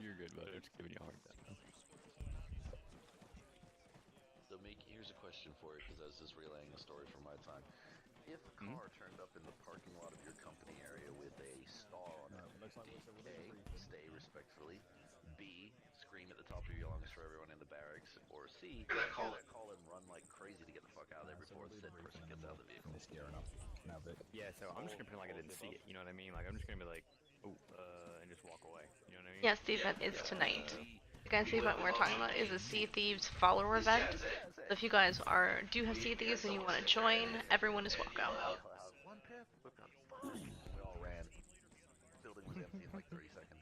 You're good, bud. I'm just giving you a hard time. So, Meek, here's a question for you, because I was just relaying a story from my time. If a Hmm? car turned up in the parking lot of your company area with a star on it, would A, stay respectfully, B, scream at the top of your lungs for everyone in the barracks, or C, call and run like crazy to get the fuck out of there before said person gets out of the vehicle? This gear enough. Now, Vic. Yeah, so I'm just gonna pretend like I didn't see it. You know what I mean? Like I'm just gonna be like, oh, and just walk away. You know what I mean? Yes, the event is tonight. C, The guys, the event we're talking about is a Sea Thieves follower event. So if you guys do have Sea Thieves and you want to join, everyone is welcome. one pip, whipped out, we all ran. Building was empty in like 30 seconds.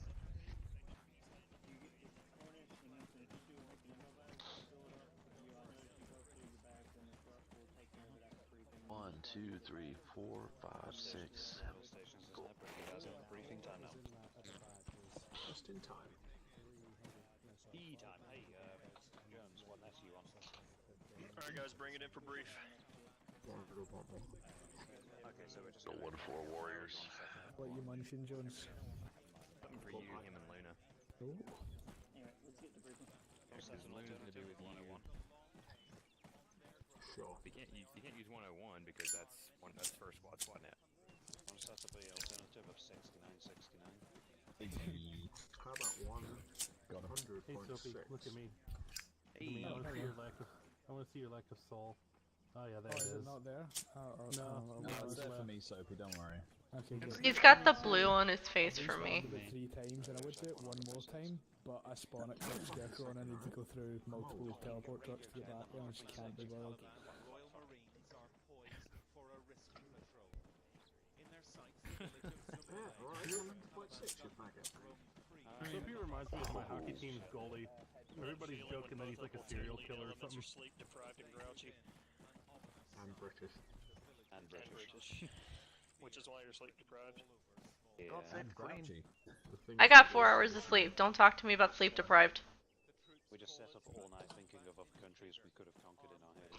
1, 2, 3, 4, 5, 6, 7. Cool. Briefing time now. Just in time. E-time. Hey, Jones, what mess are you on? Alright guys, bring it in for brief. Okay, so we're just Go 1-4 Warriors. What you mentioned, Jones? Something for you, him, and Luna. Oh. Because Luna's gonna be with you. Sure. You can't use 101 because that's first squad net. want to set up the alternative of 6969. How about 100.6? Hey Sophie, look at me. Hey. I want to see your lack of. I want to see your lack of soul. Oh yeah, there Oh, it is is. it not there? No. No, it's there for me, Soapy, don't worry. Okay, good. He's got the blue on his face for me. I respawned it 3 times, and I would do it one more time, but I spawn at Club Scarecrow and I need to go through multiple teleport trucks to get back there, and I just can't be bothered. Sophie reminds me of my hockey team's goalie. Everybody's joking that he's like a serial killer or something. Sleep deprived and grouchy. I'm British. And British. Which is why you're sleep deprived. God save the Queen. Grouchy. I got 4 hours of sleep. Don't talk to me about sleep deprived. We just set up all night thinking of other countries we could have conquered in our head.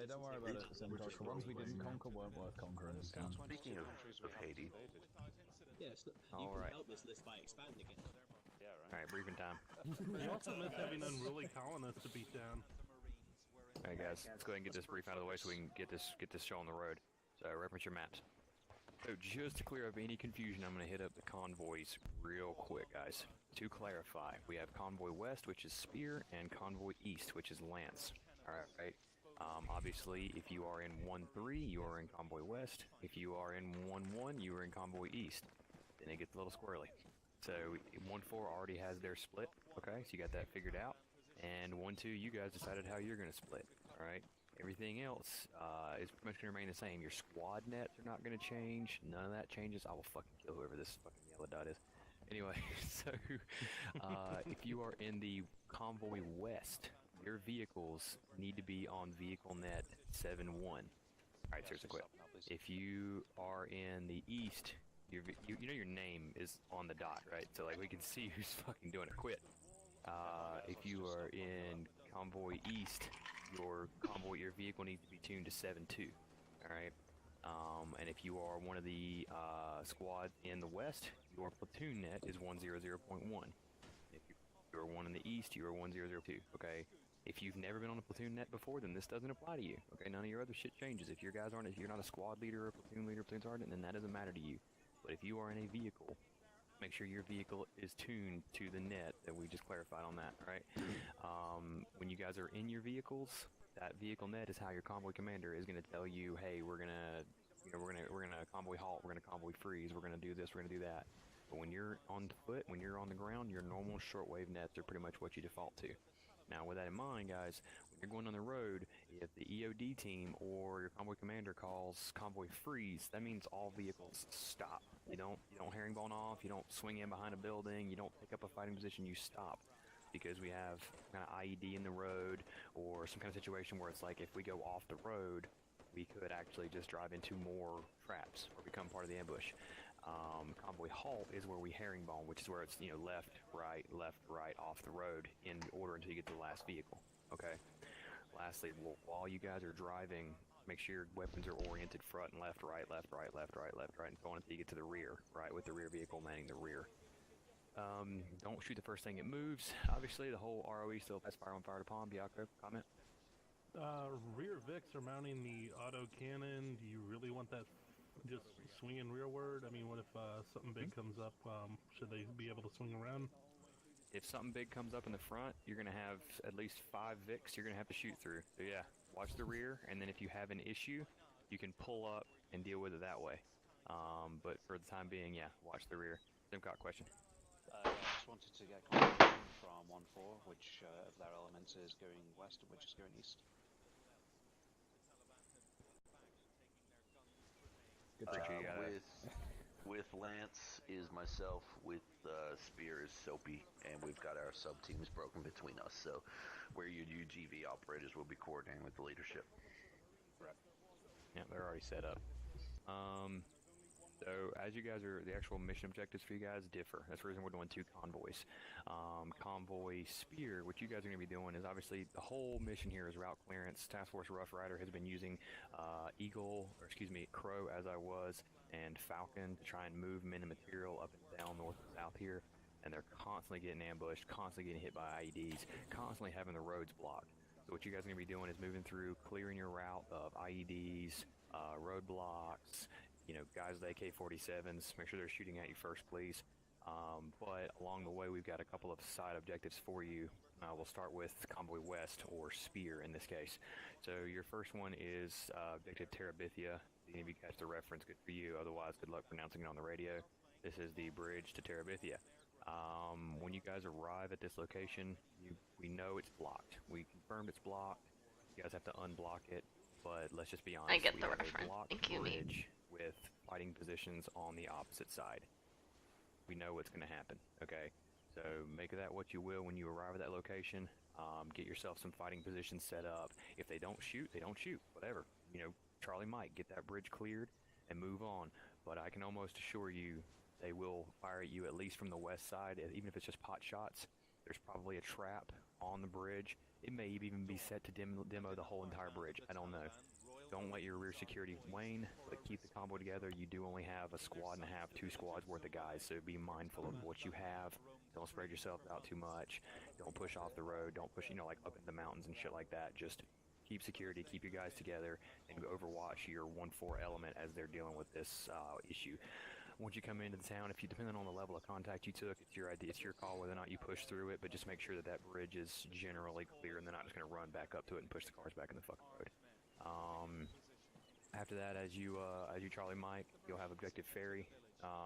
Don't worry about it, Centaur. The ones we didn't conquer weren't worth conquering. Speaking of Haiti, Alright. help this list by expanding it. Yeah, right. Alright, briefing time. You also miss having unruly colonists to beat down. Alright guys, let's go ahead and get this brief out of the way so we can get this show on the road. So reference your maps. So just to clear up any confusion, I'm going to hit up the convoys real quick, guys. To clarify, we have Convoy West, which is Spear, and Convoy East, which is Lance. Alright. Obviously, if you are in 1-3, you are in Convoy West. If you are in 1-1, you are in Convoy East. Then it gets a little squirrely. So 1-4 already has their split, okay? So you got that figured out. And 1-2, you guys decided how you're going to split, alright? Everything else is pretty much going to remain the same. Your squad nets are not going to change. None of that changes. I will fucking kill whoever this fucking yellow dot is. Anyway, so if you are in the Convoy West, your vehicles need to be on vehicle net 7-1. Alright, seriously quick. If you are in the East, you know your name is on the dot, right? So like we can see who's fucking doing it. Quit. If you are in Convoy East, your vehicle needs to be tuned to 7-2. Alright? And if you are one of the squad in the West, your platoon net is 100.1. If you are one in the East, you are 1002. Okay? If you've never been on a platoon net before, then this doesn't apply to you. Okay? None of your other shit changes. If you're not a squad leader or platoon leader, platoon sergeant, then that doesn't matter to you. But if you are in a vehicle, make sure your vehicle is tuned to the net that we just clarified on that, right? When you guys are in your vehicles, that vehicle net is how your convoy commander is going to tell you, hey, we're gonna convoy halt, we're gonna convoy freeze, we're gonna do this, we're gonna do that. But when you're on foot, when you're on the ground, your normal shortwave nets are pretty much what you default to. Now, with that in mind, guys, when you're going on the road, if the EOD team or your convoy commander calls convoy freeze, that means all vehicles stop. You don't herringbone off, you don't swing in behind a building, you don't pick up a fighting position, you stop. Because we have kind of IED in the road, or some kind of situation where it's like if we go off the road, we could actually just drive into more traps or become part of the ambush. Convoy halt is where we herringbone, which is where it's left, right, off the road in order until you get to the last vehicle. Okay. Lastly, while you guys are driving Make sure your weapons are oriented front and left, right, left, right, left, right, left, right, and so on until you get to the rear, right, with the rear vehicle manning the rear. Don't shoot the first thing it moves. Obviously, the whole ROE still has fire on fired upon. Bianco, comment? Rear Vics are mounting the auto cannon. Do you really want that just swinging rearward? I mean, what if something big comes up? Should they be able to swing around? If something big comes up in the front, you're going to have at least 5 Vics you're going to have to shoot through. So yeah, watch the rear, and then if you have an issue, you can pull up and deal with it that way. But for the time being, yeah, watch the rear. Simcock, question? I just wanted to get confirmation from 1-4, which of their elements is going west and which is going east. Good job. With Lance is myself, with Spear is Soapy, and we've got our sub-teams broken between us, so where your UGV operators will be coordinating with the leadership. Right. Yeah, they're already set up. So as you guys are, the actual mission objectives for you guys differ. That's the reason we're doing 2 convoys. Convoy Spear, what you guys are going to be doing is obviously the whole mission here is route clearance. Task Force Rough Rider has been using Crow as I was, and Falcon to try and move men and material up and down north and south here. And they're constantly getting ambushed, constantly getting hit by IEDs, constantly having the roads blocked. So what you guys are going to be doing is moving through, clearing your route of IEDs, roadblocks, guys with AK-47s, make sure they're shooting at you first, please. But along the way, we've got a couple of side objectives for you. We'll start with Convoy West, or Spear in this case. So your first one is objective Terabithia. Any of you catch the reference, good for you. Otherwise, good luck pronouncing it on the radio. This is the bridge to Terabithia. When you guys arrive at this location, we know it's blocked. We confirmed it's blocked. You guys have to unblock it. But let's just be honest. I get the we have reference. a blocked Thank you, bridge with fighting positions on the opposite side. We know what's going to happen, okay? So make of that what you will when you arrive at that location. Get yourself some fighting positions set up. If they don't shoot, they don't shoot. Whatever. Charlie Mike, get that bridge cleared and move on. But I can almost assure you they will fire at you at least from the west side, even if it's just pot shots. There's probably a trap on the bridge. It may even be set to demo the whole entire bridge. I don't know. Don't let your rear security wane, but keep the convoy together. You do only have a squad and a half, 2 squads worth of guys, so be mindful of what you have. Don't spread yourself out too much. Don't push off the road. Don't push, like up into the mountains and shit like that. Just keep security, keep your guys together, and overwatch your 1-4 element as they're dealing with this issue. Once you come into the town, depending on the level of contact you took, it's your idea, it's your call whether or not you push through it, but just make sure that bridge is generally clear and they're not just going to run back up to it and push the cars back in the fucking road. After that, as you Charlie Mike, you'll have objective ferry.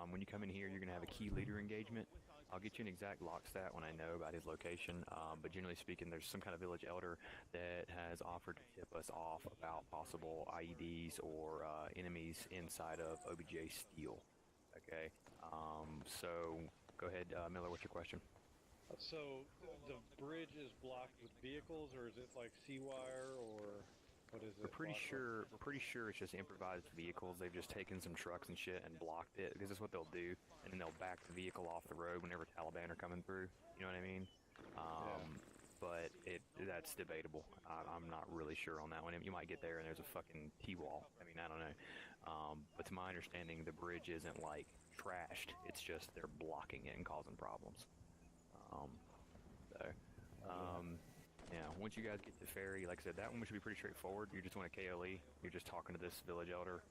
When you come in here, you're going to have a key leader engagement. I'll get you an exact lock stat when I know about his location, but generally speaking, there's some kind of village elder that has offered to tip us off about possible IEDs or enemies inside of OBJ Steel. Okay, so go ahead, Miller, what's your question? So the bridge is blocked with vehicles, or is it like C-wire, or what is it? We're pretty sure it's just improvised vehicles. They've just taken some trucks and shit and blocked it, because that's what they'll do, and then they'll back the vehicle off the road whenever Taliban are coming through. You know what I mean? But that's debatable. I'm not really sure on that one. You might get there and there's a fucking T-wall. I mean, I don't know. But to my understanding, the bridge isn't like trashed. It's just they're blocking it and causing problems. Yeah, once you guys get to ferry, like I said, that one should be pretty straightforward. You just want a KLE. You're just talking to this village elder.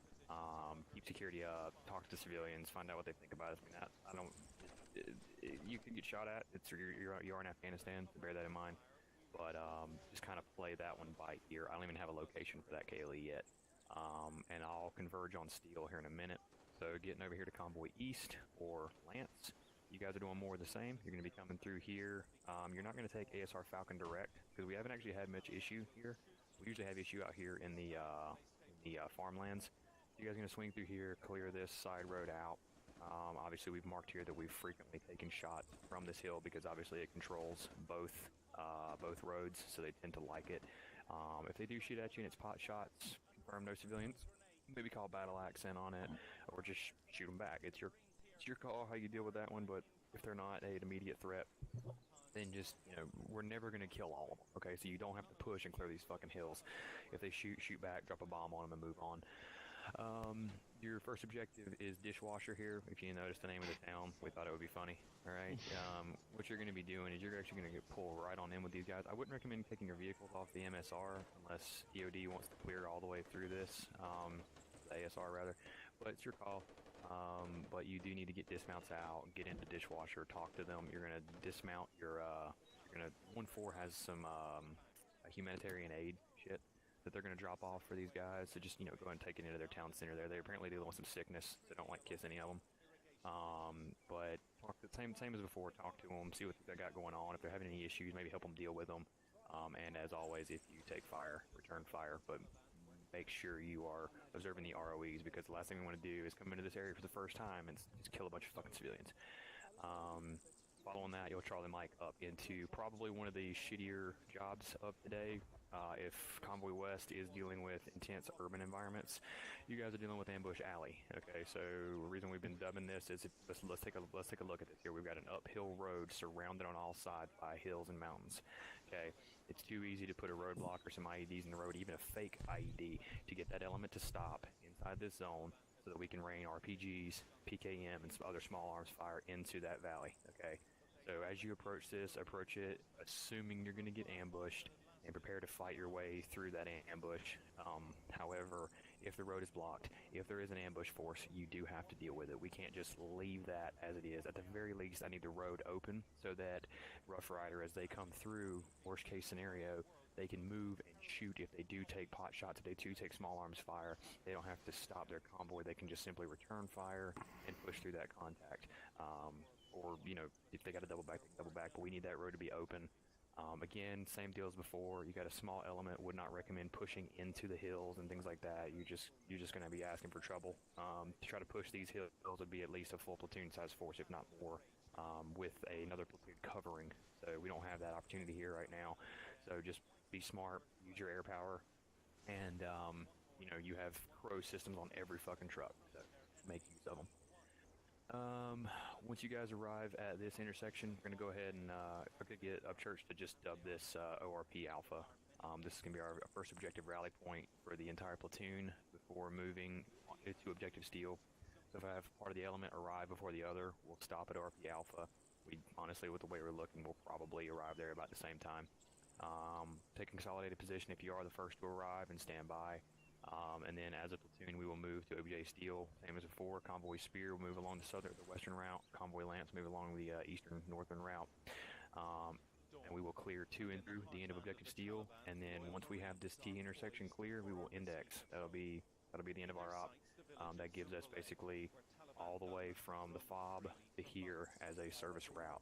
Keep security up. Talk to the civilians. Find out what they think about it. I don't. You can get shot at. You are in Afghanistan. So bear that in mind. But just kind of play that one by ear. I don't even have a location for that KLE yet. And I'll converge on Steel here in a minute. So getting over here to Convoy East or Lance, you guys are doing more of the same. You're going to be coming through here. You're not going to take ASR Falcon direct because we haven't actually had much issue here. We usually have issue out here in the farmlands. You guys are going to swing through here, clear this side road out. Obviously, we've marked here that we've frequently taken shots from this hill because obviously it controls both roads, so they tend to like it. If they do shoot at you and it's pot shots, confirm no civilians, maybe call battle accent on it, or just shoot them back. It's your call how you deal with that one, but if they're not an immediate threat, then just, we're never going to kill all of them, okay? So you don't have to push and clear these fucking hills. If they shoot back, drop a bomb on them and move on. Your first objective is Dishwasher here. If you notice the name of the town, we thought it would be funny, alright? What you're going to be doing is you're actually going to pull right on in with these guys. I wouldn't recommend taking your vehicles off the MSR unless EOD wants to clear all the way through this, the ASR rather, but it's your call. But you do need to get dismounts out, get into Dishwasher, talk to them. You're gonna dismount your, 1-4 has some, humanitarian aid shit that they're gonna drop off for these guys, so just, go ahead and take it into their town center there. They apparently dealing with some sickness, so don't, kiss any of them. But talk the same as before, talk to them, see what they got going on. If they're having any issues, maybe help them deal with them. And as always, if you take fire, return fire, but make sure you are observing the ROEs, because the last thing we want to do is come into this area for the first time and just kill a bunch of fucking civilians. Following that, you'll Charlie Mike up into probably one of the shittier jobs of the day. If Convoy West is dealing with intense urban environments, you guys are dealing with Ambush Alley. Okay, so the reason we've been dubbing this is let's take a look at this here. We've got an uphill road surrounded on all sides by hills and mountains. Okay, it's too easy to put a roadblock or some IEDs in the road, even a fake IED, to get that element to stop inside this zone so that we can rain RPGs, PKM, and some other small arms fire into that valley. Okay, so as you approach this, approach it assuming you're going to get ambushed and prepare to fight your way through that ambush. However, if the road is blocked, if there is an ambush force, you do have to deal with it. We can't just leave that as it is. At the very least, I need the road open so that Rough Rider, as they come through, worst case scenario, they can move and shoot if they do take pot shots, if they do take small arms fire. They don't have to stop their convoy. They can just simply return fire and push through that contact. Or, if they got to double back, they can double back, but we need that road to be open. Again, same deal as before. You got a small element. Would not recommend pushing into the hills and things like that. You're just going to be asking for trouble. To try to push these hills would be at least a full platoon size force, if not more, with another platoon covering. So we don't have that opportunity here right now. So just be smart. Use your air power, and you have Crow systems on every fucking truck. So make use of them. Once you guys arrive at this intersection, we're going to go ahead and, if I could get Upchurch to just dub this ORP Alpha. This is going to be our first objective rally point for the entire platoon before moving to objective steel. So if I have part of the element arrive before the other, we'll stop at ORP Alpha. We honestly, with the way we're looking, we'll probably arrive there about the same time. Take a consolidated position if you are the first to arrive and stand by. And then as a platoon, we will move to OBJ Steel, same as before. Convoy Spear will move along the western route. Convoy Lance move along the northern route. And we will clear to and through the end of Objective Steel. And then once we have this T intersection clear, we will index. That'll be the end of our op. That gives us basically all the way from the FOB to here as a service route.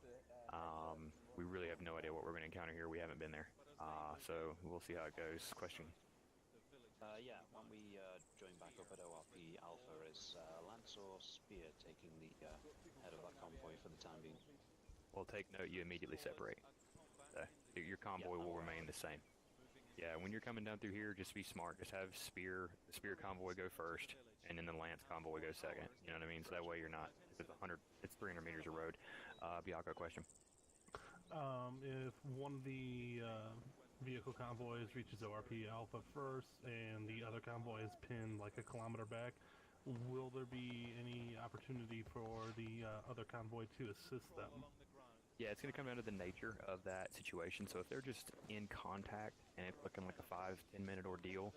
We really have no idea what we're going to encounter here. We haven't been there. So we'll see how it goes. Question? Yeah, when we join back up at ORP Alpha, is Lance or Spear taking the head of that convoy for the time being? Well, take note, you immediately separate. Your convoy will remain the same. Yeah, when you're coming down through here, just be smart. Just have the Spear convoy go first, and then the Lance convoy go second. You know what I mean? So that way you're not, it's 300 meters of road. Bianco, question. If one of the vehicle convoys reaches ORP Alpha first and the other convoy is pinned like a kilometer back, will there be any opportunity for the other convoy to assist them? Yeah, it's going to come down to the nature of that situation. So if they're just in contact and it's looking like a 5-10 minute ordeal,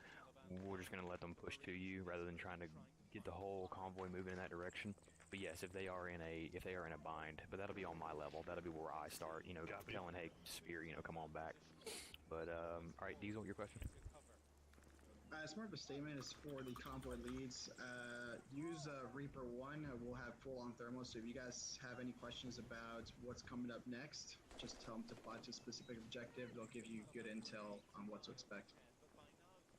we're just going to let them push to you rather than trying to get the whole convoy moving in that direction. But yes, if they are in a bind, but that'll be on my level. That'll be where I start, telling, hey, Spear, come on back. But, all right, Diesel, your question? As more of a statement is for the convoy leads. Use Reaper 1. We'll have full-on thermal, so if you guys have any questions about what's coming up next, just tell them to fly to a specific objective. They'll give you good intel on what to expect.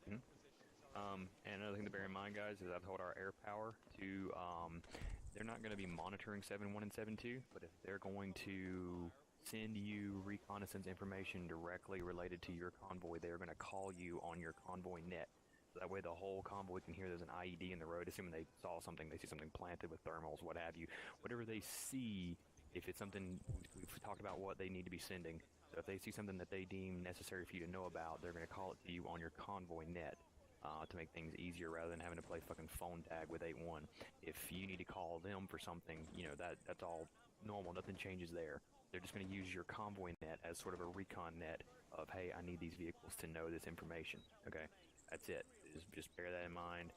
Mm-hmm. And another thing to bear in mind, guys, is I've told our air power to, they're not going to be monitoring 7-1 and 7-2, but if they're going to send you reconnaissance information directly related to your convoy, they're going to call you on your convoy net. So that way the whole convoy can hear there's an IED in the road, assuming they saw something, they see something planted with thermals, what have you. Whatever they see if it's something, we've talked about what they need to be sending. So if they see something that they deem necessary for you to know about, they're going to call it to you on your convoy net to make things easier rather than having to play fucking phone tag with 8-1. If you need to call them for something, you know, that's all normal. Nothing changes there. They're just going to use your convoy net as sort of a recon net of, hey, I need these vehicles to know this information. Okay, that's it. Just bear that in mind.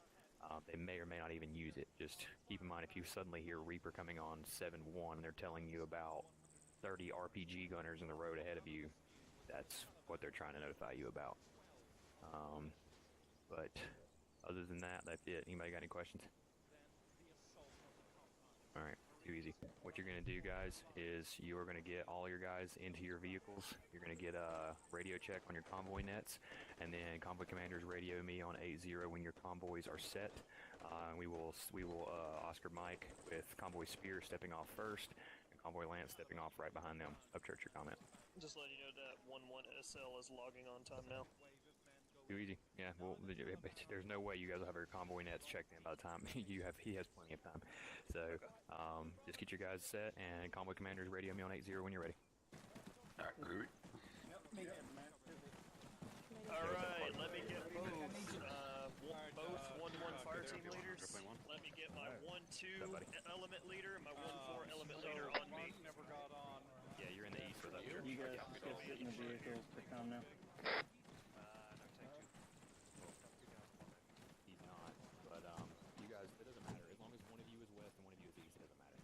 They may or may not even use it. Just keep in mind if you suddenly hear Reaper coming on 7-1, they're telling you about 30 RPG gunners in the road ahead of you. That's what they're trying to notify you about. But other than that, that's it. Anybody got any questions? Alright, too easy. What you're going to do, guys, is you're going to get all your guys into your vehicles. You're going to get a radio check on your convoy nets, and then convoy commanders radio me on 8-0 when your convoys are set. We will Oscar Mike with convoy Spear stepping off first, and convoy Lance stepping off right behind them. Upchurch, your comment. Just letting you know that 1-1 SL is logging on time now. Too easy. Yeah, well, there's no way you guys will have your convoy nets checked in by the time he has plenty of time. So, just get your guys set, and convoy commanders radio me on 8-0 when you're ready. Alright, groovy. Alright, let me get both 1-1 fire team leaders. Let me get my 1-2 element leader and my 1-4 element leader on me. Yeah, you're in the east, so that's sure. You guys just sit in the vehicles to come now. He's not, but you guys, it doesn't matter. As long as one of you is west and one of you is east, it doesn't matter.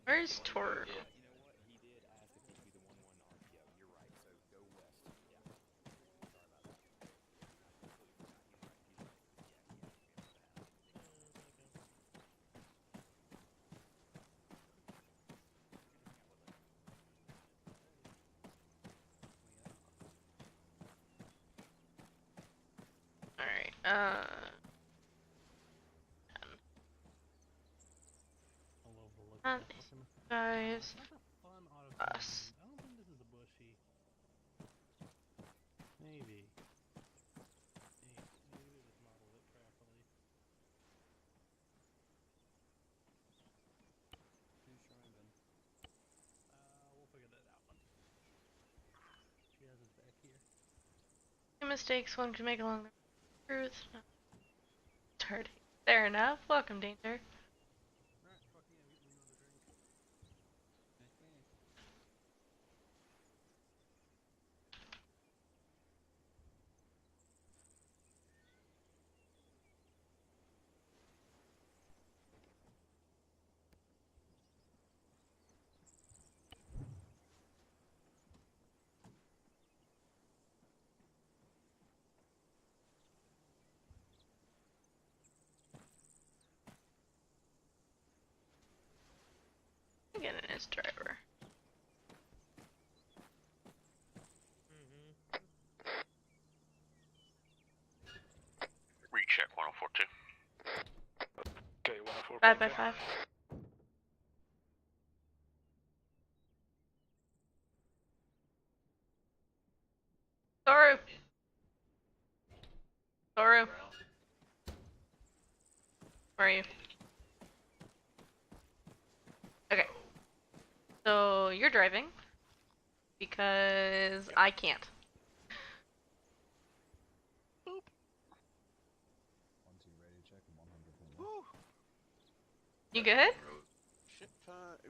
Where's Tor? You know what? He did ask if he could be the 1-1 RPO. You're right, so go west. Yeah. Sorry about that. Alright, guys, us. I don't think this is a bushy. Maybe. Maybe we just modeled it properly. Who's showing then? We'll figure that out. She has his back here. Two mistakes one could make along the truth. Hard. Fair enough. Welcome, Danger. Get in his driver. Recheck 1042. Okay, 104. 5x5. Toru. Toru. Where are you? Okay. So you're driving because I can't. 1-2 radio check and 100. You good? Shit,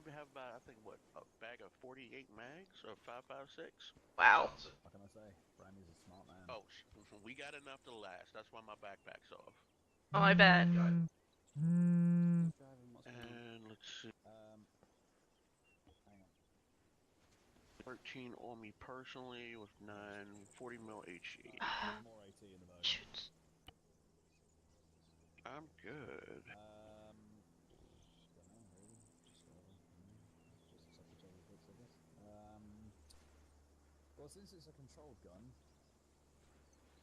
we have about, I think, what, a bag of 48 mags or 5.56? Wow. What can I say? Brandy's a smart man. Oh, we got enough to last. That's why my backpack's off. Oh, I bet. And let's see. Hang on. 13 on me personally with 9 40 mil HE. More AT in the boat. Shoot. I'm good. Don't know, really. Just whatever. Just accept whichever bits, I guess. Well, since it's a controlled gun,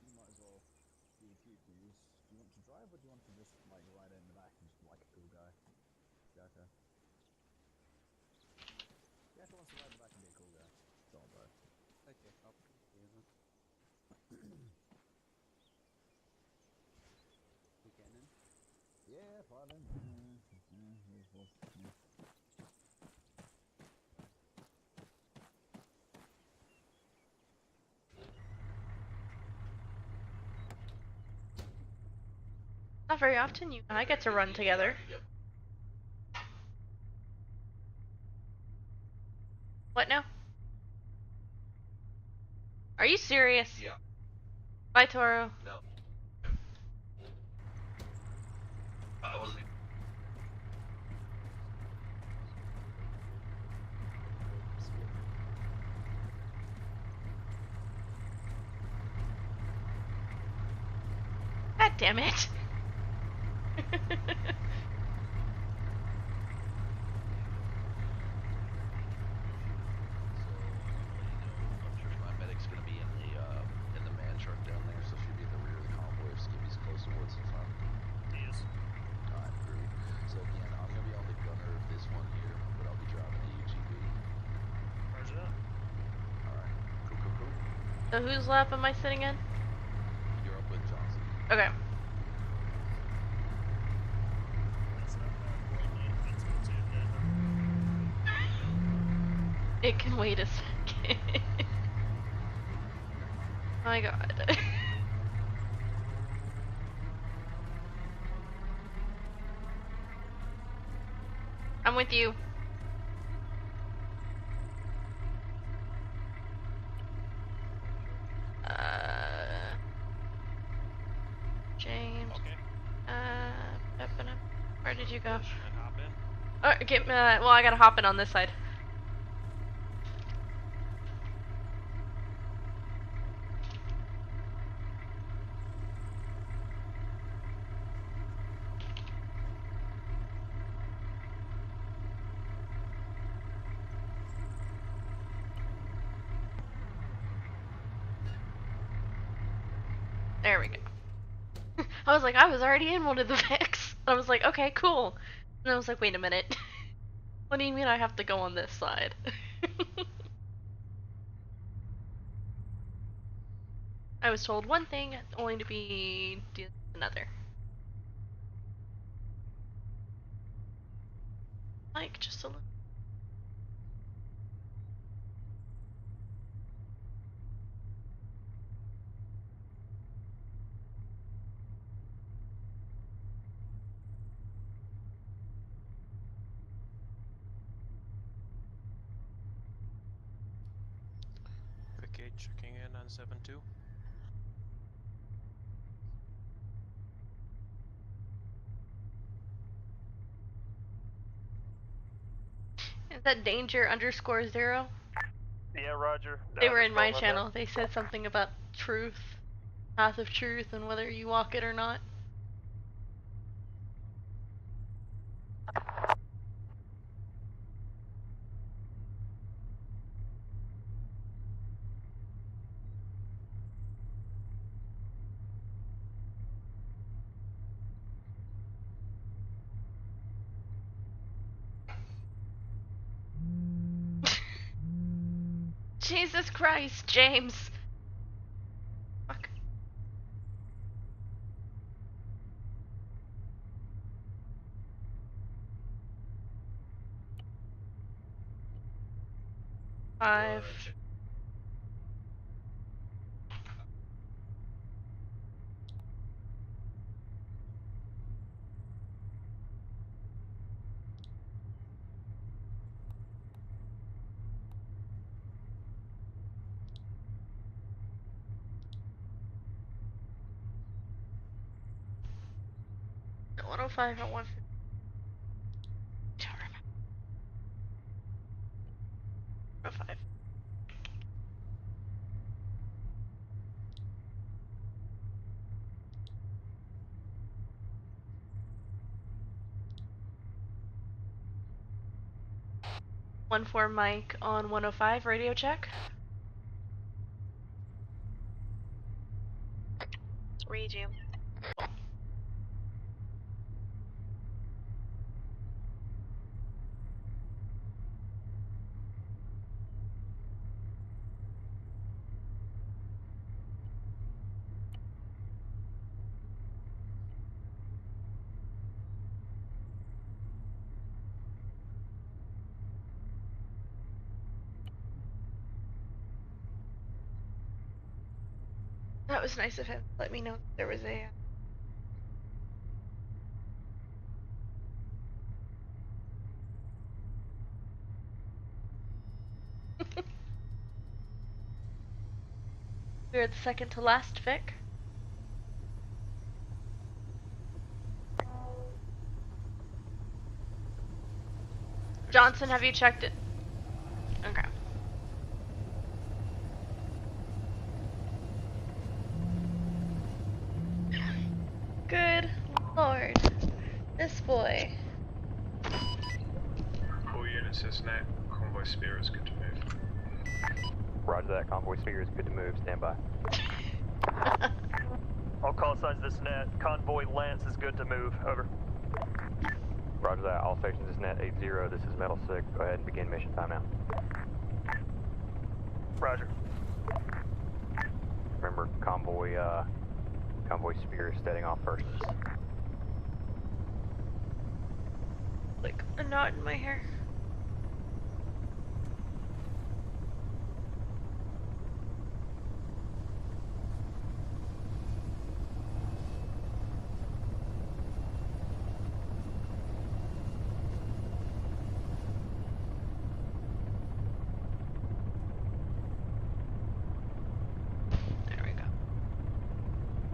you might as well be cute to use. Do you want to drive, or do you want to just like ride it in the back and just like a cool guy? Jacko. Jacko wants to ride in the back and be a cool guy. It's all bro. Okay, I'll put it here then. You getting in? Yeah, pardon. both. Yeah. Not very often you and I get to run together. What now? Are you serious? Yeah. Bye, Toro. No. I wasn't. God damn it. My medic's gonna be in the man truck down there, so she'll be in the rear of the convoy if Skippy's close to what's in front. Yes. Alright, groovy. So again, I'm gonna be on the gunner of this one here, but I'll be driving the UGV. Roger that. Alright, cool. So whose lap am I sitting in? You're up with Johnson. Okay. It can wait a second. My god. I'm with you. James. Okay. Where did you go? And hop in. Well, I gotta hop in on this side. There we go. I was like, I was already in one of the Vics. I was like, okay, cool. And I was like, wait a minute. What do you mean I have to go on this side? I was told one thing, only to be another. Like, just a little. Okay, checking in on 7-2. Is that danger_0? Yeah, Roger. They were in my channel. They said something about truth, path of truth, and whether you walk it or not. Jesus Christ, James. Fuck. Five. No, 105 at 150. Don't remember. 105. One for Mike on 105, radio check. Read you. That was nice of him to let me know that there was a... We're at the second to last Vic. Johnson, have you checked it? Okay. Good lord. This boy. All units is net. Convoy Spear is good to move. Roger that. Convoy Sphere is good to move. Stand by. All call signs this net. Convoy Lance is good to move. Over. Roger that. All stations is net 80. This is Metal 6. Go ahead and begin mission time now. Roger. Remember, convoy Spear is setting off first. Like a knot in my hair.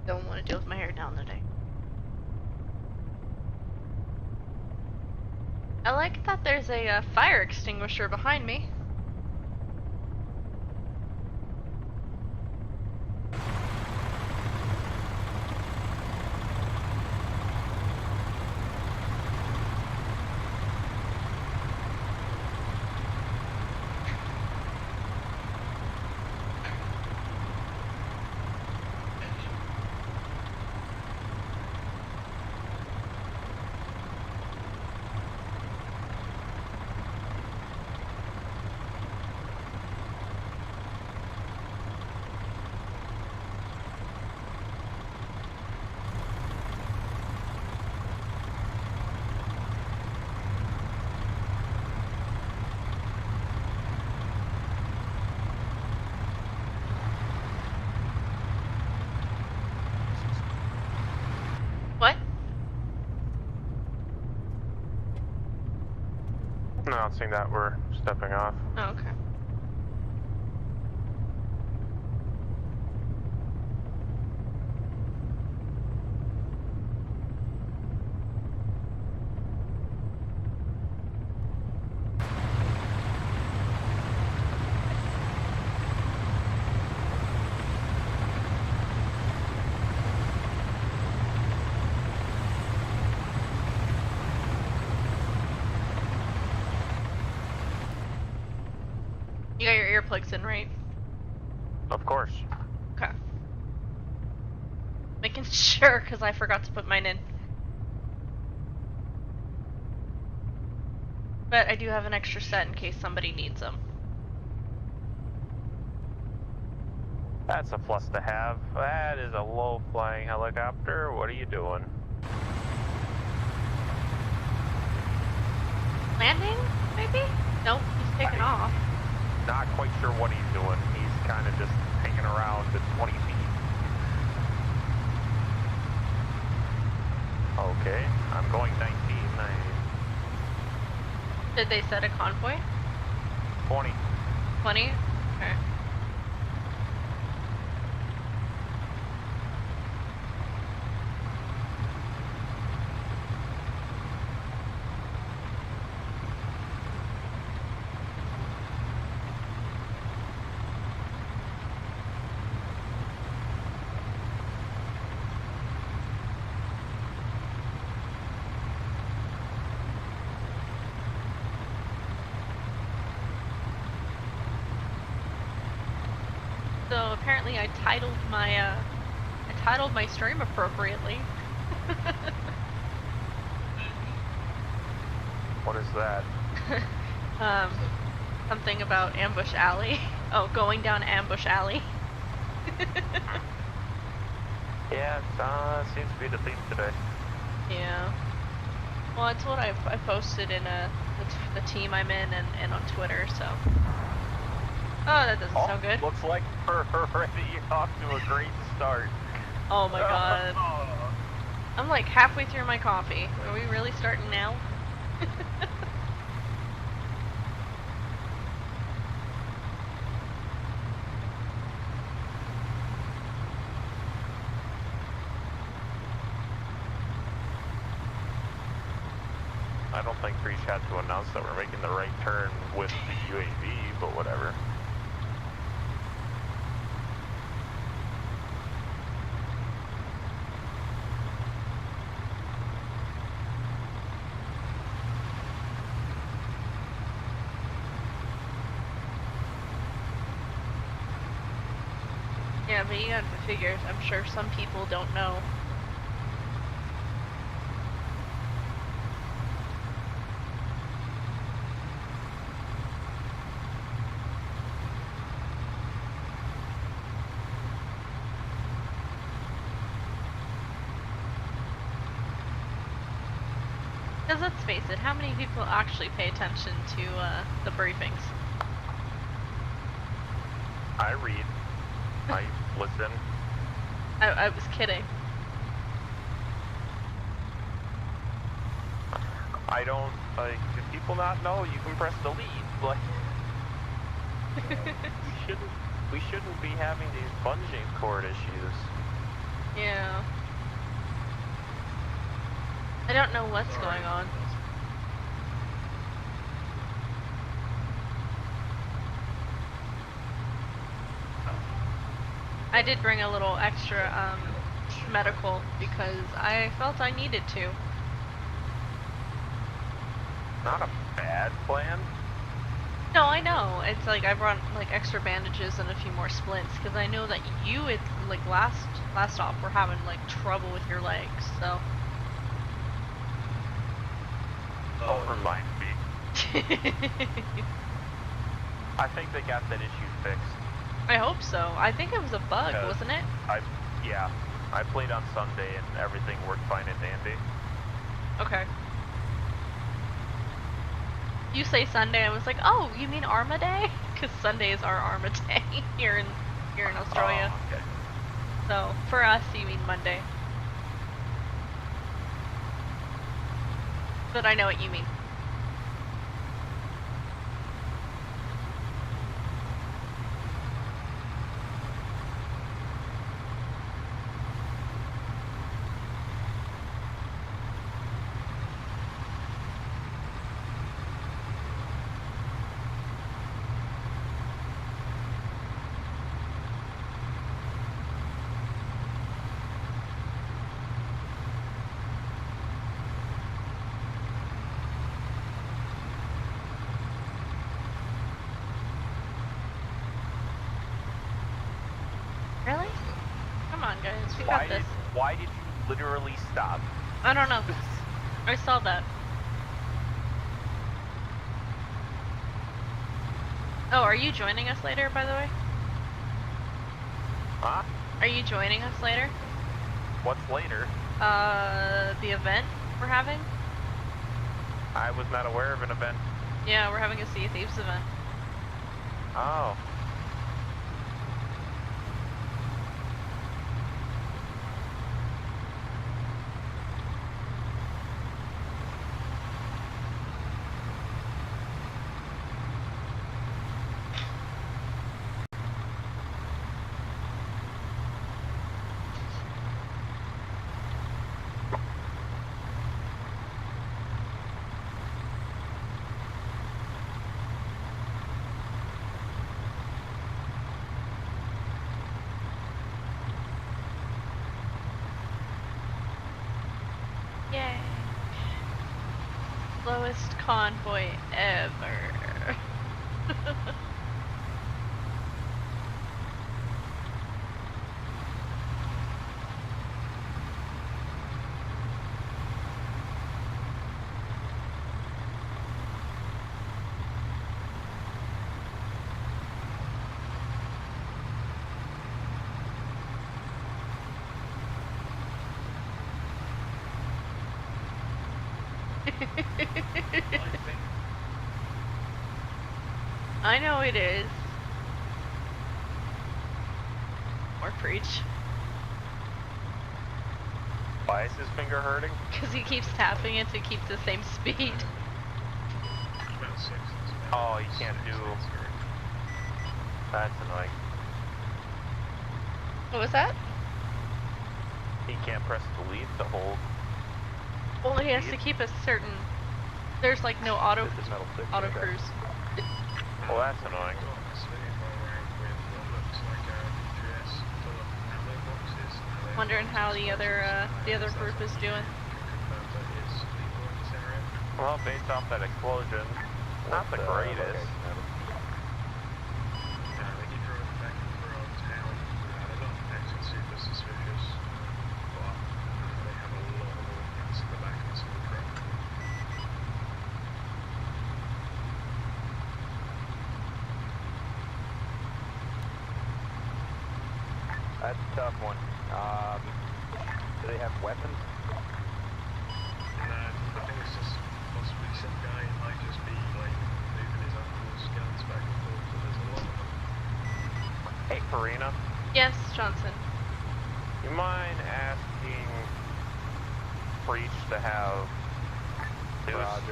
Don't want to deal with my hair down today. I like that there's a fire extinguisher behind me. Announcing that we're stepping off. Oh, okay. You got your earplugs in, right? Of course. Okay. Making sure, because I forgot to put mine in. But I do have an extra set in case somebody needs them. That's a plus to have. That is a low-flying helicopter. What are you doing? Landing, maybe? Nope, he's taking off. Not quite sure what he's doing. He's kind of just hanging around at 20 feet. Okay, I'm going 19. Did they set a convoy? 20. 20? Okay. So apparently I titled my stream appropriately. What is that? Something about Ambush Alley. Oh, going down Ambush Alley. Yeah, it seems to be the theme today. Yeah. Well, it's what I posted in the team I'm in and on Twitter, so. Oh, that doesn't sound good. Looks like we're already off to a great start. Oh my god. I'm like halfway through my coffee. Are we really starting now? I don't think Breach had to announce that we're making the right turn with the UAV, but whatever. Yeah, but you gotta figure, I'm sure some people don't know. Because let's face it, how many people actually pay attention to the briefings? I read. I listen. I was kidding. I don't, like, do people not know you can press delete? Like, we shouldn't be having these bungee cord issues. Yeah. I don't know what's going on. I did bring a little extra medical because I felt I needed to. Not a bad plan. No, I know. It's like I brought like extra bandages and a few more splints because I know that you had like last off were having like trouble with your legs, so. Don't remind me. I think they got that issue fixed. I hope so. I think it was a bug, wasn't it? Yeah. I played on Sunday and everything worked fine and dandy. Okay. You say Sunday, I was like, oh, you mean Arma Day? Because Sunday is our Arma Day here in Australia. Oh, okay. So for us, you mean Monday. But I know what you mean. Really? Come on, guys. We got this. Why did you literally stop? I don't know. I saw that. Oh, are you joining us later, by the way? Huh? Are you joining us later? What's later? The event we're having? I was not aware of an event. Yeah, we're having a Sea of Thieves event. Oh. Yay. Slowest convoy ever. I know it is. Or preach. Why is his finger hurting? Because he keeps tapping it to keep the same speed. Oh, you can't do... That's annoying. What was that? He can't press delete to hold. Well, he has to keep a certain... There's like no auto cruise. Well, that's annoying. Wondering how the other group is doing. Well, based off that explosion, not the greatest. That's a tough one. Do they have weapons? No, I think it's just possibly some guy might just be like moving his uncle's guns back and forth, so there's a lot of them. Hey, Karina. Yes, Johnson. You mind asking Preach to have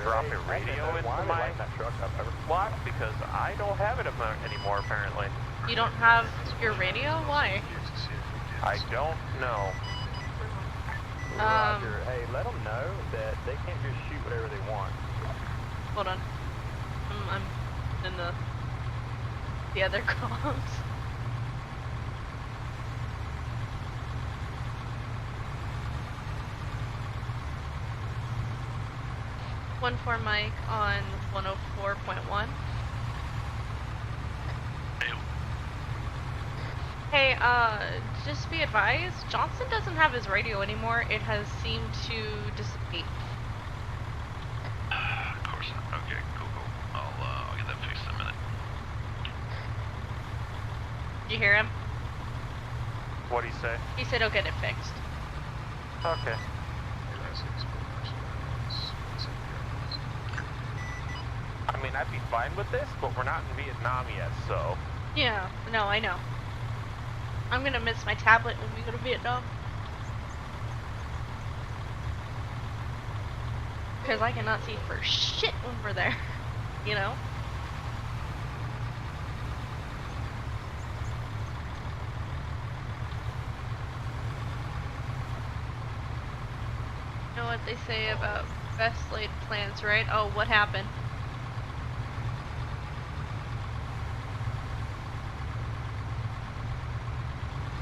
drop a radio into my block? Because I don't have it anymore, apparently. You don't have your radio? Why? I don't know. Roger. Hey, let them know that they can't just shoot whatever they want. Hold on. I'm in the other comms. One for Mike on 104.1. Hey, just be advised, Johnson doesn't have his radio anymore. It has seemed to dissipate. Of course. Okay, cool. I'll get that fixed in a minute. Did you hear him? What'd he say? He said he'll get it fixed. Okay. I mean, I'd be fine with this, but we're not in Vietnam yet, so... Yeah, no, I know. I'm gonna miss my tablet when we go to Vietnam. Because I cannot see for shit when we're there, you know? You know what they say about best laid plans, right? Oh, what happened?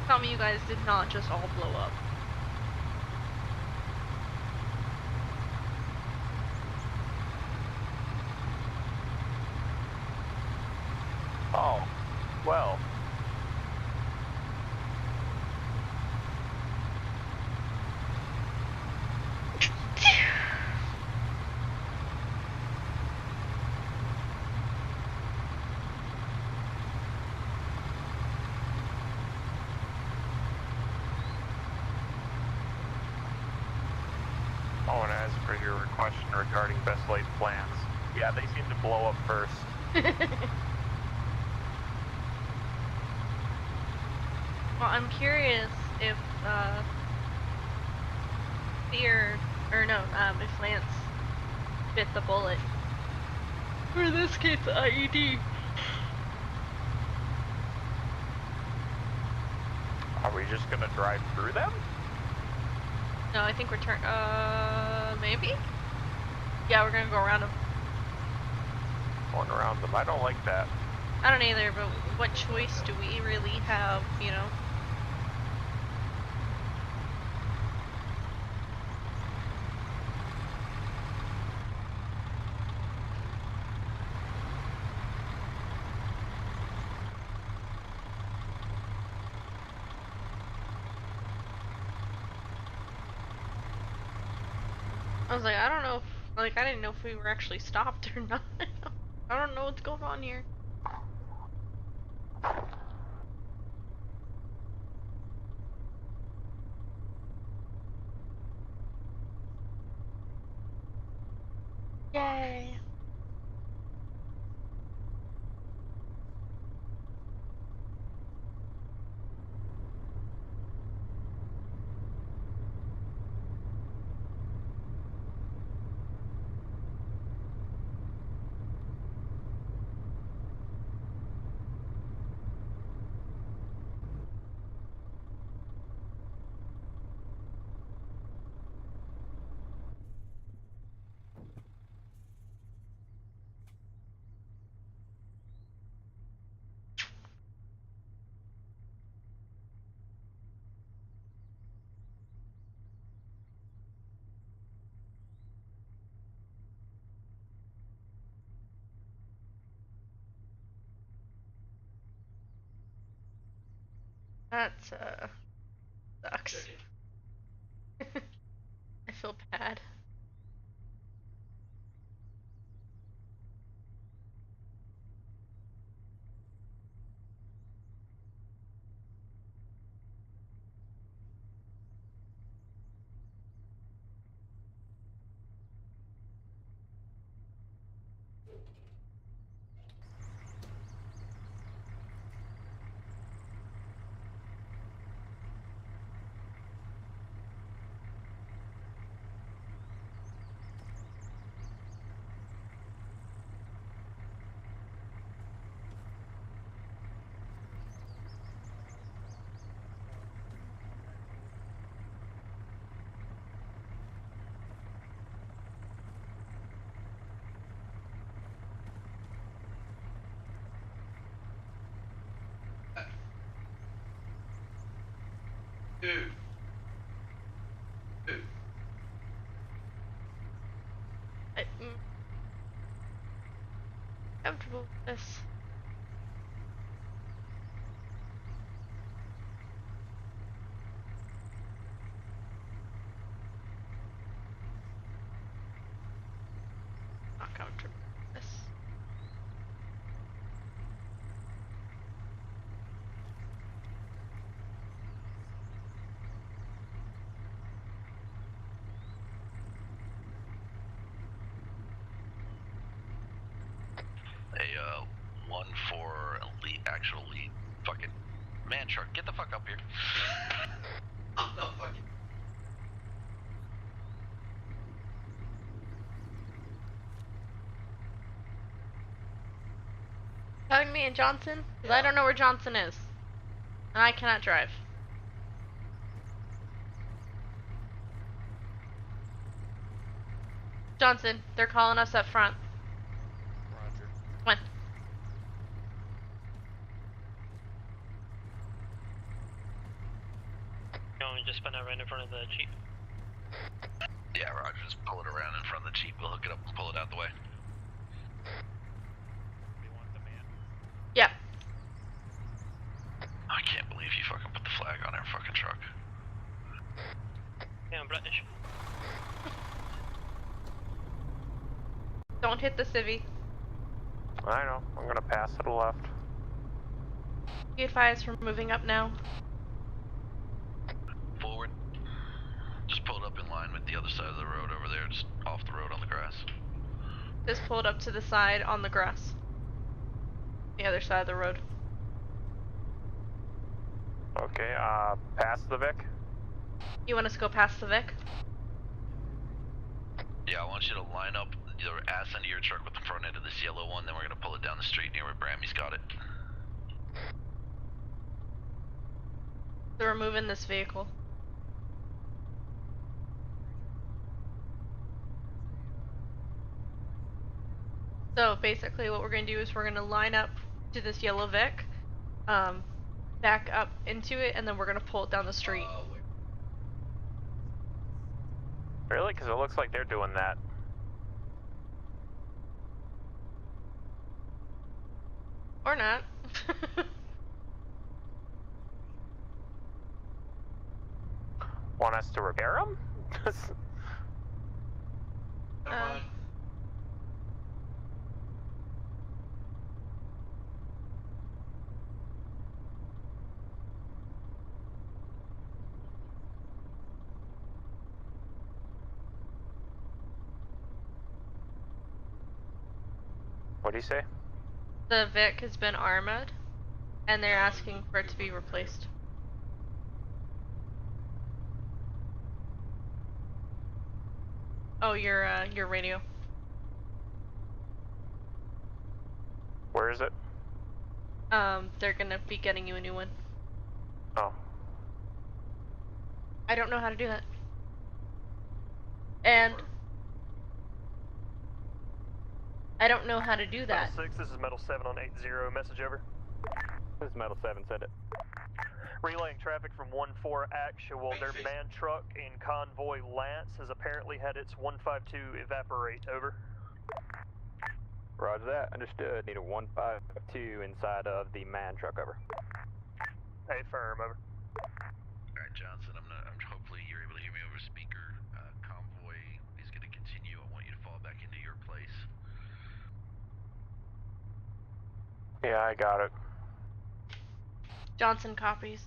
Tell me you guys did not just all blow up. Oh, well. I want to ask for your question regarding best laid plans. Yeah, they seem to blow up first. Well, I'm curious if, if Lance bit the bullet. Or in this case, the IED. Are we just gonna drive through them? No, I think we're maybe? Yeah, we're gonna go around them. Going around them. I don't like that. I don't either, but what choice do we really have, you know? I was like, I don't know if, like, I didn't know if we were actually stopped or not. I don't know what's going on here. Yay. That sucks. I feel bad. Dude. I'm comfortable with this. Not comfortable with this. A 1-4 elite, actual lead, fucking man truck. Get the fuck up here. Oh no, fucking. Tag me and Johnson, because I don't know where Johnson is. And I cannot drive. Johnson, they're calling us up front. Roger. Come on. You want me to just spin out right in front of the Jeep? Yeah, Roger, just pull it around in front of the Jeep. We'll hook it up and pull it out the way. Yeah. I can't believe you fucking put the flag on our fucking truck. Yeah, I'm British. Don't hit the civvy. I know. I'm gonna pass to the left. Be advised we're moving up now. Forward. Just pull it up in line with the other side of the road over there, just off the road on the grass. Just pull it up to the side on the grass. The other side of the road. Okay, past the Vic? You want us to go past the Vic? Yeah, I want you to line up your ass into your truck with the front end of this yellow one, then we're gonna pull it down the street near where Brammy's got it. So we're moving this vehicle. So basically what we're going to do is we're going to line up to this yellow Vic, back up into it, and then we're going to pull it down the street. Really? Because it looks like they're doing that. Or not. Want us to repair them? What do you say? The Vic has been armored, and they're asking for it to be replaced. Oh, your radio. Where is it? They're gonna be getting you a new one. Oh. I don't know how to do that. And I don't know how to do that. Metal 6, this is Metal 7 on 80, message over. This is Metal 7, send it. Relaying traffic from 1-4 actual, their man truck in convoy Lance has apparently had its 152 evaporate, over. Roger that, understood. Need a 152 inside of the man truck, over. Affirm, over. Alright, Johnson, I'm hopefully you're able to hear me over speaker. Convoy is going to continue. I want you to fall back into your place. Yeah, I got it. Johnson copies.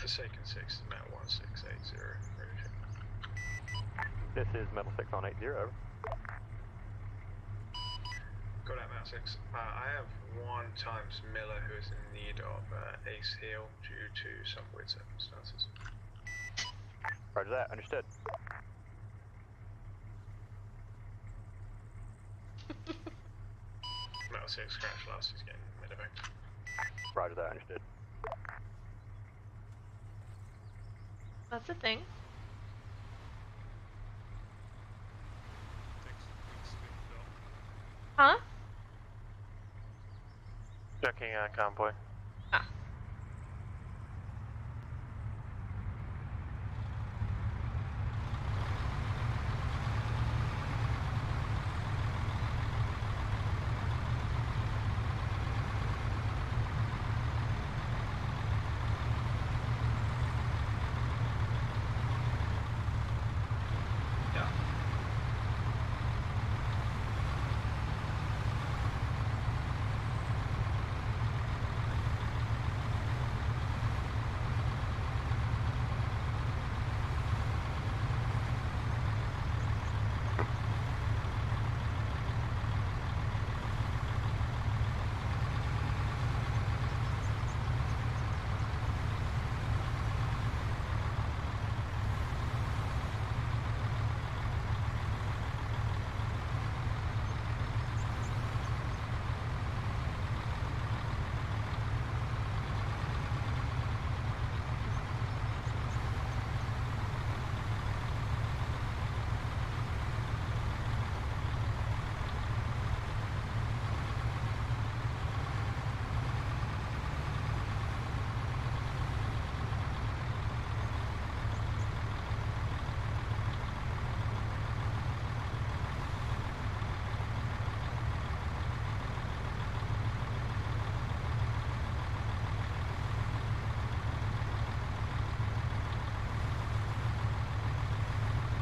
Forsaken 6 is Matt 1680. Ready to check. This is Metal 6 on 80, over. Got out, Matt 6. I have 1 times Miller who is in need of ace heal due to some weird circumstances. Roger that, understood. Metal 6 crash last, he's getting medevac. Roger that, understood. That's a thing. Huh? Checking on convoy. Ah.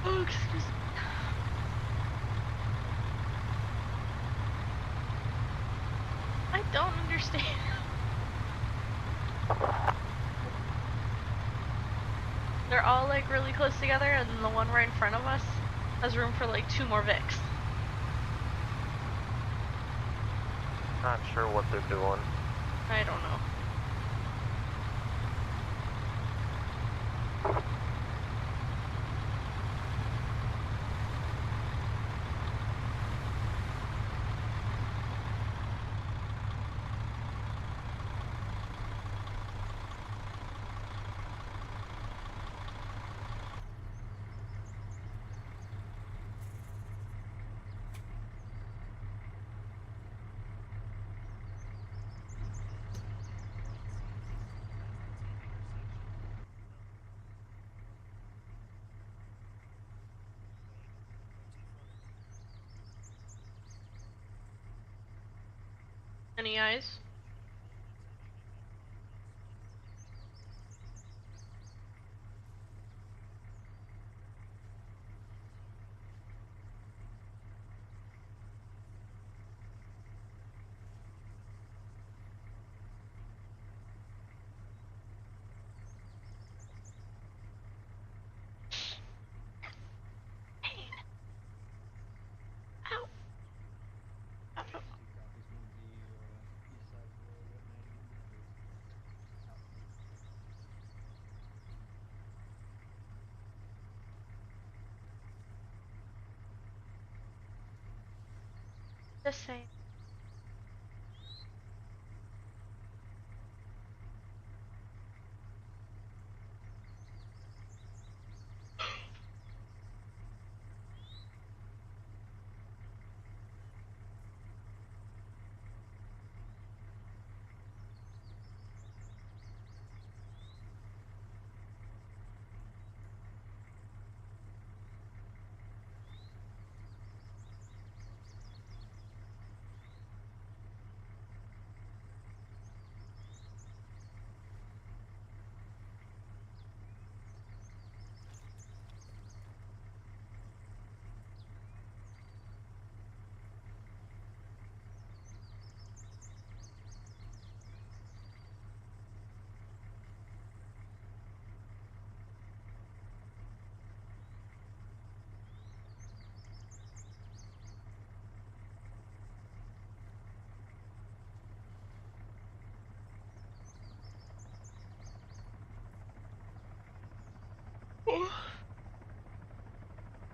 Oh, excuse me. I don't understand. They're all like really close together, and then the one right in front of us has room for like 2 more Vics. Not sure what they're doing. I don't know. Any eyes? Hey. Just saying.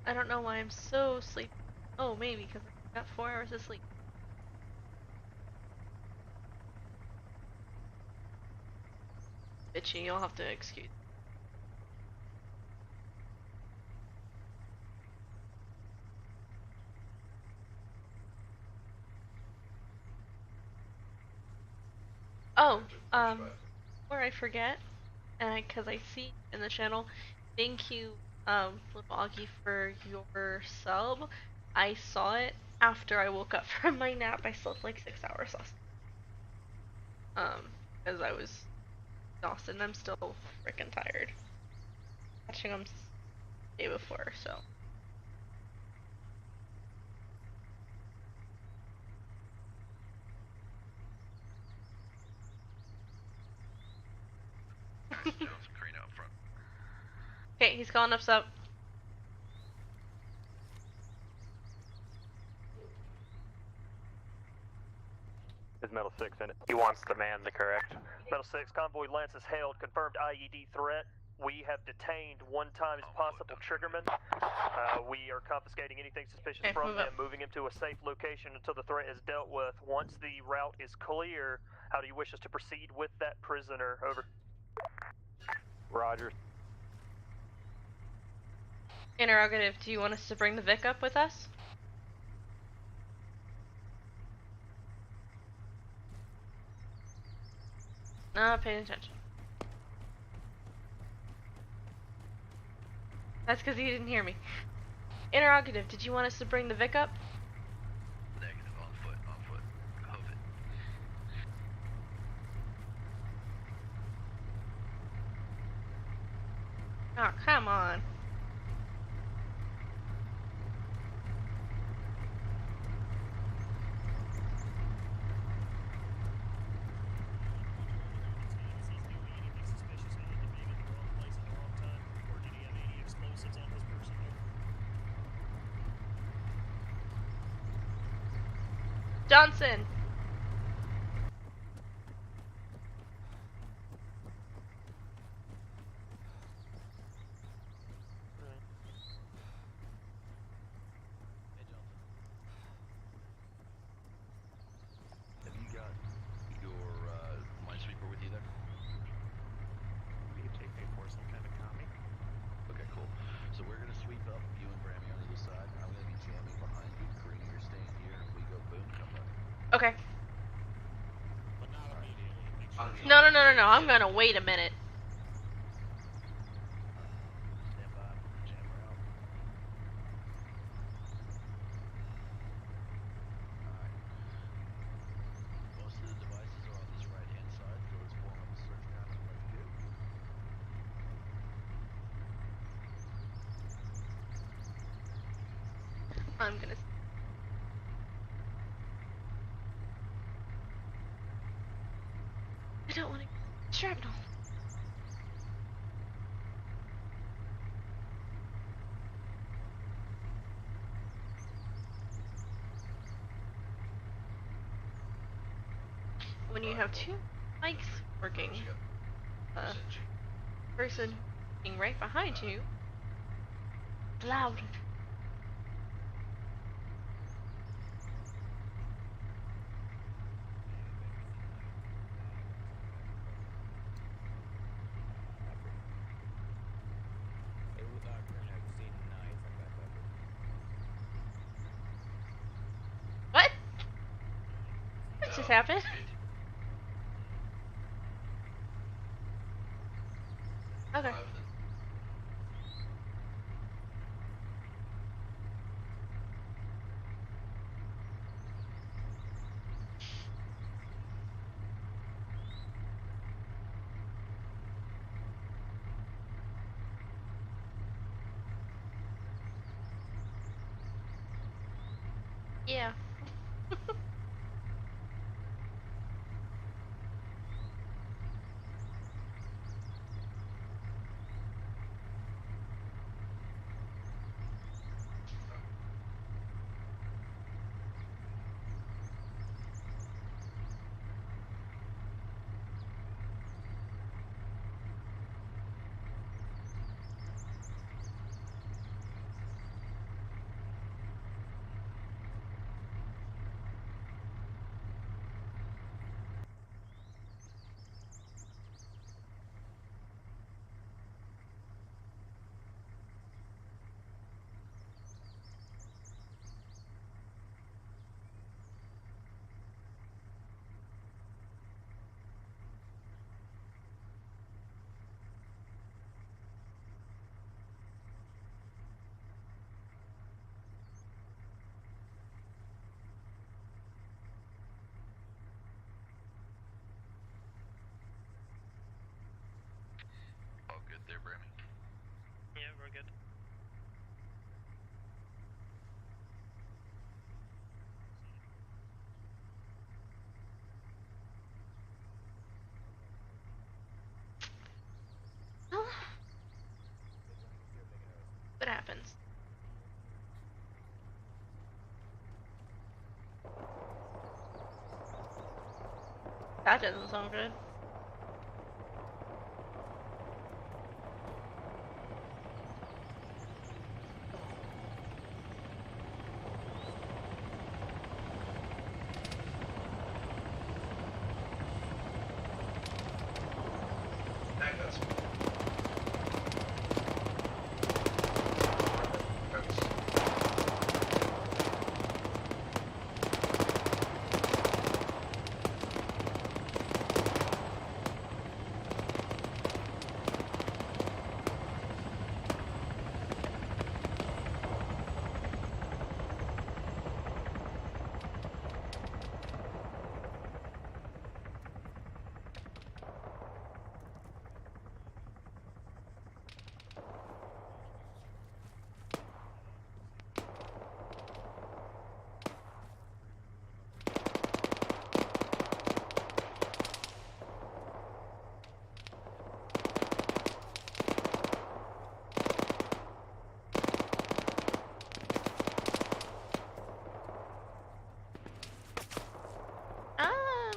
I don't know why I'm so sleepy. Oh, maybe because I got 4 hours of sleep. Bitchy, you'll have to excuse. Oh, before I forget, and because I see in the channel, thank you, Little Augie, for your sub. I saw it after I woke up from my nap. I slept like 6 hours last night. Because I was exhausted and I'm still freaking tired. Catching them the day before, so. Okay, he's calling us up. Is Metal 6 in it? He wants the man to correct. Metal 6, Convoy Lance is hailed, confirmed IED threat. We have detained 1x possible triggerman. We are confiscating anything suspicious from him, moving him to a safe location until the threat is dealt with. Once the route is clear, how do you wish us to proceed with that prisoner? Over. Roger. Interrogative, do you want us to bring the Vic up with us? Not paying attention. That's because he didn't hear me. Interrogative, did you want us to bring the Vic up? Negative, on foot, hoof it. Oh, come on. Johnson! Have you got your minesweeper with you there? You can take me for some kind of commie. Okay, cool. So we're gonna sweep up, you and Grammy on either side. I'm gonna be jamming behind you. Karina, you're staying here. If we go boom, come back. Okay. No, I'm gonna wait a minute. Stand by, jam her out. Alright. Most of the devices are on this right-hand side, so let's form up a search pattern like you. I'm gonna. I don't want to shrapnel. When you have 2 mics working, person being right behind you, it's loud. happened? Okay. Yeah. All good there, Brandon? Yeah, we're good. What happens? That doesn't sound good.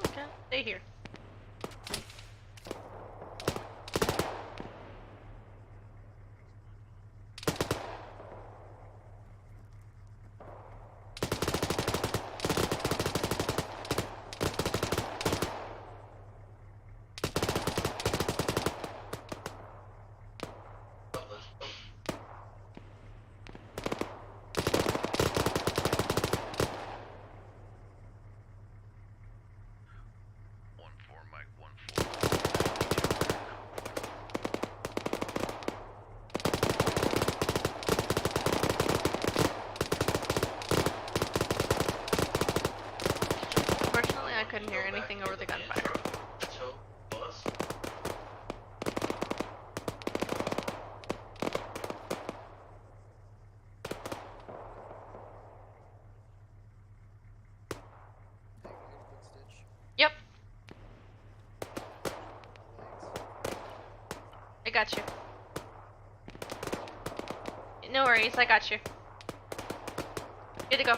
Okay. Stay here. Unfortunately, I couldn't hear anything over the gunfire. Yep. I got you. No worries, I got you. Good to go.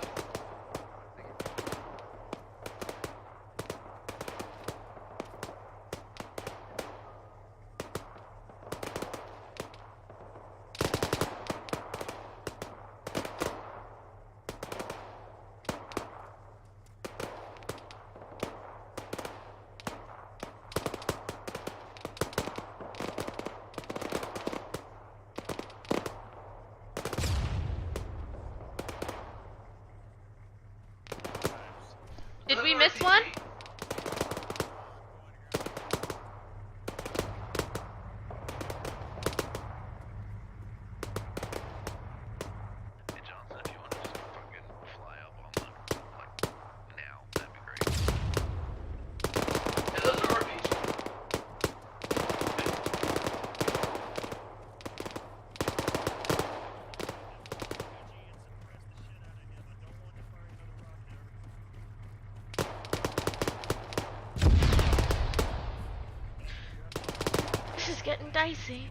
Did we miss one? getting dicey.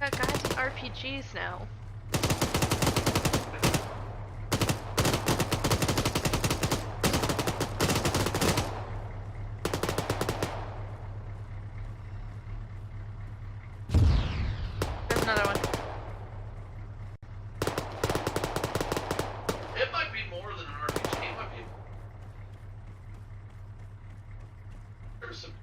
I got guys with RPGs now. There's another one. It might be more than an RPG. It might be. There's some.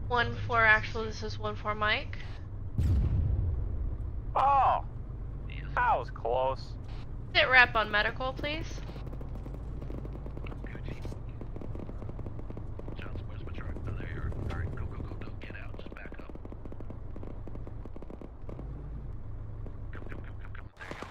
One for actual, this is one for Mike. Oh! That was close. Sit rep on medical, please. Johnson, where's my truck? Oh, there you are. Alright, go, go, go, go. Get out. Just back up. Come, come, come, come, come. There you go.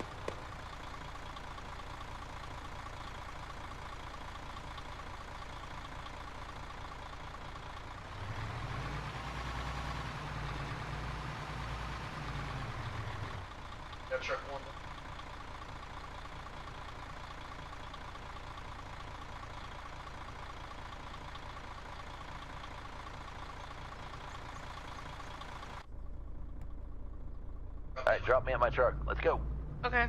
Got truck one. Alright, drop me at my truck. Let's go. Okay.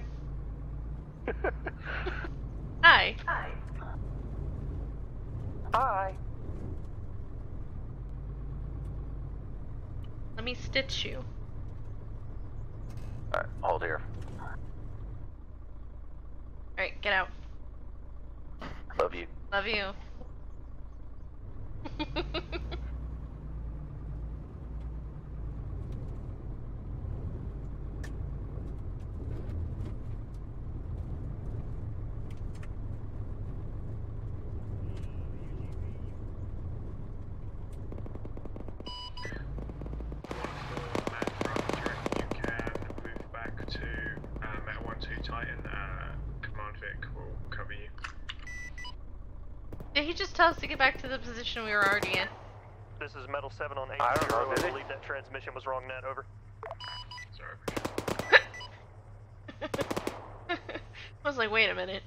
Hi. Hi. Hi. Let me stitch you. Alright, hold here. Alright, get out. Love you. Love you. Did he just tell us to get back to the position we were already in? This is Metal 7 on 8. I don't know, did I he? believe that transmission was wrong, Nat, over. Sorry. I was like, wait a minute.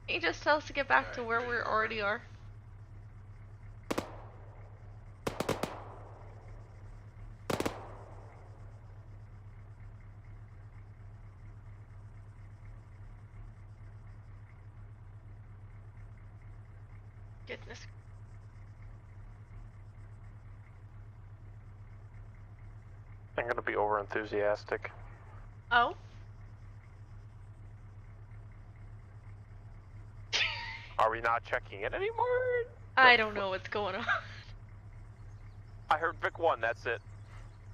Did he just tell us to get back to where we already are? Goodness. I'm gonna be over enthusiastic. Oh? Are we not checking in anymore? I don't know what's going on. I heard Vic 1, that's it.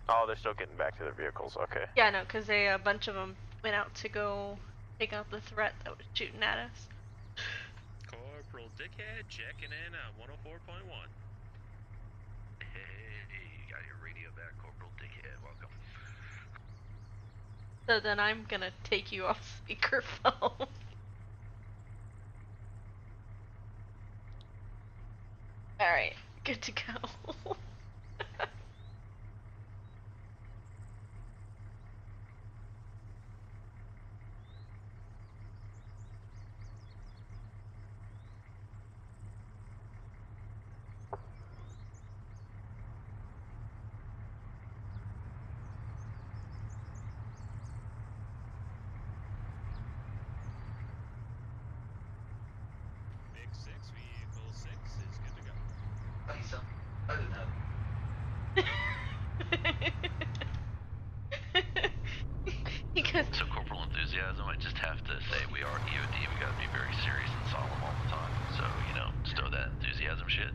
Oh, they're still getting back to their vehicles, okay. Yeah, no, because a bunch of them went out to go take out the threat that was shooting at us. Corporal Dickhead checking in on 104.1. Hey, you got your radio back, Corporal Dickhead. Welcome. So then I'm gonna take you off speakerphone. Alright, good to go. Big 6, vehicle 6 is good to go. Nice. I didn't have. So, Corporal Enthusiasm, I just have to say we are EOD. We gotta be very serious and solemn all the time. So, you know, just throw that enthusiasm shit.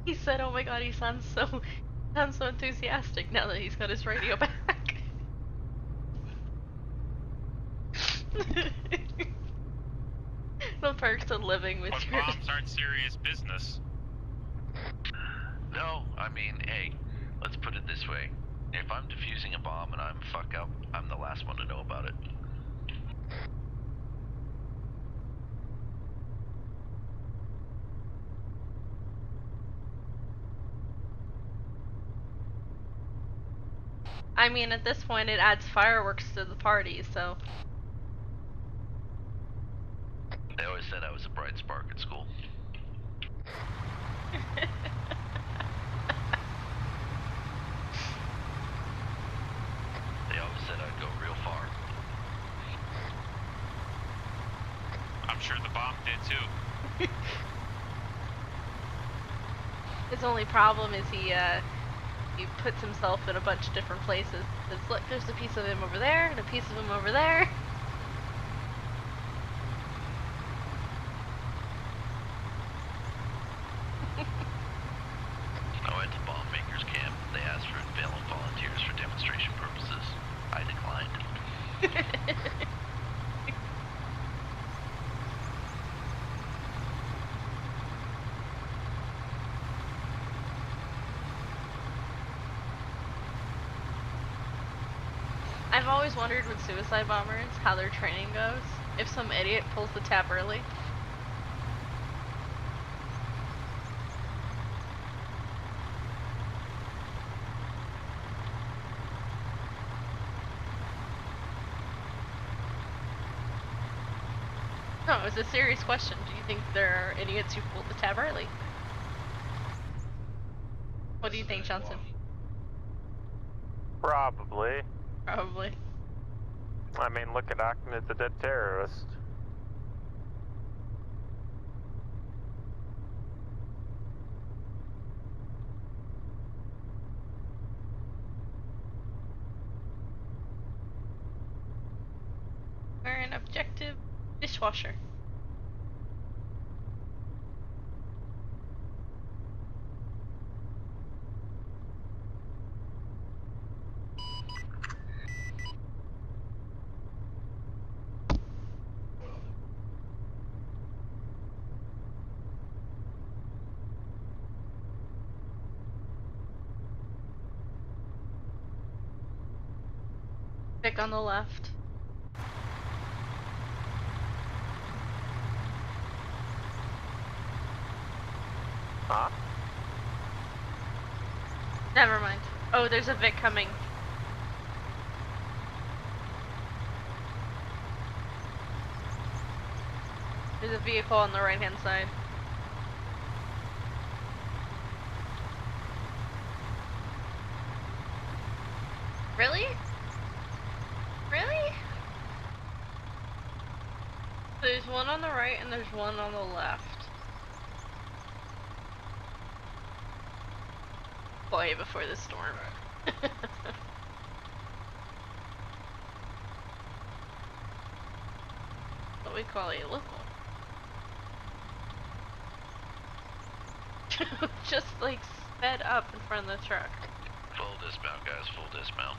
He said, oh my god, he sounds so enthusiastic now that he's got his radio back. The perks of living with But your... bombs aren't serious business. No, I mean, hey, let's put it this way. If I'm defusing a bomb and I'm fuck up, I'm the last one to know about it. I mean, at this point, it adds fireworks to the party, so. They always said I was a bright spark at school. They always said I'd go real far. I'm sure the bomb did too. His only problem is he puts himself in a bunch of different places. Because look, there's a piece of him over there, and a piece of him over there. I went to bomb makers camp. They asked for volunteers for demonstration purposes. I declined. I've always wondered with suicide bombers how their training goes. If some idiot pulls the tab early. No, it's a serious question. Do you think there are idiots who pulled the tab early? What do you think, Johnson? Probably. Probably. I mean, look at acting as a dead terrorist. We're an objective dishwasher. Pick on the left. Huh? Never mind. Oh, there's a Vic coming. There's a vehicle on the right hand side. Really? Really? There's one on the right and there's one on the left. Boy, before the storm. What we call a local. Just like sped up in front of the truck. Full dismount, guys, full dismount.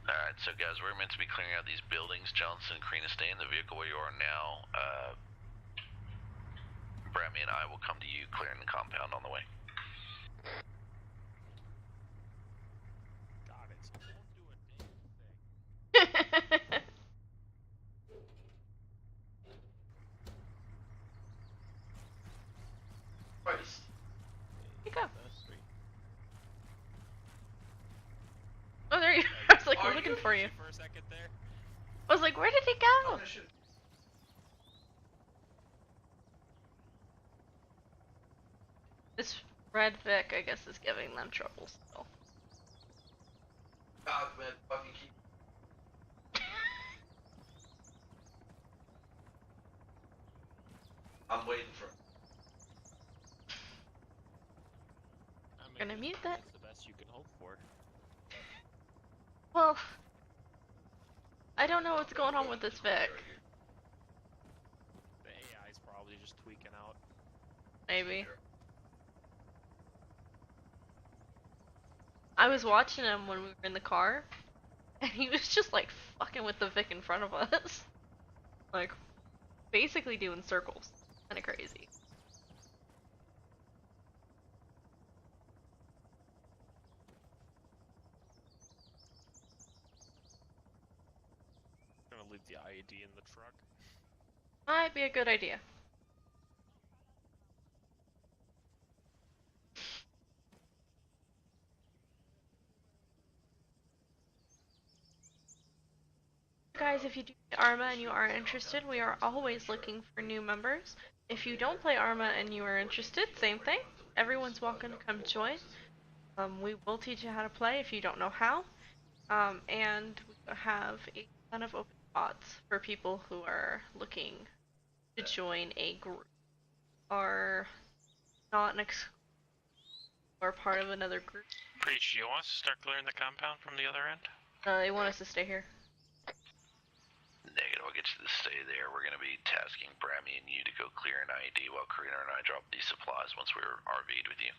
Alright, so guys, we're meant to be clearing out these buildings. Johnson, Karina, stay in the vehicle where you are now. Brammy and I will come to you clearing the compound on the way. Got it. Don't do a damn thing. Here you go. Oh, there you are. I was like, we're looking for you. For a second there. I was like, where did he go? This red Vic, I guess, is giving them trouble still. God, man, fucking keep. I'm waiting for. I mean, Gonna mute that. That's the best you can hope for. Well, I don't know what's going on with this Vic. The AI's probably just tweaking out. Maybe. I was watching him when we were in the car, And he was just like fucking with the Vic in front of us. Like, basically doing circles. Kinda crazy. I'm gonna leave the IED in the truck. Might be a good idea. Guys, if you do play Arma and you are interested, we are always looking for new members. If you don't play Arma and you are interested, same thing. Everyone's welcome to come join. We will teach you how to play if you don't know how. And we have a ton of open spots for people who are looking to join a group or not an or part of another group. Preach, do you want us to start clearing the compound from the other end? They want us to stay here. Negative, I'll get you to stay there. We're going to be tasking Brammy and you to go clear an IED while Karina and I drop these supplies once we're RV'd with you.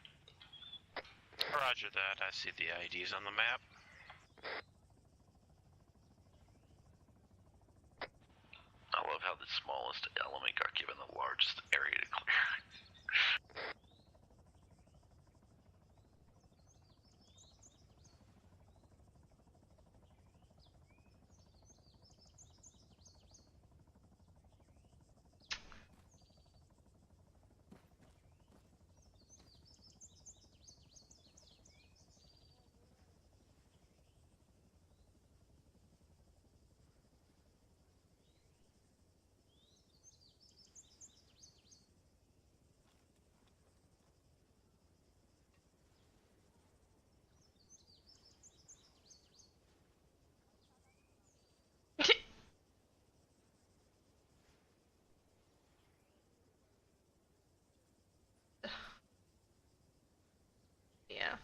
Roger that, I see the IEDs on the map. I love how the smallest element got given the largest area to clear. Yeah.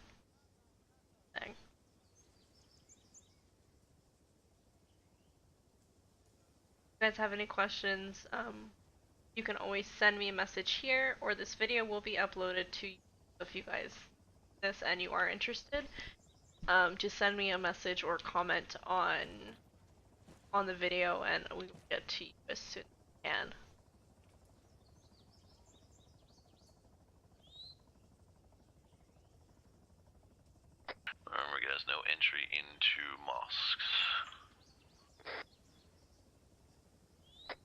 Dang. If you guys have any questions, you can always send me a message here, or this video will be uploaded to you if you guys this and you are interested. Just send me a message or comment on the video, and we will get to you as soon as we can. Remember, guys, no entry into mosques.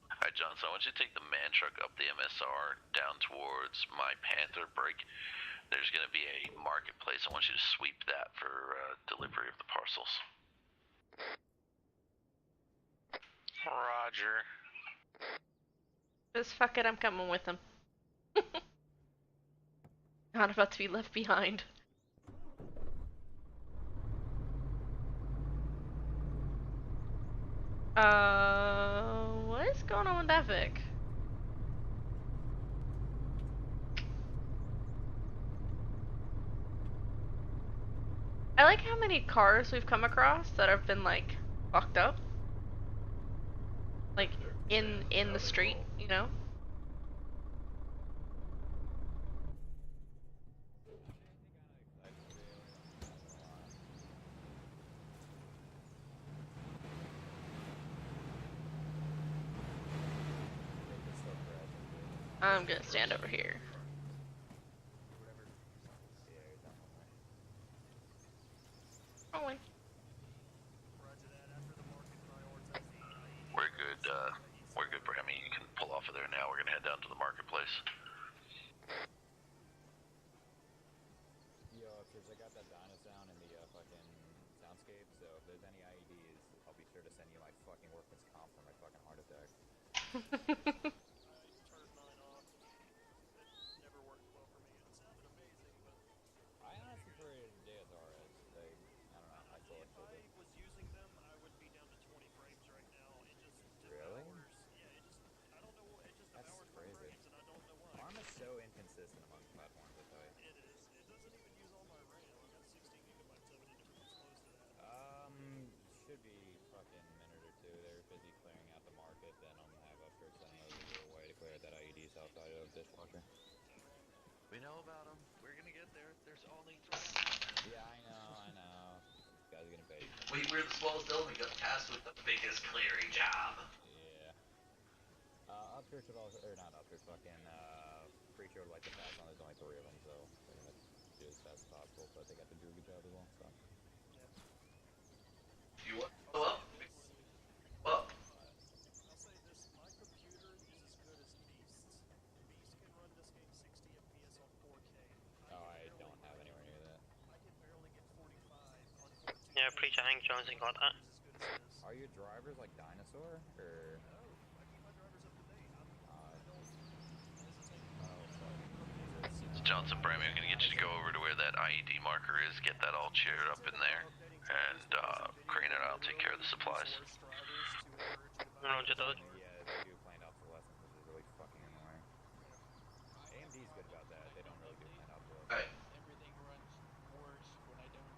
Alright, Johnson, I want you to take the man truck up the MSR down towards my Panther break. There's going to be a marketplace. I want you to sweep that for delivery of the parcels. Roger. Just fuck it, I'm coming with them. Not about to be left behind. What is going on with that Vic? I like how many cars we've come across that have been like fucked up. Like in the street, you know? I'm gonna stand over here. Rolling. We're good, Brammy. You can pull off of there now. We're gonna head down to the marketplace. Yo, kids, I got that Dyna sound in the fucking soundscape, so if there's any IEDs, I'll be sure to send you my fucking workman's comp for my fucking heart attack. I honestly prefer JSRS. They, I don't know, I feel like If I was using them, I would be down to 20 frames right now. It just really? I don't know, it just That's devours my crazy. frames, and I don't know why. ARM is so inconsistent among platforms, I tell you. It is. It doesn't even use all my RAM. I got 16 gigabytes of it, and it runs close to that. Should be fucking minute or two. They're busy clearing out the market, then I'm gonna have upgrade send those your way to clear that IEDs outside of dishwasher. We know about them. We're gonna get there. There's only 3. Yeah, I know. You guys are gonna pay. We're the smallest element. We got tasked with the biggest clearing job. Yeah. Upchurch would also, or not Upchurch, fucking, Preacher would like to pass on. There's only 3 of them, so they're gonna do as fast as possible, but they got the Druga job as well, so. You want to go up? Up. I'll say this, my computer is as good as Beast's. Beast can run this game 60 FPS on 4K. I don't have anywhere near that. I can barely get 45 on 14. Yeah, Preacher Hank Jones ain't got that. Are your drivers like Dinosaur, or? No, I keep my drivers up to date. I don't hesitate. Johnson Prime, I'm gonna get you to go over to where that IED marker is, get that all cheered up in there, and crane it out, take care of the supplies. Roger that. Yeah, they do planned obsolescence, which is really fucking annoying. AMD's good about that. They don't really do planned obsolescence. Right. Everything runs worse when I don't.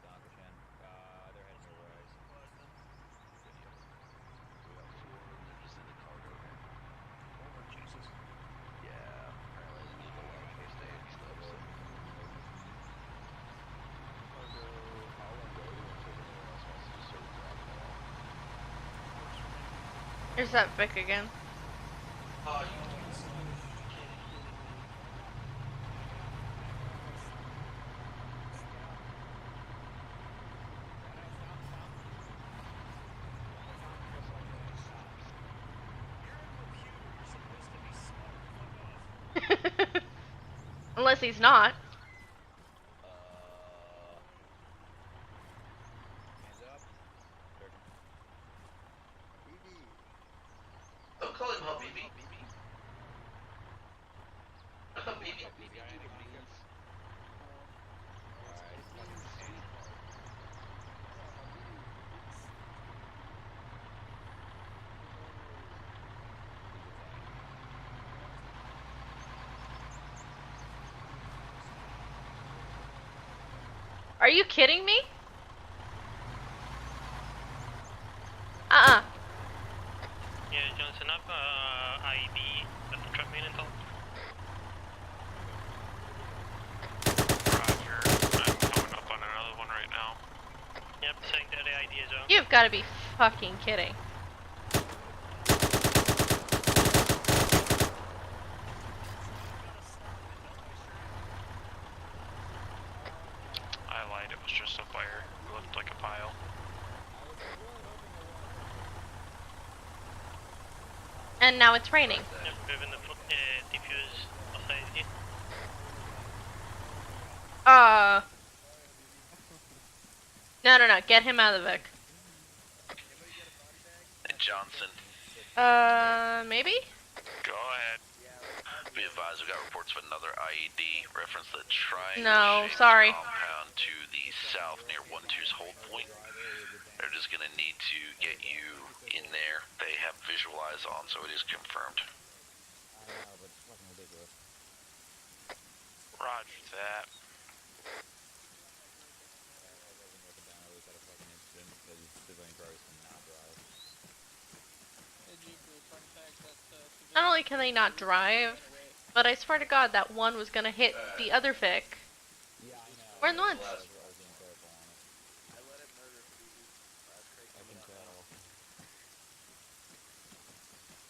Dankeschön. They're heading your way. They're just in the cargo here. Oh, Jesus. Yeah, apparently they need the large base stage stuff, so. Cargo, how long ago do you want to take anyone else wants to just sort of drop it off? There's that Vic again. Oh, you Unless he's not. Hands up. don't call him Habibi. Habibi. Are you kidding me? Yeah, Johnson up, IED at the truck main and all. Roger. I'm coming up on another one right now. Yep, saying that the IED is out. You've got to be fucking kidding. I lied, it was just a fire. It looked like a pile. And now it's raining. Yep, moving the diffuse outside here. No. Get him out of the Vic. And Johnson. Maybe? Go ahead. Be advised, we got reports of another IED. Reference the triangle No, shaped sorry. compound to the south near 1-2's hold point. They're just gonna need to get you in there. They have visualize on, so it is confirmed. I know, but it's fucking ridiculous. Roger that. Civilian drivers cannot drive. Not only can they not drive, but I swear to God that one was gonna hit the other Vic. Yeah, I know. More than once. I was being careful on it. I let it murder Phoebe. I can tell.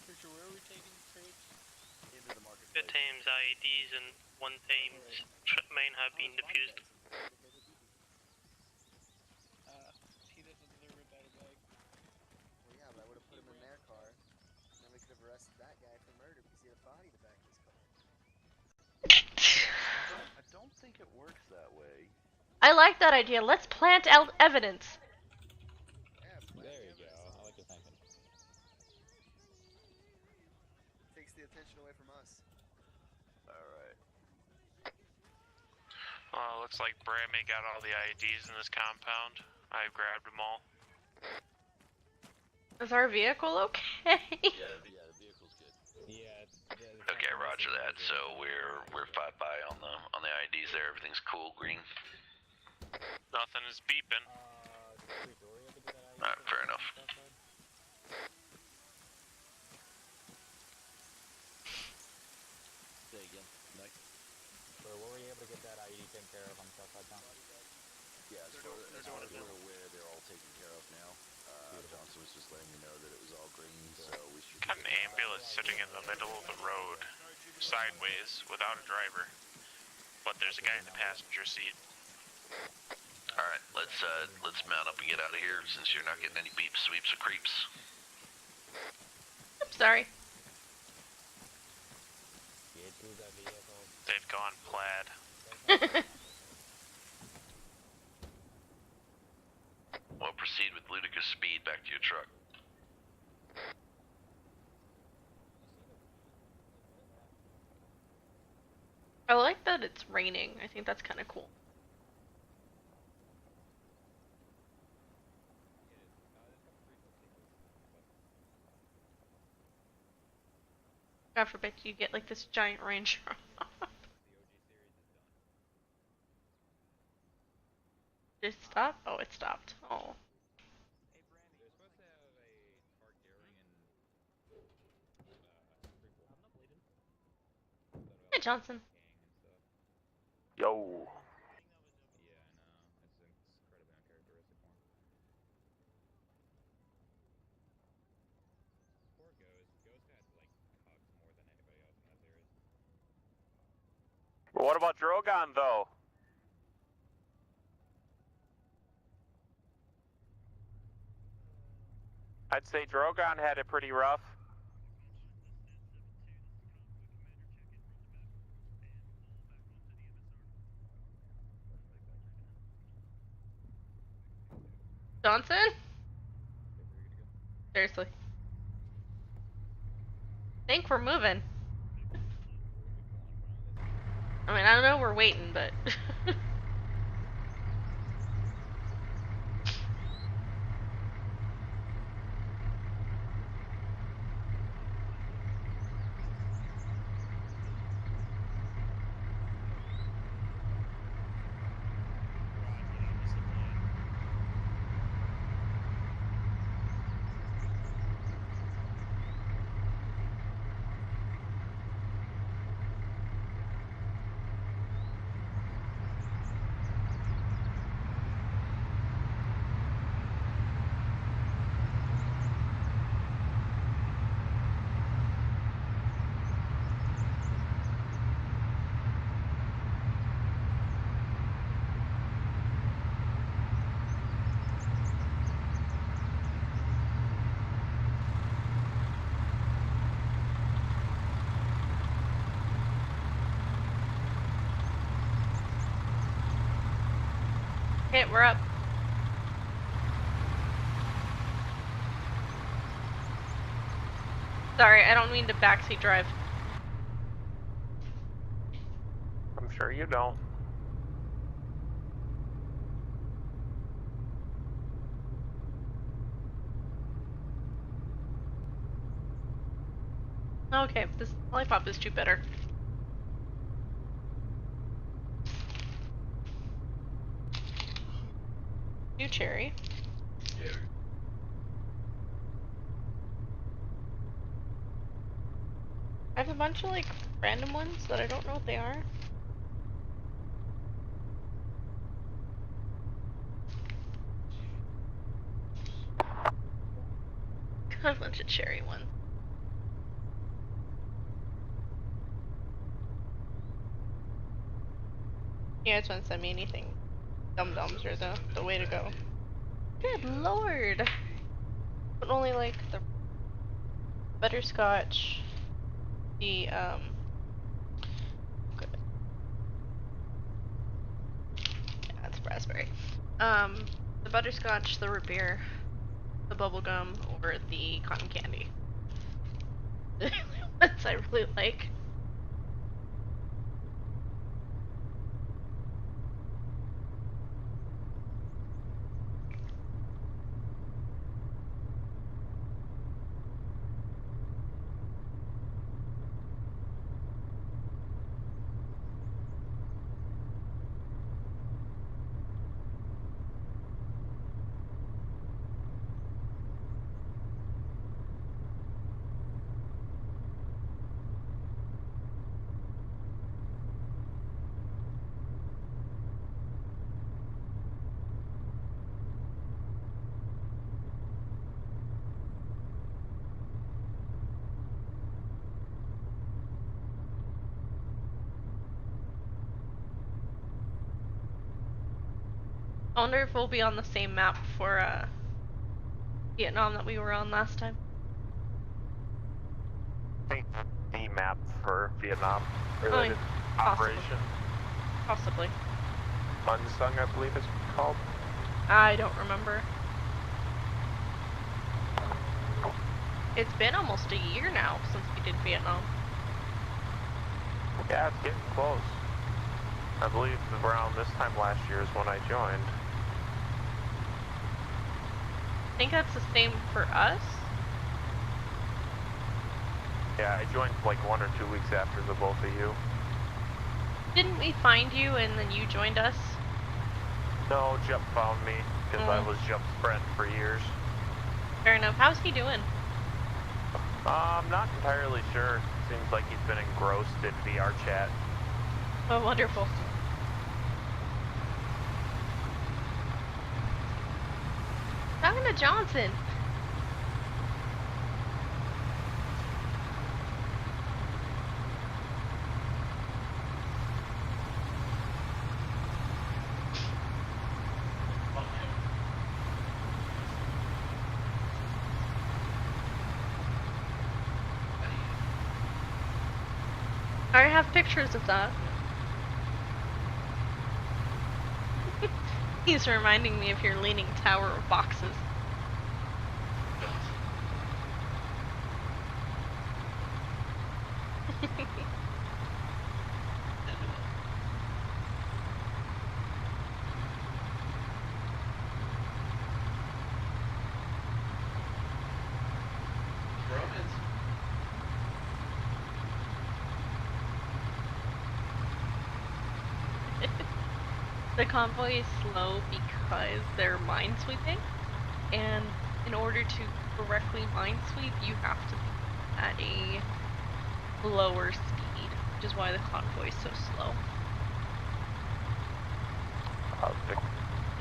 Preacher, where are we taking crates? Into the market. 2 times IEDs and 1 times truck main have been diffused. He doesn't deliver it by the bag. Well, yeah, but I would have put him in their car. Then we could have arrested that guy for murder because he had a body in the back of his car. I don't think it works that way. I like that idea. Let's plant evidence. There you go. I like your thinking. Takes the attention away from us. Alright. Looks like Brammy got all the IEDs in this compound. I grabbed them all. Is our vehicle okay? Yeah, the vehicle's good. Yeah. Okay, roger that. So we're 5 by on the IEDs there. Everything's cool, green. Nothing is beeping. Alright, fair enough. Say again. Nick. Where were you able to get that IED taken care of on the south side, Tom? Yeah, as far as we're aware, they're all taken care of now. Johnson was just letting me know that it was all green, so we should... Got an ambulance sitting in the middle of the road, sideways, without a driver. But there's a guy in the passenger seat. Alright, let's mount up and get out of here, since you're not getting any beeps, sweeps, or creeps. I'm sorry. Get to the vehicle. They've gone plaid. Well, proceed with ludicrous speed back to your truck. I like that it's raining. I think that's kind of cool. God forbid you get like this giant range. Did it stop? Oh, it stopped. Oh. They're supposed to have a Targaryen Hey, Johnson. Yo. Yeah, I know. It's incredibly uncharacteristic for him. Poor Ghost. Ghost had, like, cucks more than anybody else in that series. But what about Drogon, though? I'd say Drogon had it pretty rough. Johnson? Seriously. Think we're moving. I mean, I don't know, we're waiting, but... Okay, we're up. Sorry, I don't mean to backseat drive. I'm sure you don't. Okay, this lollipop is too bitter. New cherry. I have a bunch of like random ones that I don't know what they are. Got a bunch of cherry ones. You guys want to send me anything? Dum-dums are the way to go. Good lord! But only like the butterscotch, the okay. Yeah, that's raspberry. The butterscotch, the root beer, the bubblegum, or the cotton candy. The ones I really like. I wonder if we'll be on the same map for Vietnam that we were on last time. I think the map for Vietnam related operation. Possibly. Unsung, I believe it's called. I don't remember. It's been almost a year now since we did Vietnam. Yeah, it's getting close. I believe around this time last year is when I joined. I think that's the same for us. Yeah, I joined like 1 or 2 weeks after the both of you. Didn't we find you and then you joined us? No, Jump found me because I was Jump's friend for years. Fair enough. How's he doing? I'm not entirely sure. Seems like he's been engrossed in VR chat. Oh, wonderful. Talking to Johnson. I have pictures of that. He's reminding me of your leaning tower of boxes. The convoy is slow because they're minesweeping, and in order to correctly minesweep, you have to be at a lower speed, which is why the convoy is so slow.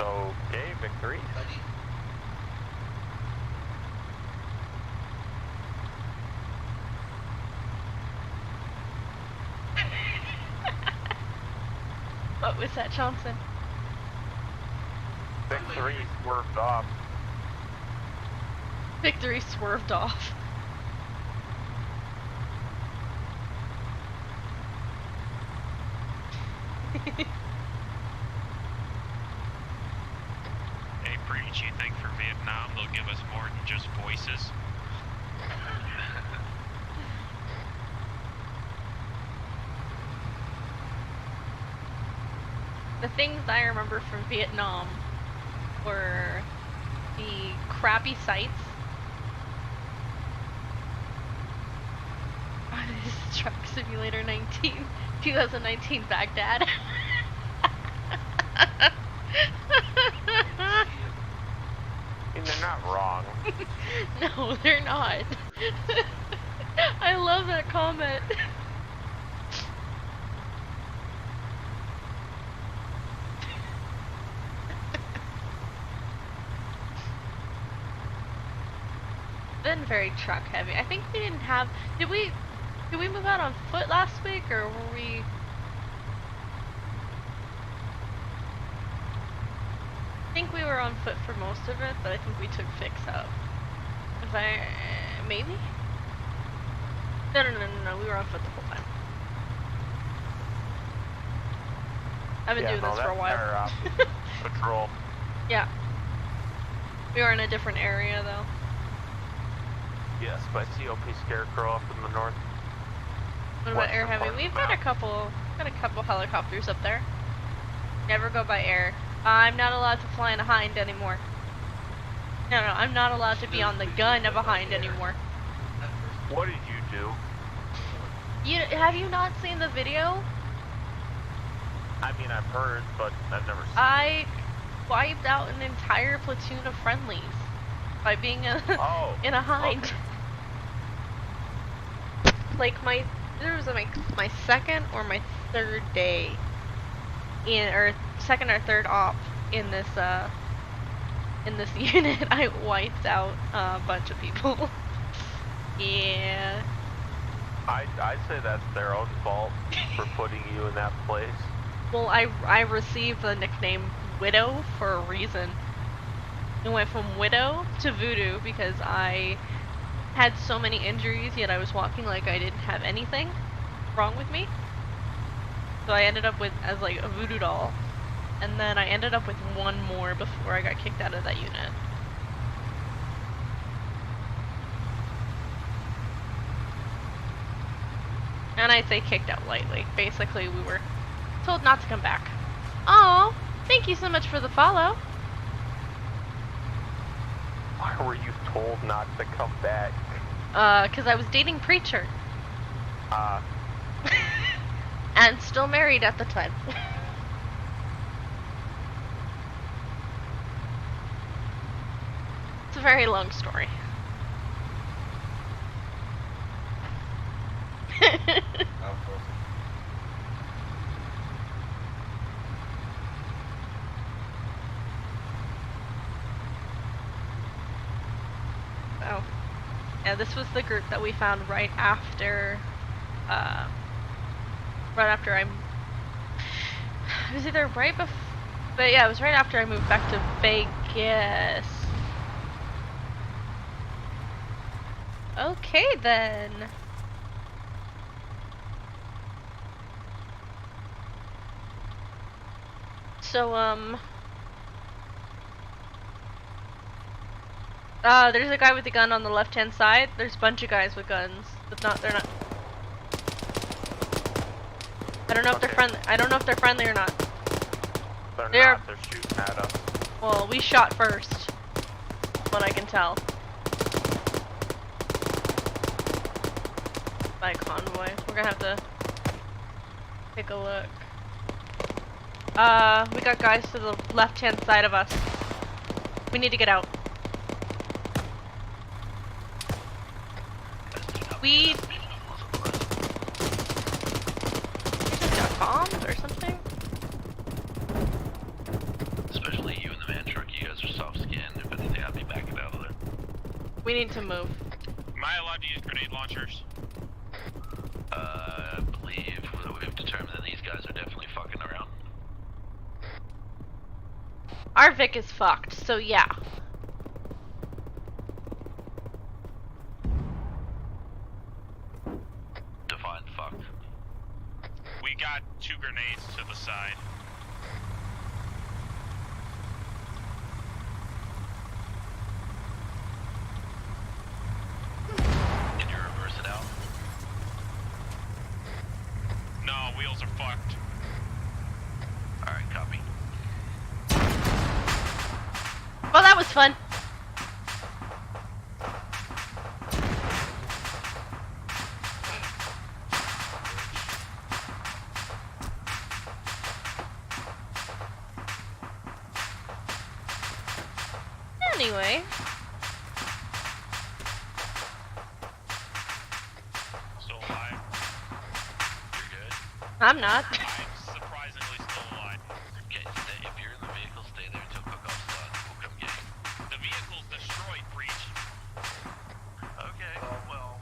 Okay, victory. What was that, Johnson? Victory swerved off. Victory swerved off. Hey, Preach, you think for Vietnam they'll give us more than just voices? The things I remember from Vietnam were the crappy sights. This is Truck Simulator 2019 Baghdad. And they're not wrong. No, they're not. I love that comment. Been very truck heavy. I think we didn't have. Did we move out on foot last week, or were we? I think we were on foot for most of it, but I think we took Fix up. If I maybe? No, we were on foot the whole time. I've been doing this for a while. Patrol. Yeah. We were in a different area though. Yes, by COP Scarecrow up in the north. What about air heavy? We've got a couple helicopters up there. Never go by air. I'm not allowed to fly in a Hind anymore. No, I'm not allowed to be on the gun of a Hind anymore. What did you do? Have you not seen the video? I mean, I've heard, but I've never seen I wiped out an entire platoon of friendlies by being in a Hind. Okay. Like there was my second or my third day or second or third op in this unit. I wiped out a bunch of people. Yeah. I'd say that's their own fault for putting you in that place. Well, I received the nickname Widow for a reason. I went from Widow to Voodoo because I had so many injuries, yet I was walking like I didn't have anything wrong with me. So I ended up with as like a Voodoo doll, and then I ended up with one more before I got kicked out of that unit. And I say kicked out lightly. Basically, we were told not to come back. Oh, thank you so much for the follow. Why were you told not to come back? 'Cause I was dating Preacher. And still married at the time. It's a very long story. Oh. Yeah, this was the group that we found right after I it was either right before, but yeah, it was right after I moved back to Vegas. Okay then. So there's a guy with a gun on the left-hand side. There's a bunch of guys with guns, but they're not. I don't know if they're friendly. I don't know if they're friendly or not. They're not. They're shooting at us. Well, we shot first. What I can tell. By convoy. We're gonna have to take a look. We got guys to the left-hand side of us. We need to get out. We just got bombed or something? Especially you and the man truck, you guys are soft-skinned. If anything, I'd be backing out of there. We need to move. Am I allowed to use grenade launchers? I believe we've determined that these guys are definitely fucking around. Our Vic is fucked, so yeah. Define fucked. We got 2 grenades to the side. Can you reverse it out? No, wheels are fucked. Alright, copy. Well, that was fun. Anyway. Still alive. You're good? I'm not. I'm surprisingly still alive. Okay, if you're in the vehicle, stay there until cook-off's done. We'll come get you. The vehicle's destroyed, Breach. Okay, well...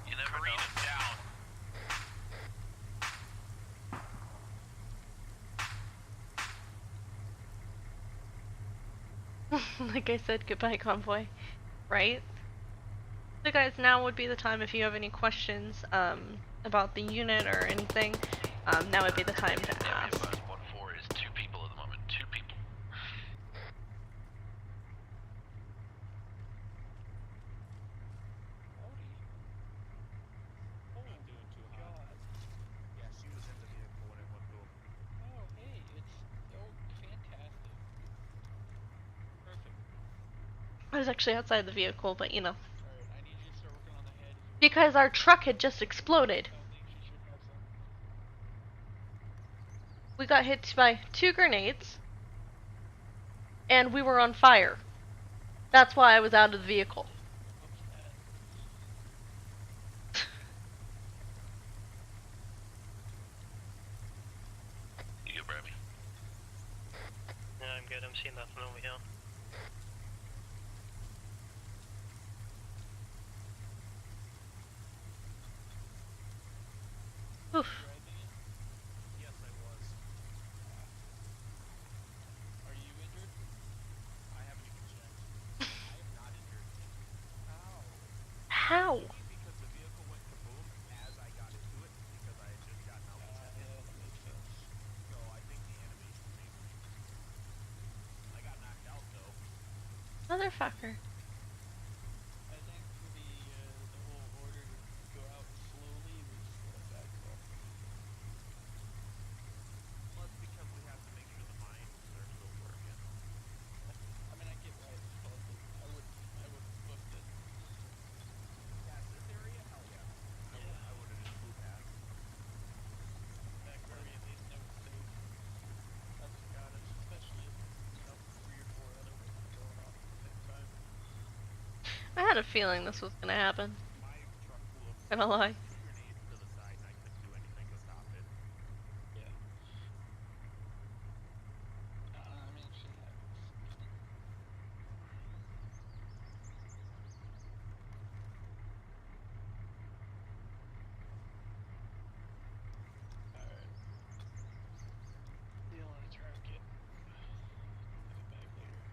You never know. Karina's down. Like I said, goodbye convoy. Right? So guys, now would be the time if you have any questions about the unit or anything. Now would be the time to ask. 1-4 is 2 people at the moment. 2 people. I was actually outside the vehicle, but you know. Because our truck had just exploded. We got hit by 2 grenades. And we were on fire. That's why I was out of the vehicle. You good, Brammy? Yeah, I'm good. I'm seeing nothing over here. Oof. Motherfucker. I think for the whole order to go out slowly, we just let it back up. Well, it's because we have to make sure the mines are still working. I mean, I get why it's called, but I would have booked it. Yeah, this area, hell yeah. I would have just flew past. Back where we at least know it's safe. That's got us, especially if, 3 or 4 other ones are going off at the same time. I had a feeling this was gonna happen. My truck blew up. Gonna lie. 2 grenades to the side, and I couldn't do anything to stop it. Yeah. I mean, shit happens. Alright. Deal on a tourniquet. Have it back later.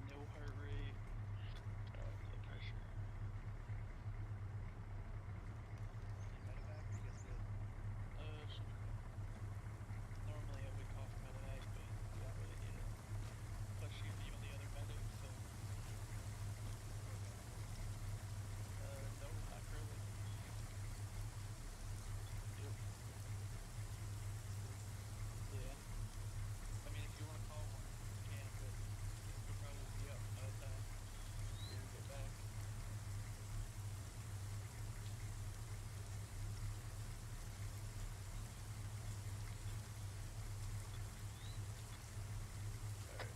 No heart rate. Blood pressure. Medevac, you guys good? Should be fine. Normally I would call for medevac, but we don't really need it. Plus you're the only other medic, so... no, not currently. Yep. Yeah. I mean, if you want to call one, you can, but you'll probably be up by the time you get back.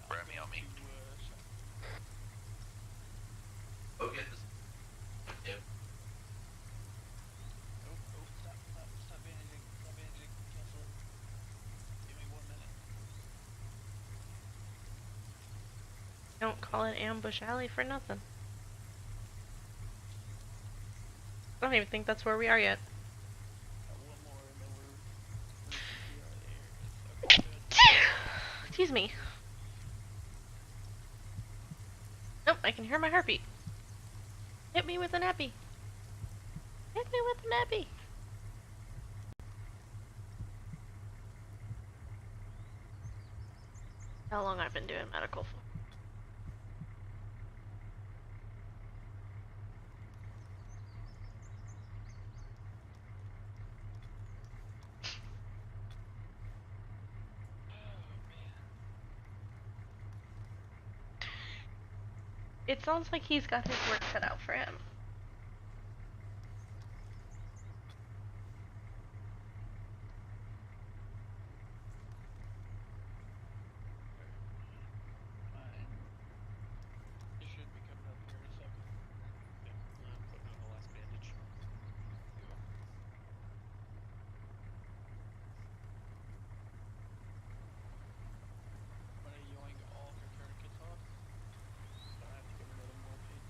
Grab me on me. Okay. Yep. Stop bandaging. Cancel it. Give me 1 minute. Don't call it Ambush Alley for nothing. I don't even think that's where we are yet. One more and then we're okay, good. Excuse me. Nope, I can hear my heartbeat. Hit me with an epi. Hit me with an epi. How long I've been doing medical for? It sounds like he's got his work cut out for him. Fine. You should be coming up here in a second. Yeah, I'm putting on the last bandage. Cool. Want to yoink all of your tourniquets off? Don't have to give another morphine.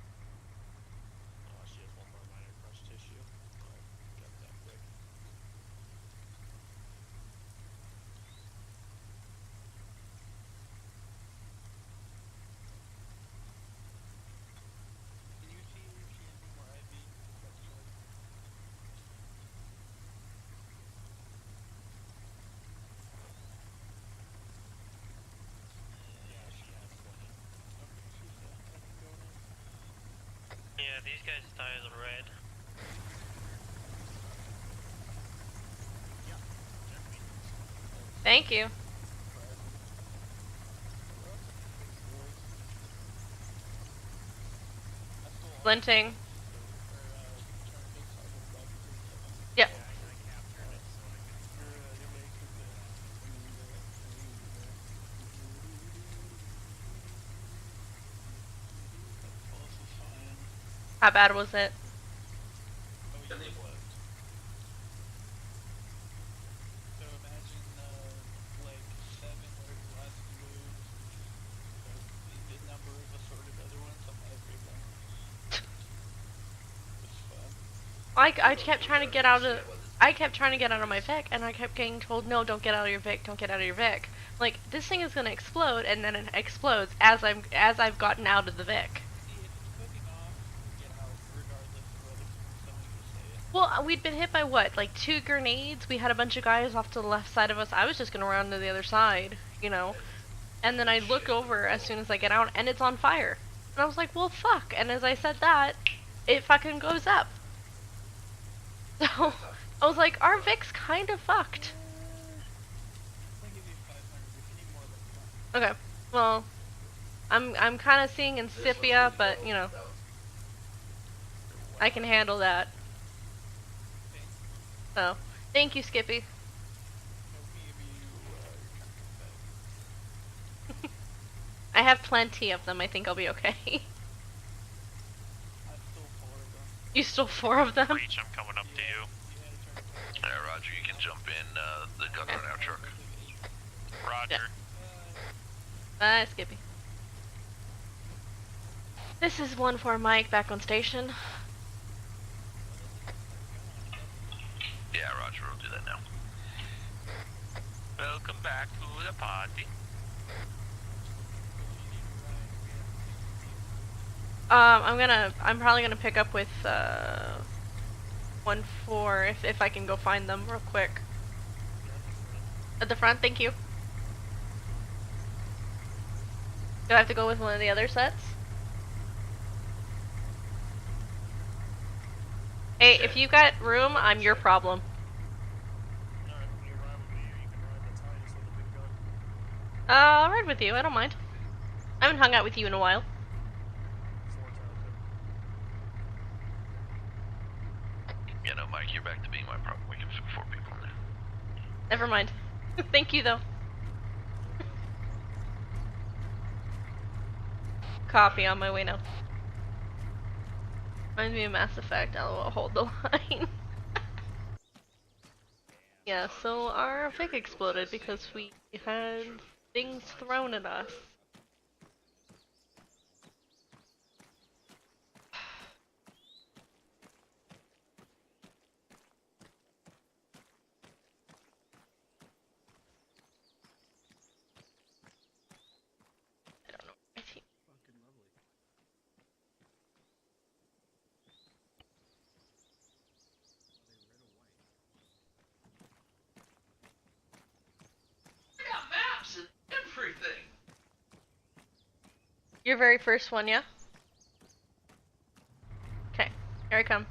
Oh, she has one more minor crushed tissue. I'll get that quick. Can you see if she has any more IV? Yeah, she has 20. Okay, she's done. I can go now. Yeah, these guys' tires are red. Thank you. Glinting. Yep. How bad was it? So imagine, like 7 were your last wounds, the number of assorted other ones on every one. It's fun. I kept trying to get out of my Vic, and I kept getting told, no, don't get out of your Vic, don't get out of your Vic. Like, this thing is gonna explode, and then it explodes as I've gotten out of the Vic. Well, we'd been hit by what, like 2 grenades? We had a bunch of guys off to the left side of us. I was just gonna run to the other side, you know. and then I look over as soon as I get out, and it's on fire. And I was like, well, fuck. And as I said that, it fucking goes up. So, I was like, our Vic's kind of fucked. Okay, well, I'm kind of seeing Incipia, but, you know, I can handle that. So, thank you, Skippy. I have plenty of them. I think I'll be okay. You stole 4 of them? Breach, I'm coming up to you. Yeah, Roger, you can jump in the gun runner truck. Roger. Bye, Skippy. This is 1-4 Mike back on station. Yeah, Roger, we'll do that now. Welcome back to the party. I'm probably gonna pick up with 1-4 if I can go find them real quick. At the front, thank you. Do I have to go with one of the other sets? Hey, if you got room, I'm your problem. I'll ride with you, I don't mind. I haven't hung out with you in a while. Yeah, no, Mike, you're back to being my problem. We can fit 4 people in there. Never mind. Thank you, though. Copy, on my way now. Reminds me of Mass Effect, LOL, hold the line. Yeah, so our Vic exploded because we had things thrown at us. Maps and everything. Your very first one, yeah? Okay, here I come.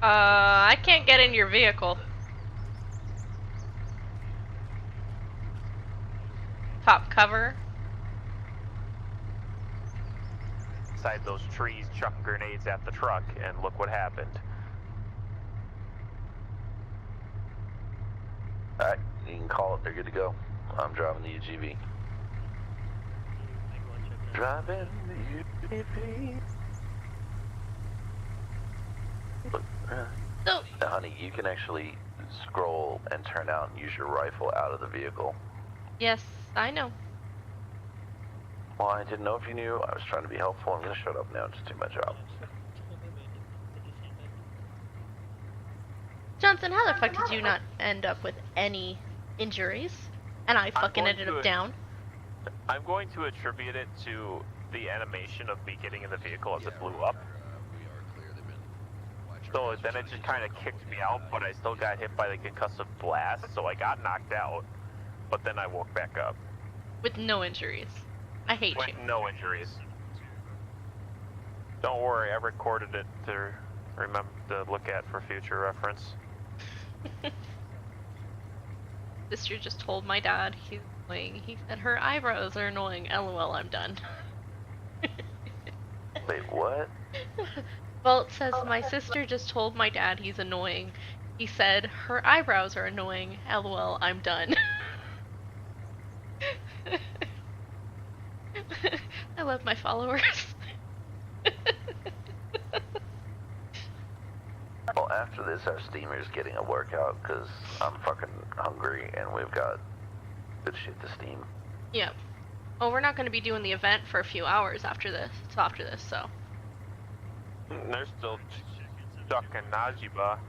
I can't get in your vehicle. Top cover. Inside those trees, chucking grenades at the truck, and look what happened. Alright, you can call it. They're good to go. I'm driving the UGV. Driving the UGV. Look, honey, you can actually scroll and turn out and use your rifle out of the vehicle. Yes, I know. Well, I didn't know if you knew. I was trying to be helpful. I'm gonna shut up now. Just do my job. Johnson, how the fuck did you not end up with any injuries? And I fucking ended up down. I'm going to attribute it to the animation of me getting in the vehicle as it blew up. So then it just kind of kicked me out, but I still got hit by the concussive blast, so I got knocked out. But then I woke back up. With no injuries. I hate With you. no injuries. Don't worry, I recorded it to remember to look at for future reference. Sister just told my dad he's annoying. He said her eyebrows are annoying. LOL, I'm done. Wait, what? Vault says my sister just told my dad he's annoying. He said her eyebrows are annoying. LOL, I'm done. I love my followers. Well, after this, our steamer's getting a workout because I'm fucking hungry and we've got good shit to steam. Yep. Oh, we're not going to be doing the event for a few hours after this. It's after this, so. They're still stuck in Najiba.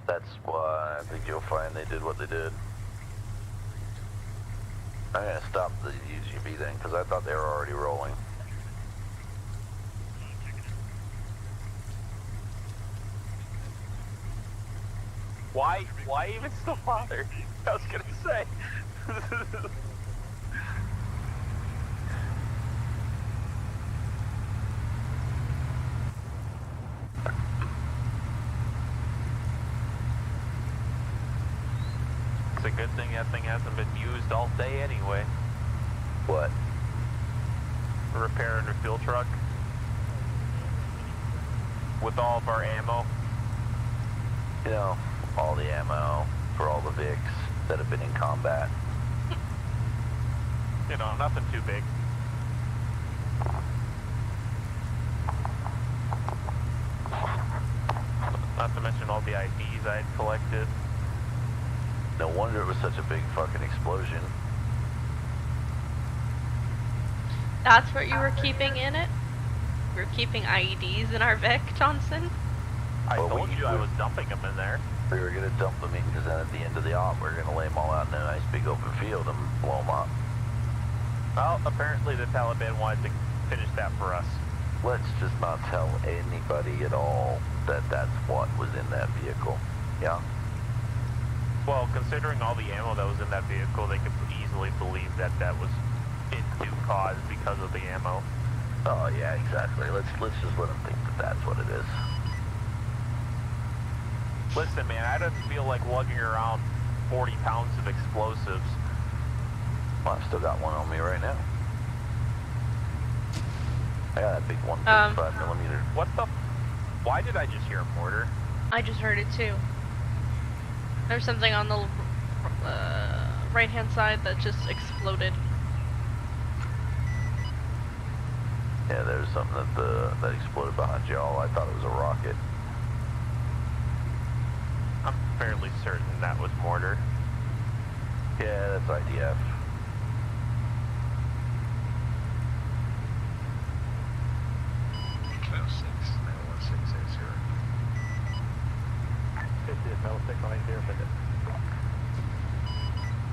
That's why I think you'll find they did what they did. I'm gonna stop the UGV then because I thought they were already rolling. Why even still bother? I was gonna say. It's a good thing that thing hasn't been used all day anyway. What? Repair and refuel truck. With all of our ammo. You know, all the ammo for all the Vics that have been in combat. You know, nothing too big. Not to mention all the IEDs I had collected. No wonder it was such a big fucking explosion. That's what you were keeping in it? You were keeping IEDs in our Vic, Johnson? I told you I was dumping them in there. We were gonna dump them in because then at the end of the op, we were gonna lay them all out in a nice big open field and blow them up. Well, apparently the Taliban wanted to finish that for us. Let's just not tell anybody at all that that's what was in that vehicle. Yeah? Well, considering all the ammo that was in that vehicle, they could easily believe that that was in due cause because of the ammo. Oh yeah, exactly. Let's just let them think that that's what it is. Listen, man, I don't feel like lugging around 40 pounds of explosives. Well, I've still got one on me right now. I got that big 135 millimeter. What the? Why did I just hear a mortar? I just heard it too. There's something on the right-hand side that just exploded. Yeah, there's something that exploded behind y'all. I thought it was a rocket. I'm fairly certain that was mortar. Yeah, that's IDF.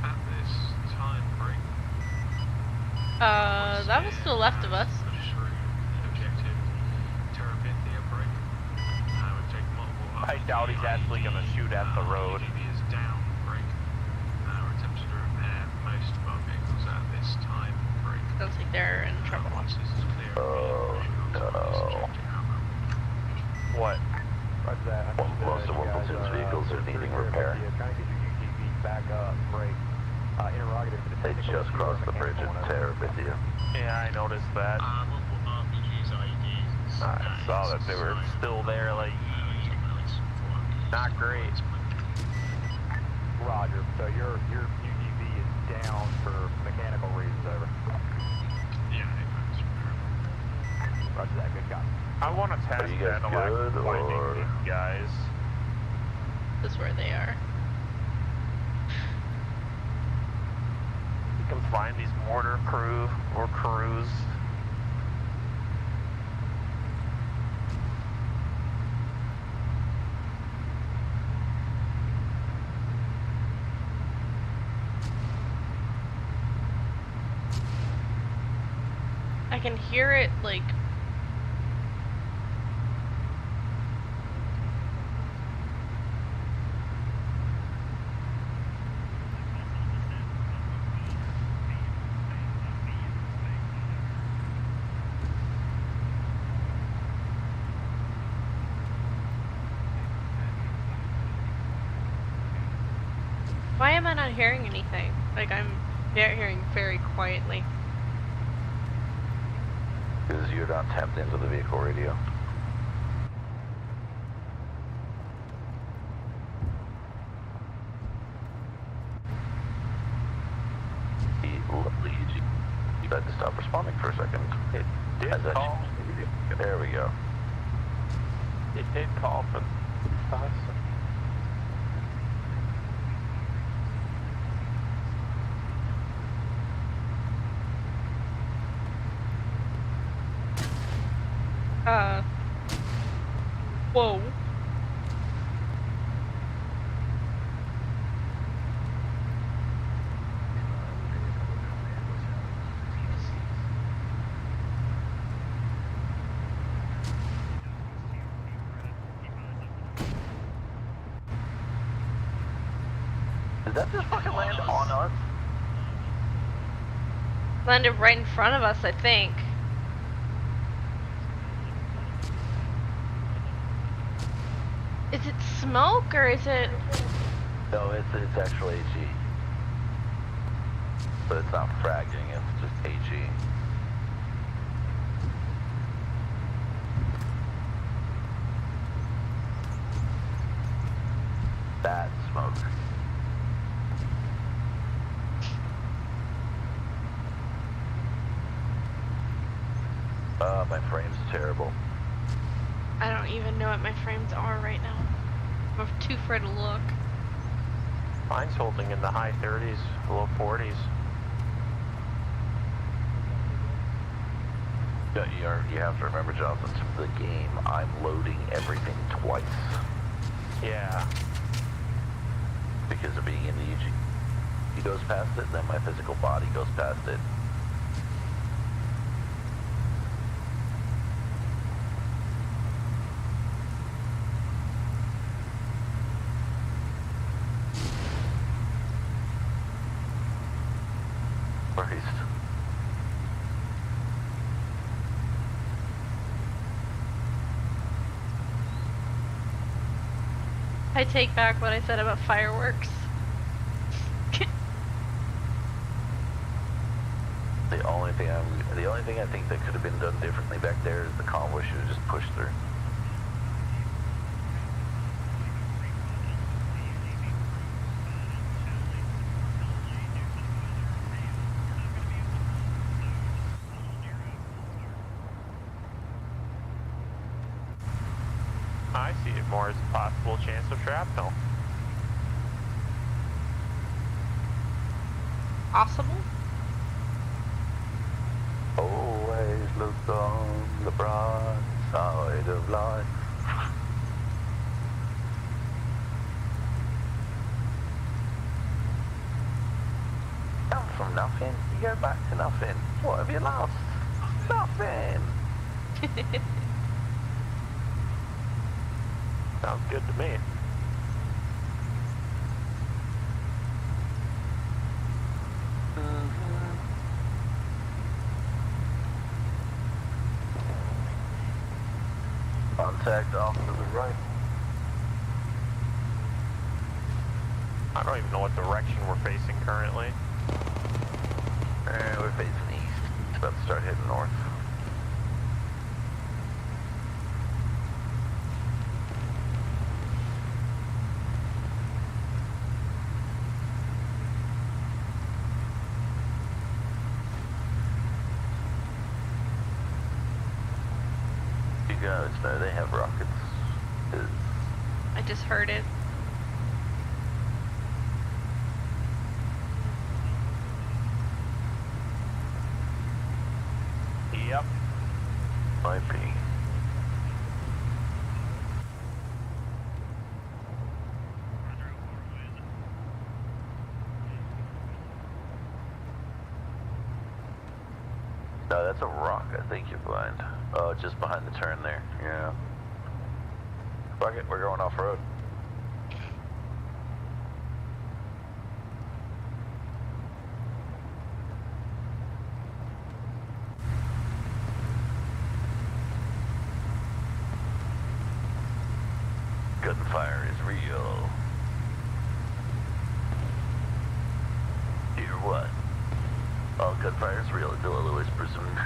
At this time break, That was to the left of us. objective Terabithia break. Would take multiple I doubt he's actually gonna shoot at the road. IEDs down break. We're attempting to repair most of our vehicles at this time break. Sounds like they're in trouble. Once this is clear, Oh no. What? Most of our platoon's vehicles are needing repair. They just crossed the bridge at Terabithia. Yeah, I noticed that. I saw that they were still there, like, not great. Roger. So your UGV is down for mechanical reasons, over. Yeah, Roger that, good copy. I want to test you guys that good, electric or? guys. This is where they are. You can find these mortar crew or crews. I can hear it, like... Why am I not hearing anything? Like, I'm hearing very quietly. Because you're not tapped into the vehicle radio. You had to stop responding for a second. It did call. There we go. It did call for us. Whoa. Did that just fucking land on us? Landed right in front of us, I think. Is it smoke or is it? No, it's actually AG. But it's not fragging, it's just AG. Bad smoke. My frame's terrible. I don't even know what my frames are right now. I'm too afraid to look. Mine's holding in the high 30s, low 40s. Yeah, you have to remember, Jonathan, the game, I'm loading everything twice. Yeah. Because of being in the EG. He goes past it, then my physical body goes past it. I take back what I said about fireworks. The only thing I think that could have been done differently back there is the convoy should have just pushed through. I see it more as a possible chance of shrapnel. Possible? Always look on the bright side of life. Come from nothing, you go back to nothing. What have you lost? Nothing! Sounds good to me. Contact off to the right. I don't even know what direction we're facing currently. We're facing east. It's about to start heading north. You guys know they have rockets. I just heard it. Yep. Might be. No, that's a rock, I think you'll find. Oh, just behind the turn there, yeah. Fuck it, we're going off-road. Gunfire is real. Hear what? Oh, gunfire is real until otherwise presumed.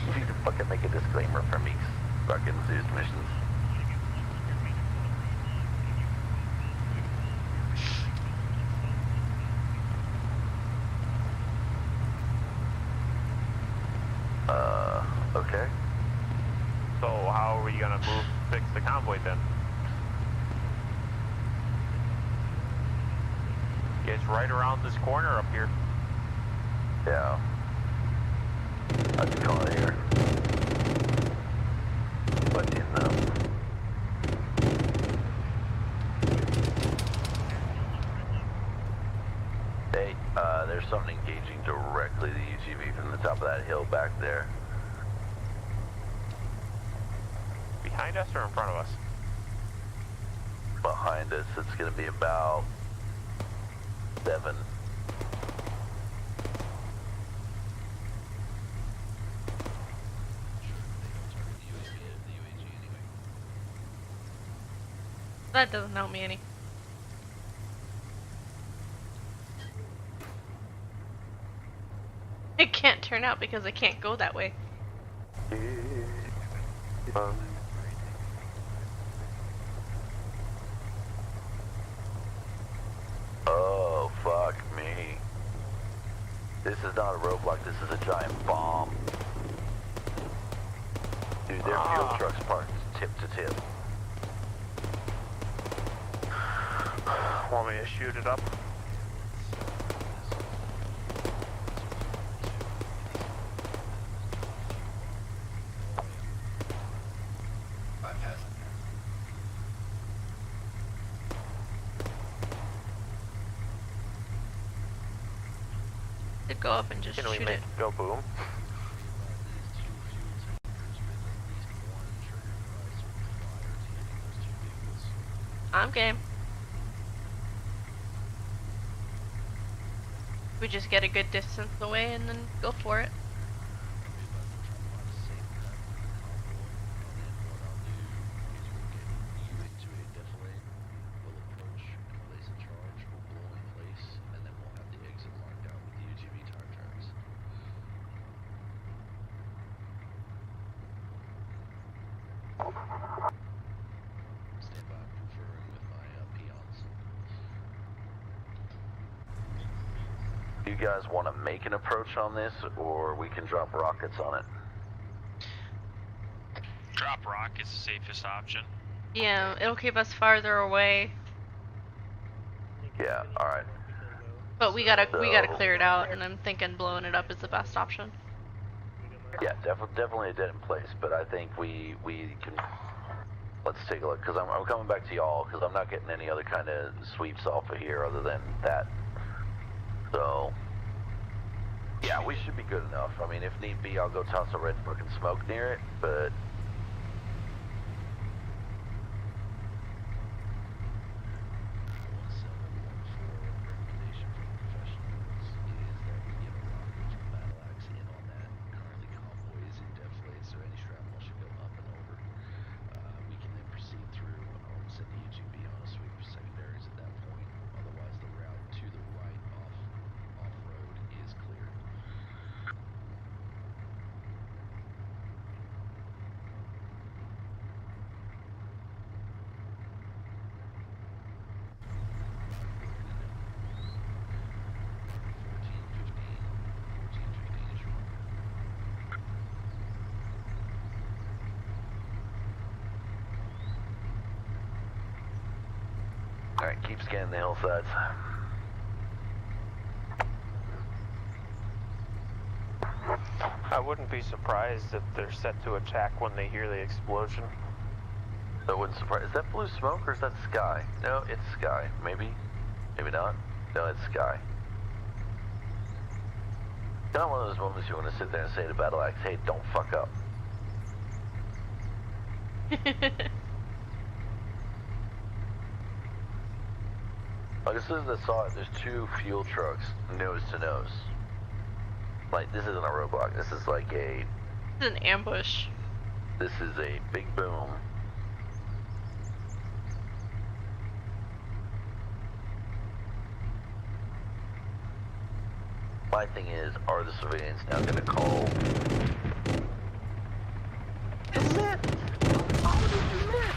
You need to fucking make a disclaimer from each fucking Zeus missions. Okay. So how are we gonna fix the convoy then? It's right around this corner up here. Yeah. I'd call it here. But in Hey, there's something engaging directly the UGV from the top of that hill back there. Behind us or in front of us? Behind us, it's gonna be about 7. That doesn't help me any. It can't turn out because it can't go that way. Oh, fuck me. This is not a roadblock, this is a giant bomb. Dude, their fuel trucks parked tip to tip. Want me to shoot it up? Go up and just Can we shoot make it. go boom? I'm game. We just get a good distance away and then go for it. Do you guys want to make an approach on this, or we can drop rockets on it? Drop rock is the safest option. Yeah, it'll keep us farther away. Yeah, alright. But we gotta clear it out, and I'm thinking blowing it up is the best option. Yeah, definitely a dead in place, but I think we can... Let's take a look, because I'm coming back to y'all, because I'm not getting any other kind of sweeps off of here other than that. So... Yeah, we should be good enough. I mean, if need be, I'll go toss a red fucking smoke near it, but... Alright, keep scanning the hillsides. I wouldn't be surprised if they're set to attack when they hear the explosion. That wouldn't surprise. Is that blue smoke or is that sky? No, it's sky. Maybe. Maybe not. No, it's sky. Kind of one of those moments you want to sit there and say to Battle Axe, hey, don't fuck up. Like, as soon as I saw it, there's 2 fuel trucks nose to nose. Like, this isn't a roadblock. This is like a... This is an ambush. This is a big boom. My thing is, are the civilians now going to call... You missed! How did you miss?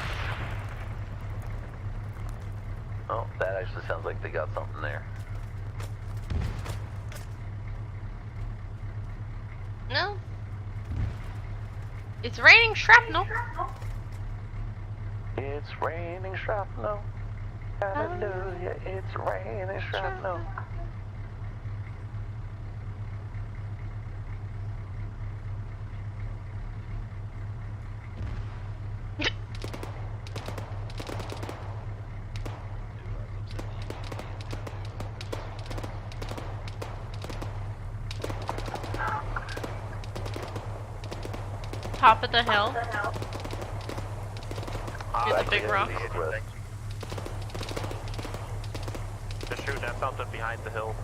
Oh, that actually sounds like they got something there. No. It's raining shrapnel. It's raining shrapnel. Hallelujah, it's raining shrapnel. Top of the hill. Here's a big rock. Just shooting at something behind the hill.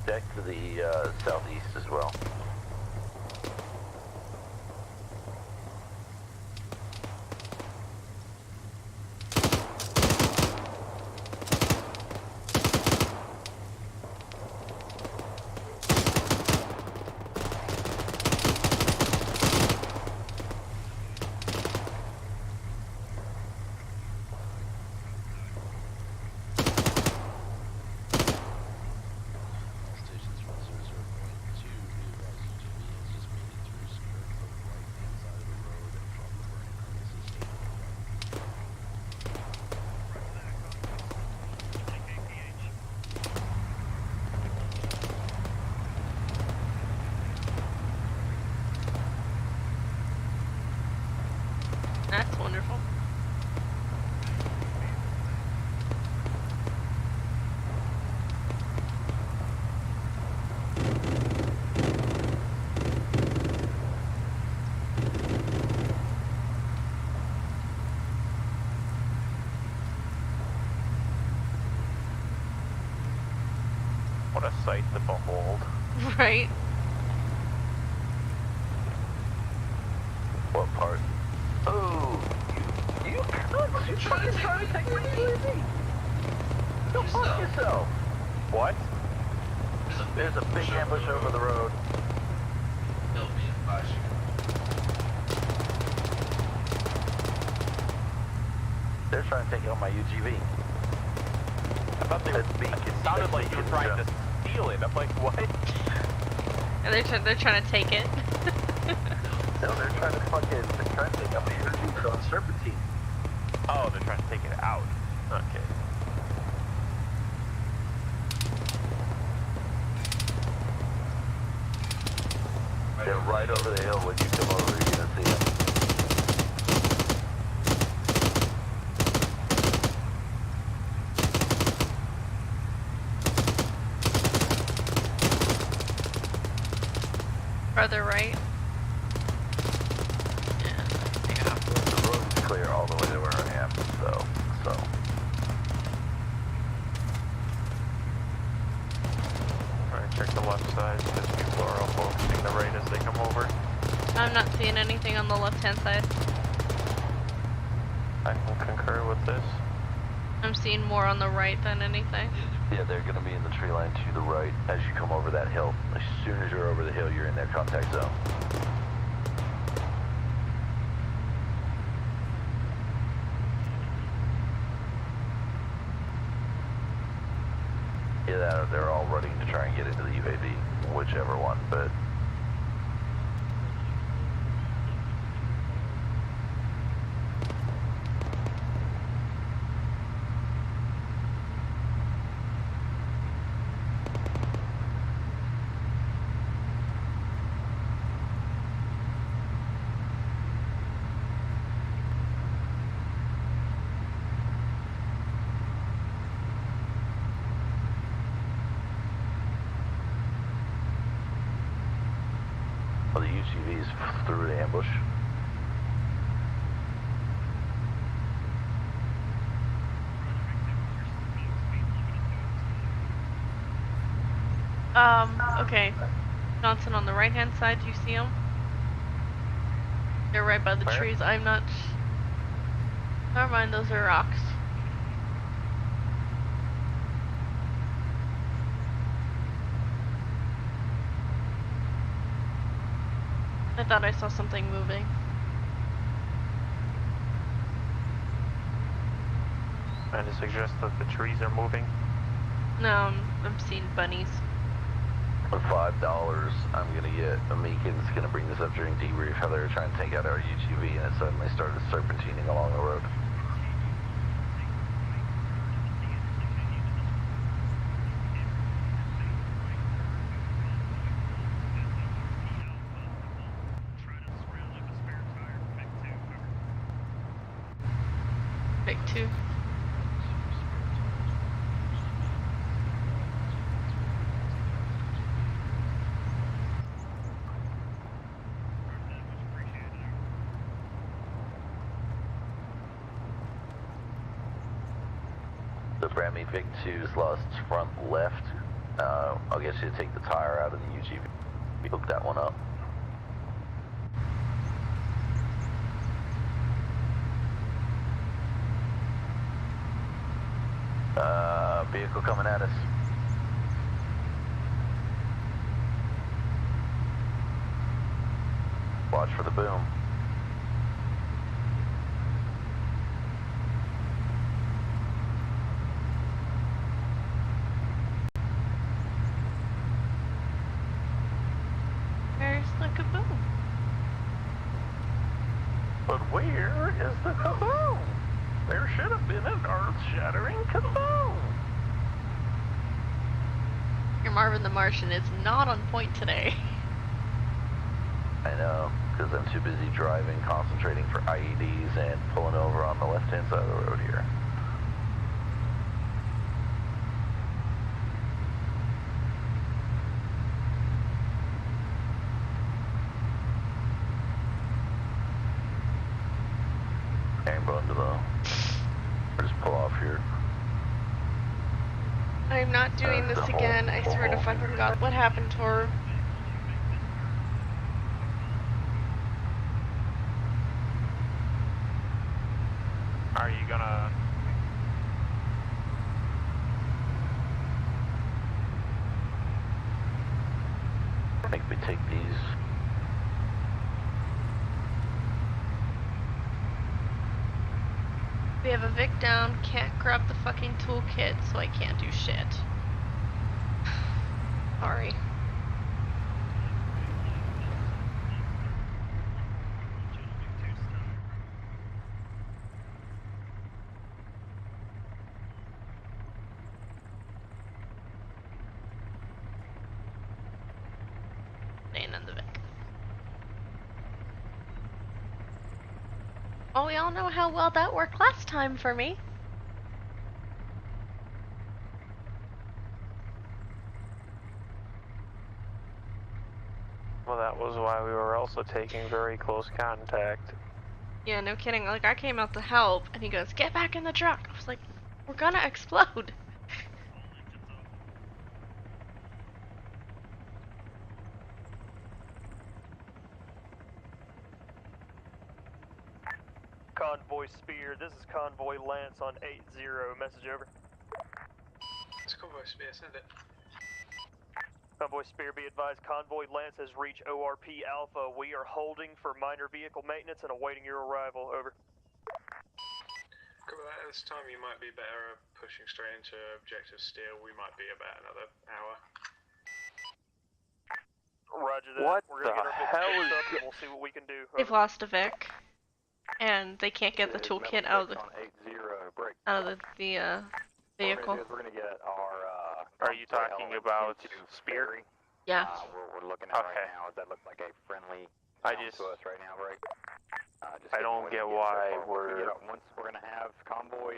Deck to the southeast as well. That's wonderful. What a sight to behold. Right? What part? Oh, you cunts! You're fucking trying to take my UAV! Go fuck yourself! What? There's a big ambush over the road. They're trying to take out my UGV. I thought they it sounded like you were trying to steal it. I'm like, what? And they're trying to take it. No, they're trying to take out my UGV on Serpentine. Oh, they're trying to take it out. Okay. They're right over the hill. When you come over, you're gonna see them. Farther right. The road's clear all the way to where I am, so. Alright, check the left side because people are all focusing the right as they come over. I'm not seeing anything on the left-hand side. I can concur with this. I'm seeing more on the right than anything. Yeah, they're gonna be in the tree line to the right as you come over that hill. As soon as you're over the hill, you're in their contact zone. Yeah, they're all running to try and get into the UAV, whichever one, but... Well, the UGV's through the ambush. Okay. Johnson on the right-hand side, do you see them? They're right by the trees. I'm not... Never mind, those are rocks. I thought I saw something moving. Trying to suggest that the trees are moving. No, I'm seeing bunnies. For $5, I'm gonna get Meekin's gonna bring this up during debrief how they were trying to take out our UGV and it suddenly started serpentining along the road. Big two. So grab me Vic 2's lost front left. I'll get you to take the tire out of the UGV. Hook that one up. Vehicle coming at us. Watch for the boom. Where's the kaboom? But where is the kaboom? There should have been an earth-shattering kaboom. Your Marvin the Martian is not on point today. I know, because I'm too busy driving, concentrating for IEDs, and pulling over on the left-hand side of the road here. Herringbone to the... Or just pull off here. I'm not doing this again, I swear to fucking God. What happened to her? Are you gonna... Make me take these. We have a Vic down, can't grab the fucking toolkit, so I can't do shit. Sorry. Staying in the Vic. Oh, we all know how well that worked last time for me. Well, that was why we were also taking very close contact. Yeah, no kidding. Like, I came out to help, and he goes, "Get back in the truck." I was like, "We're gonna explode." Convoy Spear, this is Convoy Lance on 8-0, message over. It's Convoy Spear, send it. Convoy Spear, be advised, Convoy Lance has reached ORP Alpha. We are holding for minor vehicle maintenance and awaiting your arrival, over. Cool, at this time you might be better pushing straight into objective steel. We might be about another hour. Roger that. What We're gonna the get our hell bits is up and we'll see what we can do. They've lost a Vic, and they can't get the toolkit out of the vehicle. We're gonna get our. Are you talking about Spear? Yeah. We're looking at right now. That looks like a friendly to us right now, right? I don't get why we're once we're gonna have convoy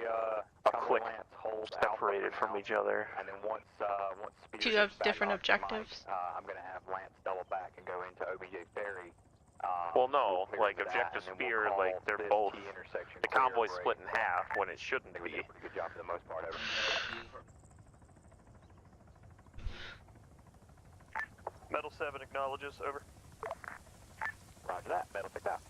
click Lance hold separated from each other. and then once Spears Do you have is back different off objectives? Mike, I'm gonna have Lance double back and go into OBJ Ferry. Well, no, we'll like clear objective that, and then we'll Spear, call like they're this both. key intersection The clear, convoy's right? split in half when it shouldn't I think we be. did a pretty good job for the most part of it. Metal 7 acknowledges, over. Roger that. Metal 6 out.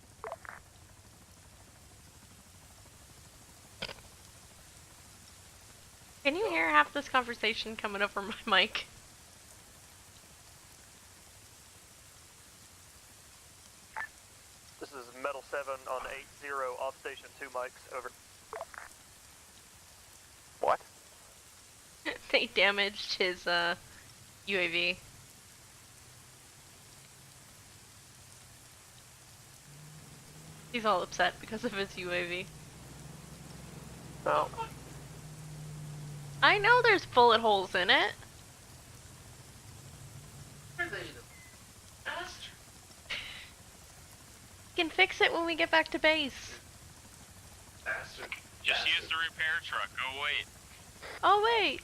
Can you hear half this conversation coming over my mic? This is Metal 7 on 8-0, off station 2 mics, over. What? They damaged his UAV. He's all upset because of his UAV. No. I know there's bullet holes in it. We can fix it when we get back to base. Just use the repair truck. Oh wait. Oh wait.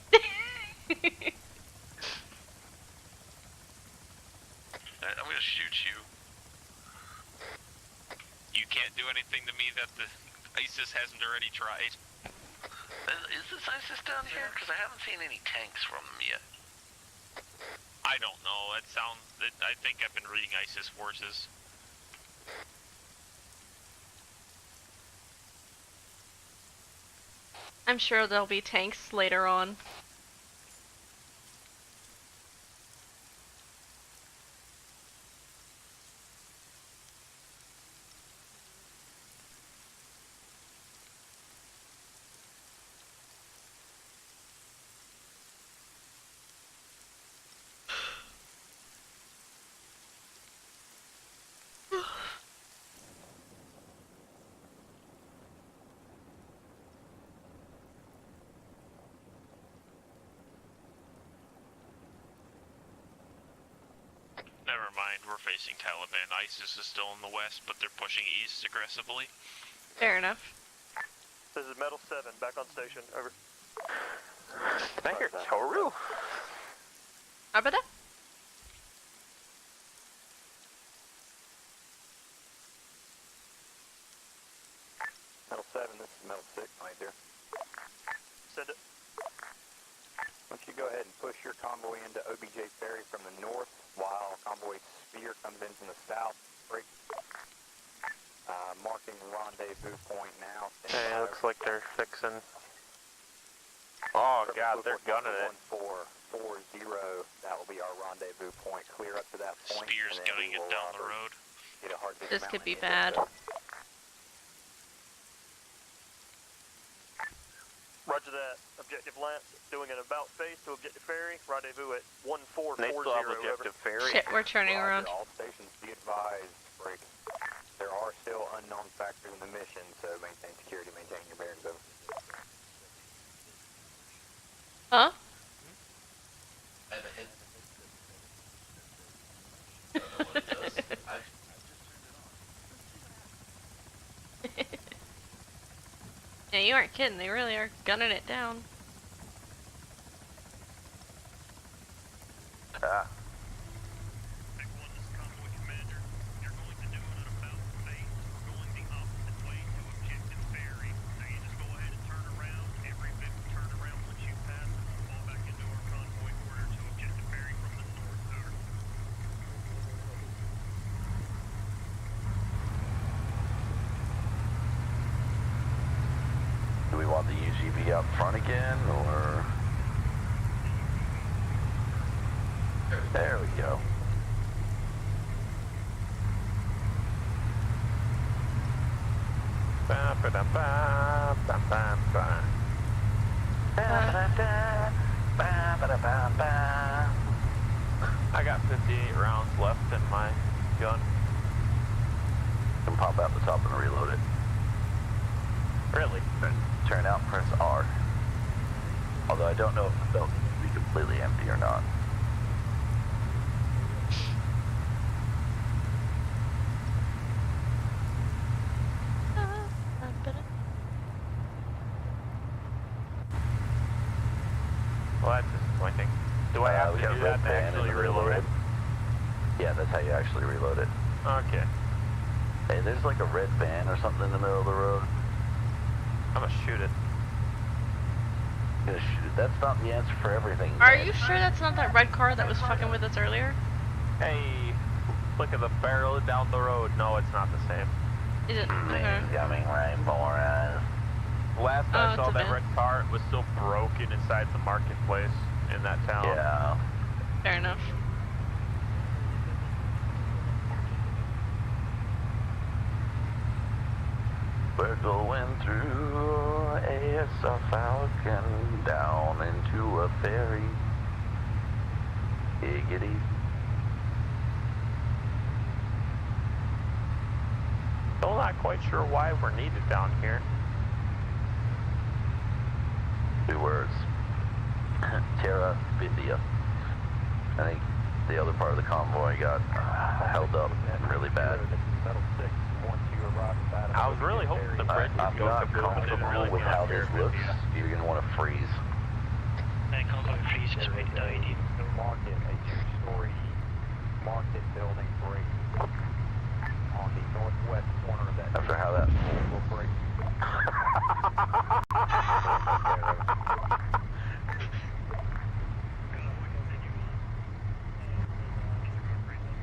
I'm gonna shoot you. You can't do anything to me that the ISIS hasn't already tried. Is this ISIS down here? Because I haven't seen any tanks from them yet. I don't know. I think I've been reading ISIS forces. I'm sure there'll be tanks later on. Never mind, we're facing Taliban. ISIS is still in the west, but they're pushing east aggressively. Fair enough. This is Metal 7, back on station, over. Can I hear Toru? Abada? Metal 7, this is Metal 6, right there. Send it. Why don't you go ahead and push your convoy into OBJ Ferry from the north, while convoy Spear comes in from the south. Break. Marking rendezvous point now. Hey, looks like they're fixing. Oh god, they're gunning it. 1440, that will be our rendezvous point. Clear up to that point. Spear's gunning it down the road. This could be bad. Roger that. Objective Lance, doing an about face to Objective Ferry. Rendezvous at 1440. They still have Objective Ferry. Shit, we're turning around. All stations be advised. Break. There are still unknown factors in the mission, so maintain security, maintain your bearings over. Huh? I have a hit. I don't know what it does. I just turned it on. Yeah, you aren't kidding. They really are gunning it down. Ah. Do we want the UGV out front again, or? There we go. Ba ba da ba ba ba ba. I got 58 rounds left in my gun. You can pop out the top and reload it. Really? Turn out and press R. Although I don't know if the belt needs to be completely empty or not. Well, that's disappointing. Do I have to do that to actually reload it? Yeah, that's how you actually reload it. Okay. Hey, there's like a red van or something in the middle of the road. I'm gonna shoot it. Gonna shoot it. That's not the answer for everything. Are you sure that's not that red car that was fucking with us earlier? Hey, look at the barrel down the road. No, it's not the same. Is it? Okay. Coming rainbow eyes. Last I saw that red car, it was still broken inside the marketplace in that town. Yeah. Fair enough. We're going through ASR Falcon down into a ferry. Giggity. Still not quite sure why we're needed down here. 2 words. Terra Vidya. I think the other part of the convoy got held up really bad. I was really hoping the bridge would go I'm not comfortable really with how this looks. You're going to want to freeze. Convoy freezes with the ID. Market, a 2-story market building break on the northwest corner of that. After how that will break.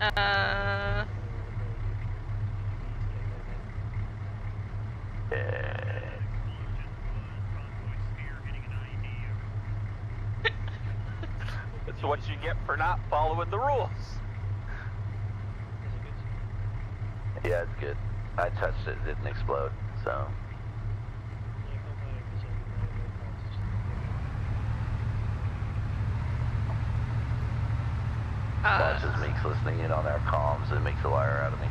It's what you get for not following the rules. Yeah, it's good. I touched it, it didn't explode, so. That's just Meeks listening in on our comms and makes a liar out of me.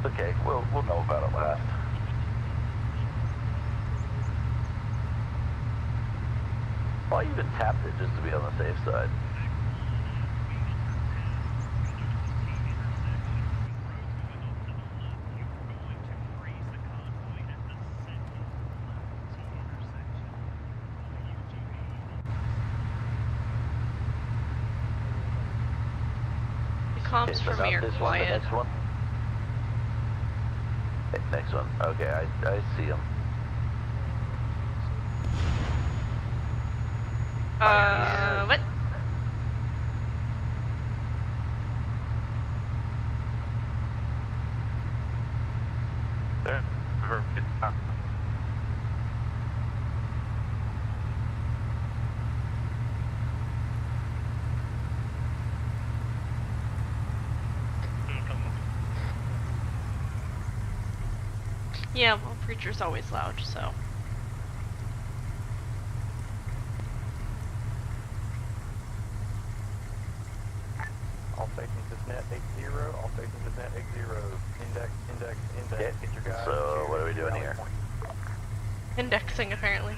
Okay, we'll know about it last. Well, I even tapped it just to be on the safe side. Comms from your quiet. The next one? Next one. Okay, I see him. What? Yeah, well, Preacher's always loud, so. All stations is net 80. All stations is net 80. Index. Okay. Get your guys. So, what are we doing here? Indexing, apparently.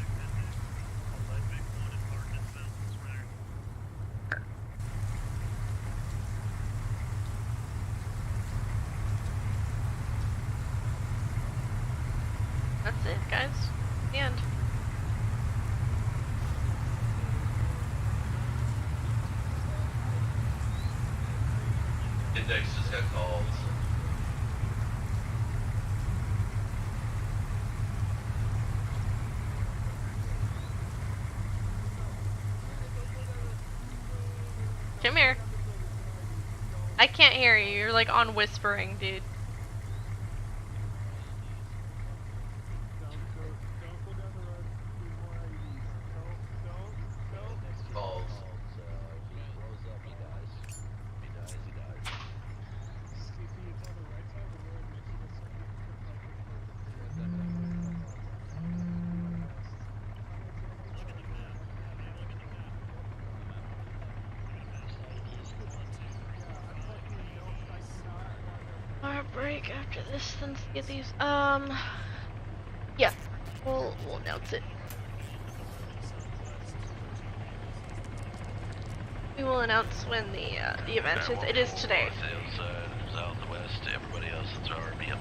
That's it, guys. The end. Index just got called. Come here. I can't hear you. You're like on whispering, dude. Our break after this, then get these. Yeah, we'll announce it. We will announce when the event is. It is today. Southwest, everybody else is RPM.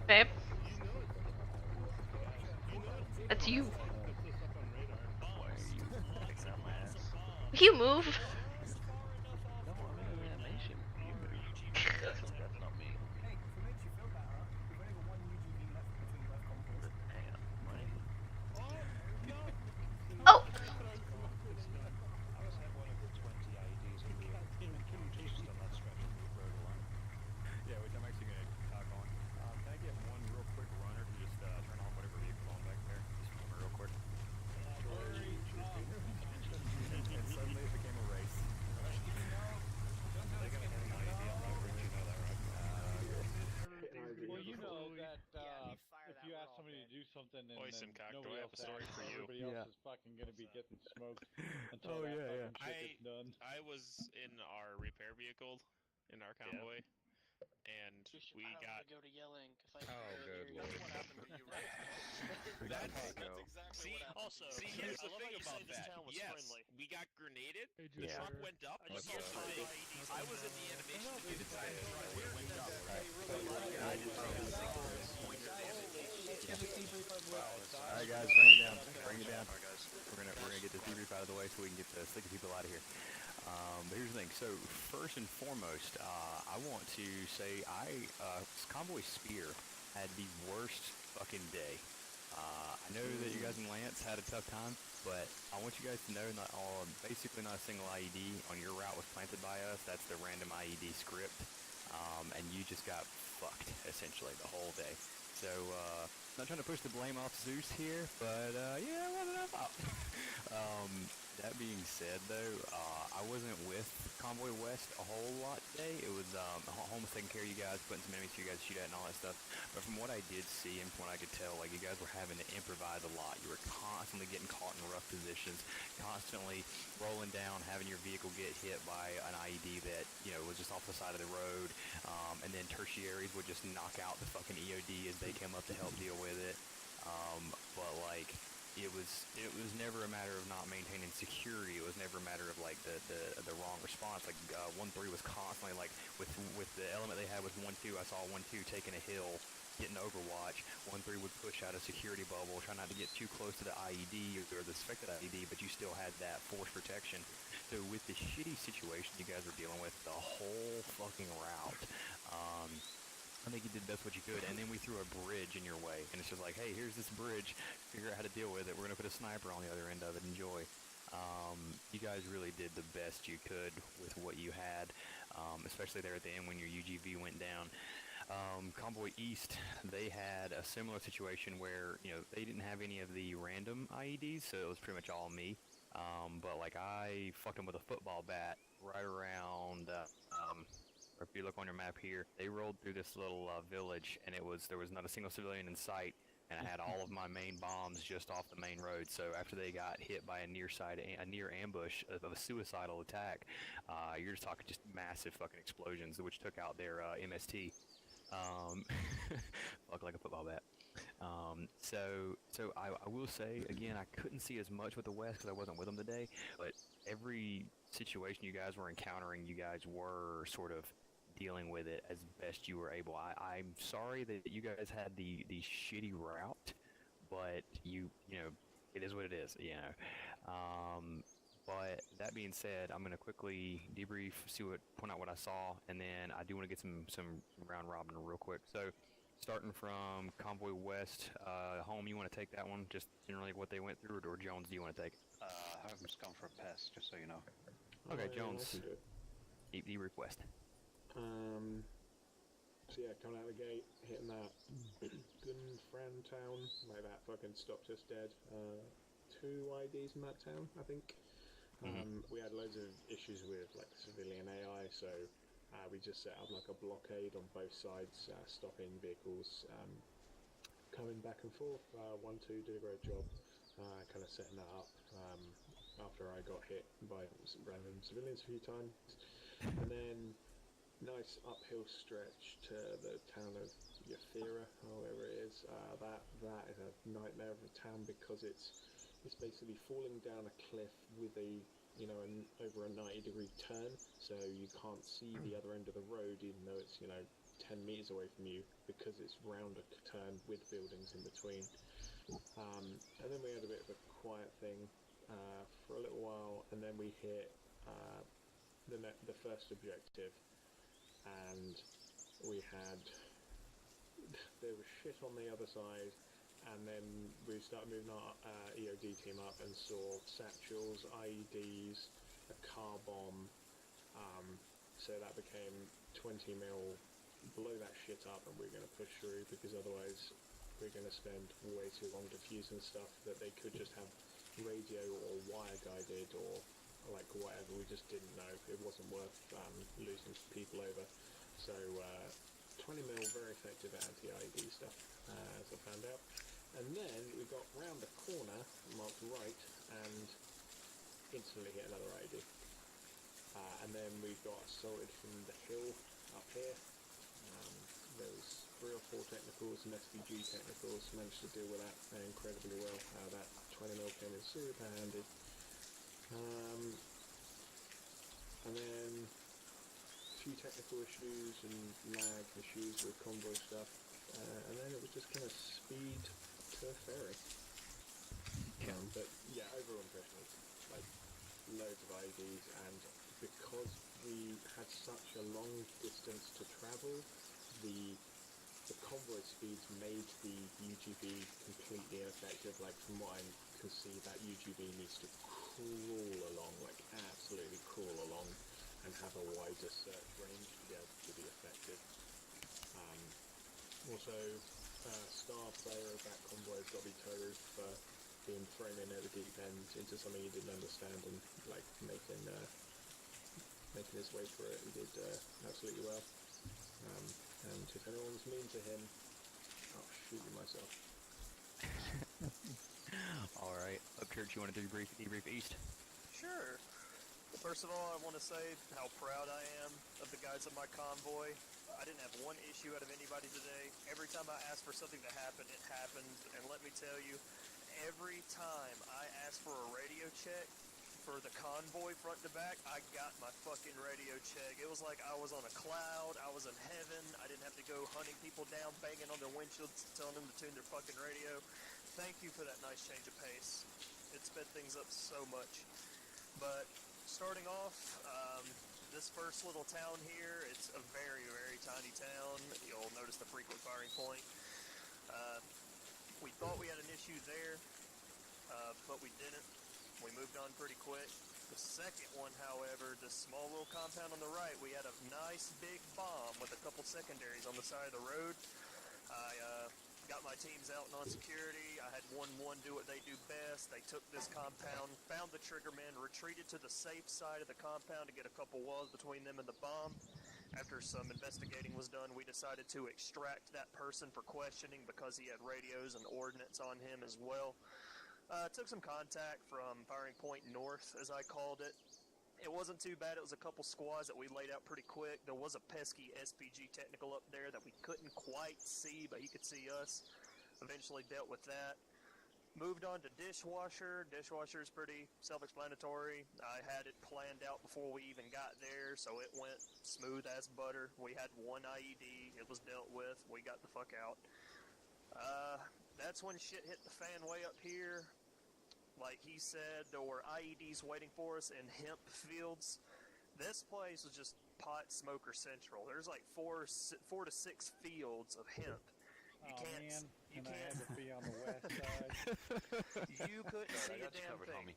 Babe? That's you. You move. No, I'm in an animation. You move. That's not me. Hey, if it makes you feel better, we've only got one UGV left between both convoys. Damn, right? Oh! I was at one of the 20 IEDs in the just on that stretch of the road alone. Yeah, which I'm actually going to talk on. Can I get one real quick runner to just turn off whatever vehicle's on back there? Just one real quick. And suddenly it became a race. something and Listen, then Cock, do nobody I else have a story acts, for and you? everybody else is fucking gonna be getting smoked until Oh, that yeah, yeah. fucking shit gets done. I was in our repair vehicle in our convoy, and You should we probably got. go to yelling if I Oh, good lord. That's what happened to you, right? That's exactly what happened. Also, to you. here's I the love thing how you about said this that. town was Yes, friendly. we got grenaded. Hey, The Joe. truck went up. I But just here's saw the thing: IEDs. I was in the animation to do the side of the truck when it went up. I didn't take a single point of damage. All right, guys, bring it down. Bring it down. We're gonna get this debrief out of the way so we can get the sticky people out of here. But here's the thing. So first and foremost, I want to say Convoy Spear had the worst fucking day. I know that you guys and Lance had a tough time, but I want you guys to know basically not a single IED on your route was planted by us. That's the random IED script, and you just got fucked essentially the whole day. So not trying to push the blame off Zeus here, but yeah, what did I thought? That being said, though, I wasn't with Convoy West a whole lot today. It was home was taking care of you guys, putting some enemies for you guys to shoot at and all that stuff. But from what I did see and from what I could tell, like, you guys were having to improvise a lot. You were constantly getting caught in rough positions, constantly rolling down, having your vehicle get hit by an IED that, you know, was just off the side of the road, and then tertiaries would just knock out the fucking EOD as they came up to help deal with it. But like, it was never a matter of not maintaining security. It was never a matter of like the wrong response. Like 1-3 was constantly like with the element they had with 1-2. I saw 1-2 taking a hill, getting Overwatch. 1-3 would push out a security bubble, try not to get too close to the IED or the suspected IED, but you still had that force protection. So with the shitty situation you guys were dealing with the whole fucking route, I think you did best what you could, and then we threw a bridge in your way, and it's just like, hey, here's this bridge, figure out how to deal with it, we're going to put a sniper on the other end of it, enjoy. You guys really did the best you could with what you had, especially there at the end when your UGV went down. Convoy East, they had a similar situation where, you know, they didn't have any of the random IEDs, so it was pretty much all me. But like, I fucked them with a football bat right around, if you look on your map here, they rolled through this little village, and there was not a single civilian in sight, and I had all of my main bombs just off the main road. So after they got hit by a near ambush of a suicidal attack, you're just talking just massive fucking explosions, which took out their MST. Fuck like a football bat. So I will say again, I couldn't see as much with the West because I wasn't with them today, but every situation you guys were encountering, you guys were sort of dealing with it as best you were able. I'm sorry that you guys had the shitty route, but you know, it is what it is, you know. But that being said, I'm gonna quickly debrief, point out what I saw, and then I do want to get some round robin real quick. So, starting from Convoy West, home, you want to take that one? Just generally what they went through, or Jones, do you want to take it? Home's gone for a pass, just so you know. Okay, I Jones, can do it. debrief West. So yeah, coming out of the gate, hitting that Gunfran town, like that fucking stopped us dead. 2 IDs in that town, I think. We had loads of issues with like civilian AI, so we just set up like a blockade on both sides, stopping vehicles coming back and forth. 1-2 did a great job kind of setting that up after I got hit by random civilians a few times. And then nice uphill stretch to the town of Yathira, or whatever it is. That is a nightmare of a town because it's basically falling down a cliff with over a 90-degree turn, so you can't see the other end of the road even though it's 10 meters away from you because it's round a turn with buildings in between. And then we had a bit of a quiet thing for a little while, and then we hit the first objective, and there was shit on the other side, and then we started moving our EOD team up and saw satchels, IEDs, a car bomb, so that became 20 mil, blow that shit up and we're going to push through, because otherwise we're going to spend way too long defusing stuff that they could just have radio or wire guided or like whatever. We just didn't know. It wasn't worth losing people over. So 20 mil, very effective anti-IED stuff, as I found out. And then we got round the corner, marked right, and instantly hit another IED. And then we got assaulted from the hill up here. There was 3 or 4 technicals and SVG technicals, managed to deal with that incredibly well. That 20mm came in super handy. And then a few technical issues and lag issues with convoy stuff. And then it was just kind of speed to a ferry. But yeah, overall impression was like loads of IEDs, and because we had such a long distance to travel, the convoy speeds made the UGV completely ineffective. Like from what I can see, that UGV needs to crawl along, like absolutely crawl along, and have a wider search range to be able to be effective. Also, star player of that convoy has got to be Toru for being thrown in at the deep end into something he didn't understand and like making his way through it. He did absolutely well. And if anyone's mean to him, I'll shoot you myself. Alright, Upchurch, you want to debrief East? Sure. First of all, I want to say how proud I am of the guys of my convoy. I didn't have one issue out of anybody today. Every time I asked for something to happen, it happened. And let me tell you, every time I asked for a radio check for the convoy front to back, I got my fucking radio check. It was like I was on a cloud. I was in heaven. I didn't have to go hunting people down, banging on their windshields, telling them to tune their fucking radio. Thank you for that nice change of pace. It sped things up so much. But starting off, this first little town here, it's a very, very tiny town. You'll notice the frequent firing point. We thought we had an issue there, but we didn't. We moved on pretty quick. The second one, however, this small little compound on the right, we had a nice big bomb with a couple secondaries on the side of the road. I got my teams out and on security. I had 1-1 do what they do best. They took this compound, found the triggerman, retreated to the safe side of the compound to get a couple walls between them and the bomb. After some investigating was done, we decided to extract that person for questioning because he had radios and ordnance on him as well. Took some contact from firing point north, as I called it. It wasn't too bad. It was a couple squads that we laid out pretty quick. There was a pesky SPG technical up there that we couldn't quite see, but he could see us. Eventually dealt with that. Moved on to dishwasher. Dishwasher is pretty self-explanatory. I had it planned out before we even got there, so it went smooth as butter. We had 1 IED. It was dealt with. We got the fuck out. That's when shit hit the fan way up here. Like he said, there were IEDs waiting for us in hemp fields. This place was just pot smoker central. There's like 4 to 6 fields of hemp. You can't. You can't. I had to be on the west side. You couldn't see a damn thing.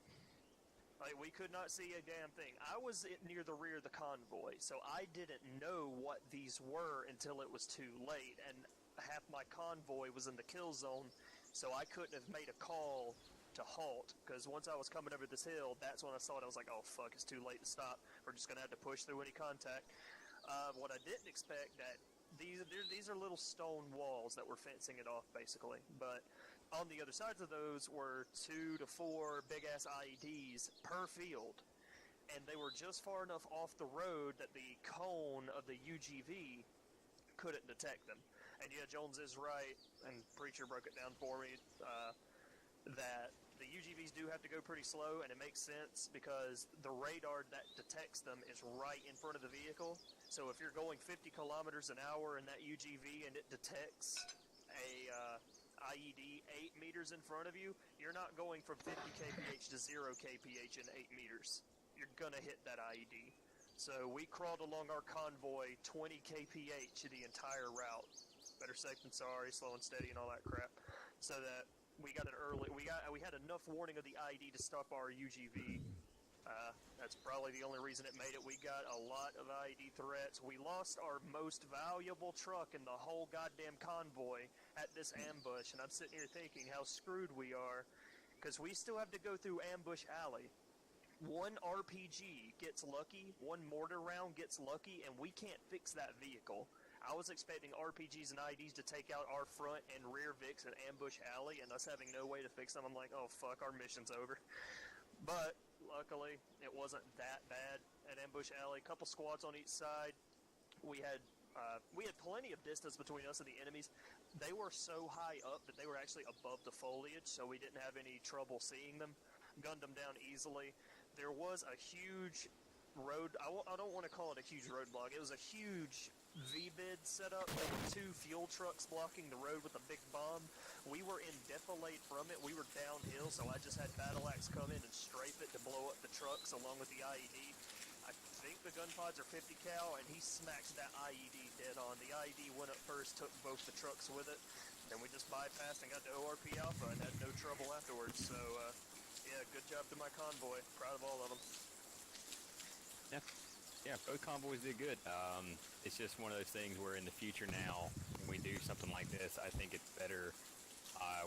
Like we could not see a damn thing. I was near the rear of the convoy, so I didn't know what these were until it was too late, and half my convoy was in the kill zone, so I couldn't have made a call to halt, because once I was coming over this hill, that's when I saw it. I was like, oh fuck, it's too late to stop. We're just going to have to push through any contact. What I didn't expect, that these are little stone walls that were fencing it off, basically. But on the other sides of those were 2 to 4 big-ass IEDs per field. And they were just far enough off the road that the cone of the UGV couldn't detect them. And yeah, Jones is right, and Preacher broke it down for me, that the UGVs do have to go pretty slow, and it makes sense because the radar that detects them is right in front of the vehicle. So if you're going 50 kilometers an hour in that UGV and it detects a IED 8 meters in front of you, you're not going from 50 kph to 0 kph in 8 meters. You're gonna hit that IED. So we crawled along our convoy 20 kph the entire route. Better safe than sorry, slow and steady and all that crap. So that we got it early. We had enough warning of the IED to stop our UGV. That's probably the only reason it made it. We got a lot of IED threats. We lost our most valuable truck in the whole goddamn convoy at this ambush, and I'm sitting here thinking how screwed we are, because we still have to go through Ambush Alley. 1 RPG gets lucky, 1 mortar round gets lucky, and we can't fix that vehicle. I was expecting RPGs and IEDs to take out our front and rear Vics and ambush alley, and us having no way to fix them. I'm like, oh fuck, our mission's over. But luckily, it wasn't that bad at ambush alley. Couple squads on each side. We had plenty of distance between us and the enemies. They were so high up that they were actually above the foliage, so we didn't have any trouble seeing them. Gunned them down easily. There was a huge road. I don't want to call it a huge roadblock. It was a huge V-bid setup. There were 2 fuel trucks blocking the road with a big bomb. We were in defilade from it. We were downhill, so I just had Battle Axe come in and strafe it to blow up the trucks along with the IED. I think the gun pods are 50 cal, and he smacks that IED dead on. The IED went up first, took both the trucks with it. Then we just bypassed and got to ORP Alpha and had no trouble afterwards. So, yeah, good job to my convoy. Proud of all of them. Yeah, both convoys did good. It's just one of those things where in the future now, when we do something like this, I think it's better.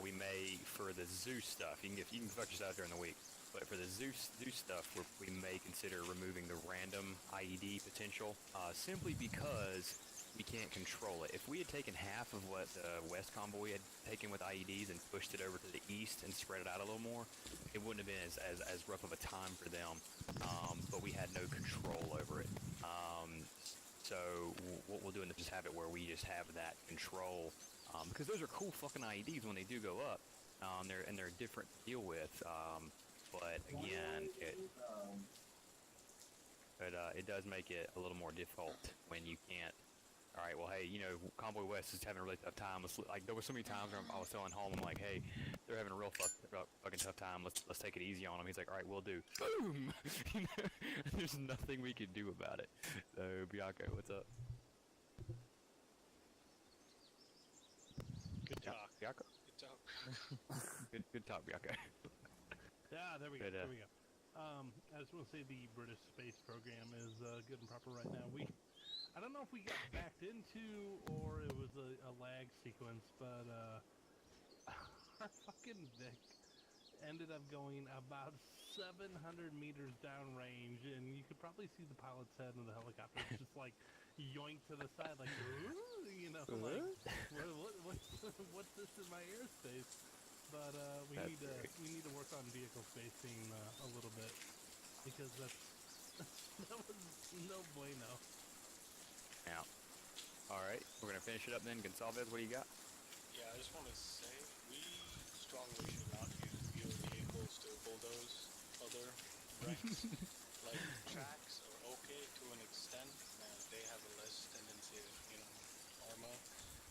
We may, for the Zeus stuff, you can fuck yourself during the week, but for the Zeus stuff, we may consider removing the random IED potential, simply because we can't control it. If we had taken half of what the West convoy had taken with IEDs and pushed it over to the East and spread it out a little more, it wouldn't have been as rough of a time for them, but we had no control over it. So what we'll do is just have it where we just have that control, because those are cool fucking IEDs when they do go up. They're different to deal with, but again, it does make it a little more difficult when you can't. All right, well, hey, Convoy West is having a really tough time. There were so many times where I was telling home, I'm like, hey, they're having a real fucking tough time. Let's take it easy on them. He's like, all right, we'll do. Boom! There's nothing we can do about it. So, Bianco, what's up? Good talk. Bianco? Good talk. good talk, Bianco. Yeah, there we go. There we go. I just want to say the British space program is good and proper right now. I don't know if we got backed into or it was a lag sequence, but our fucking Vic ended up going about 700 meters downrange, and you could probably see the pilot's head in the helicopter just like yoinked to the side, like, like, what's this in my airspace? But we need to work on vehicle spacing a little bit, because that was no bueno. Yeah. All right, we're gonna finish it up then. Gonsalves, what do you got? Yeah, I just want to say we strongly should not use wheeled vehicles to bulldoze other ranks. Like tracks are okay to an extent, and they have a less tendency to, armor,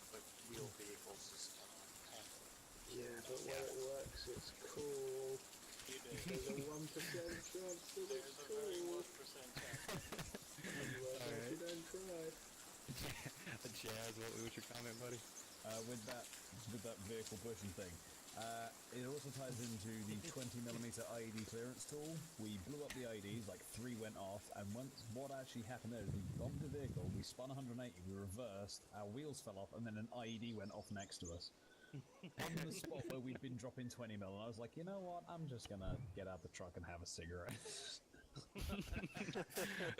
but wheeled vehicles just kind of. Yeah, but when it works, it's cool. There's a 1% chance that it's cool. There's a very 1% chance. Alright. You don't try. Jazz, what's your comment, buddy? With that vehicle pushing thing, it also ties into the 20mm IED clearance tool. We blew up the IEDs, like 3 went off, and what actually happened there is we bombed the vehicle, we spun 180, we reversed, our wheels fell off, and then an IED went off next to us. On the spot where we'd been dropping 20mm, and I was like, you know what, I'm just gonna get out the truck and have a cigarette. So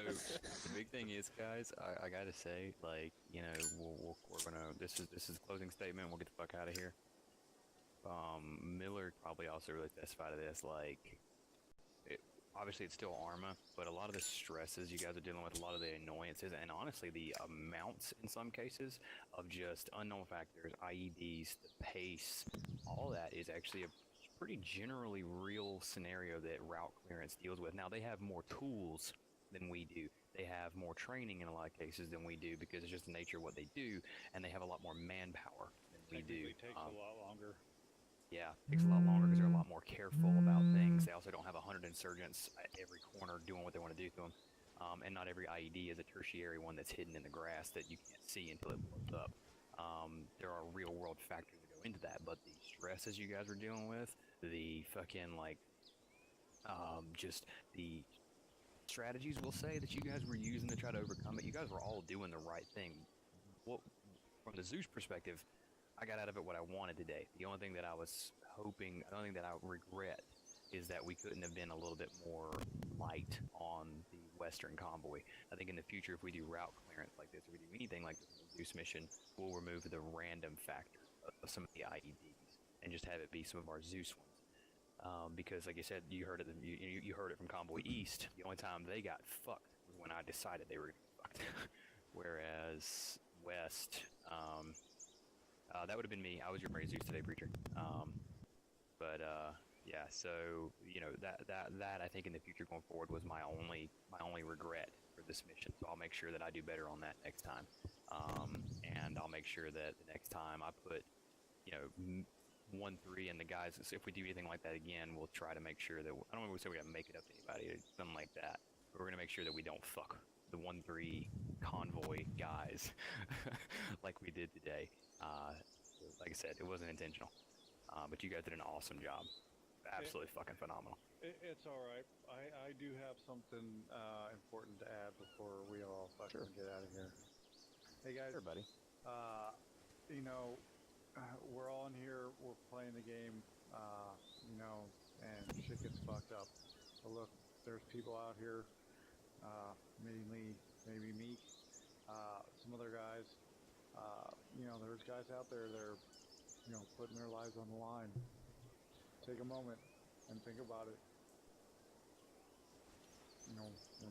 the big thing is, guys, I gotta say, like, we're gonna. This is closing statement. We'll get the fuck out of here. Miller probably also really testified to this. Like, obviously it's still ARMA, but a lot of the stresses you guys are dealing with, a lot of the annoyances, and honestly the amounts in some cases of just unknown factors, IEDs, the pace, all that is actually a pretty generally real scenario that route clearance deals with. Now, they have more tools than we do. They have more training in a lot of cases than we do, because it's just the nature of what they do, and they have a lot more manpower than we do. It takes a lot longer. Yeah, it takes a lot longer because they're a lot more careful about things. They also don't have 100 insurgents at every corner doing what they want to do to them. And not every IED is a tertiary one that's hidden in the grass that you can't see until it blows up. There are real world factors that go into that, but the stresses you guys were dealing with, the fucking, just the strategies, we'll say, that you guys were using to try to overcome it, you guys were all doing the right thing. From the Zeus perspective, I got out of it what I wanted today. The only thing that I was hoping, the only thing that I regret, is that we couldn't have been a little bit more light on the Western convoy. I think in the future, if we do route clearance like this, if we do anything like this in Zeus mission, we'll remove the random factor of some of the IEDs and just have it be some of our Zeus ones. Because, like I said, you heard it. You heard it from Convoy East. The only time they got fucked was when I decided they were fucked. Whereas West, that would have been me. I was your Mary Zeus today, preacher. Yeah. So that I think in the future going forward was my only regret for this mission. So I'll make sure that I do better on that next time. And I'll make sure that the next time I put 1-3 and the guys. If we do anything like that again, we'll try to make sure that I don't want to say we gotta make it up to anybody or something like that. But we're gonna make sure that we don't fuck the 1-3 convoy guys like we did today. Like I said, it wasn't intentional, but you guys did an awesome job. Absolutely fucking phenomenal. It's all right. I do have something important to add before we all fucking get out of here. Hey guys, sure, buddy. We're all in here. We're playing the game, and shit gets fucked up. But look, there's people out here, mainly maybe Meek, some other guys. There's guys out there that are, putting their lives on the line. Take a moment and think about it.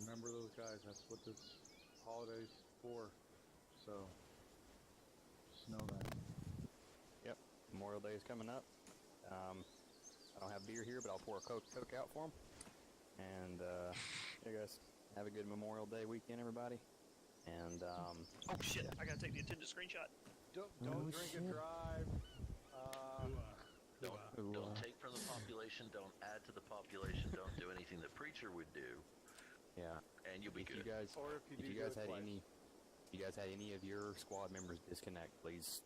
Remember those guys. That's what this holiday's for. So, just know that. Yep, Memorial Day is coming up. I don't have beer here, but I'll pour a Coke out for them. And, yeah, guys, have a good Memorial Day weekend, everybody. And, oh shit, I gotta take the attendance screenshot. Don't drink and drive. Don't take from the population. Don't add to the population. Don't do anything the preacher would do. Yeah, and you'll be if good. If you guys had any of your squad members disconnect, please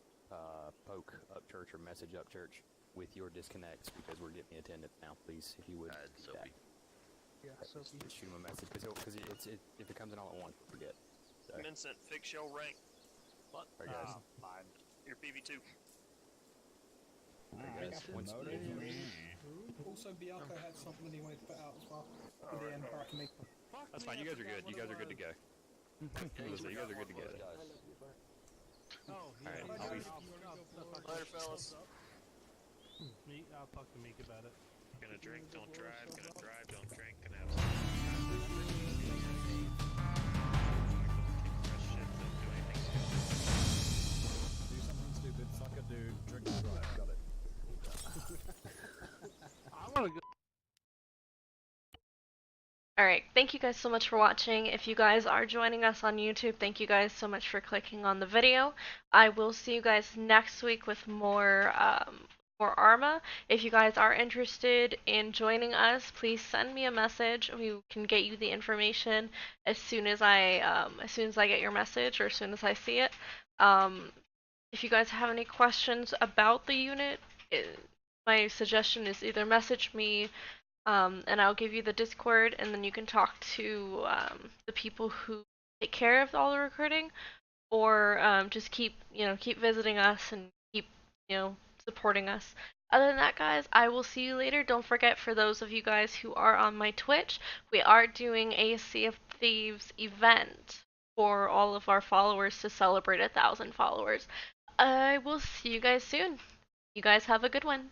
poke up church or message up church with your disconnects because we're getting attendance now. Please, if you would. Soapy. Yeah, Soapy. Just shoot him a message because if it comes in all at once, forget. So. Vincent, fix your rank. What? All right, guys. Fine. You're PV2. Also, Bianco had something he wanted to put out as well. With the end part me. That's fine. You guys are good. You guys are good to go. You guys are good to go. Alright, I'll be... Later, fellas. I'll talk to Meek about it. Gonna drink, don't drive. Gonna drive, don't drink. Gonna have Do something stupid, fuck a dude, drink and drive. Got it. I want to go. Alright, thank you guys so much for watching. If you guys are joining us on YouTube, thank you guys so much for clicking on the video. I will see you guys next week with more Arma. If you guys are interested in joining us, please send me a message. We can get you the information as soon as I get your message or as soon as I see it. If you guys have any questions about the unit, my suggestion is either message me and I'll give you the Discord, and then you can talk to the people who take care of all the recruiting, or just keep visiting us and keep supporting us. Other than that, guys, I will see you later. Don't forget, for those of you guys who are on my Twitch, we are doing a Sea of Thieves event for all of our followers to celebrate 1,000 followers. I will see you guys soon. You guys have a good one.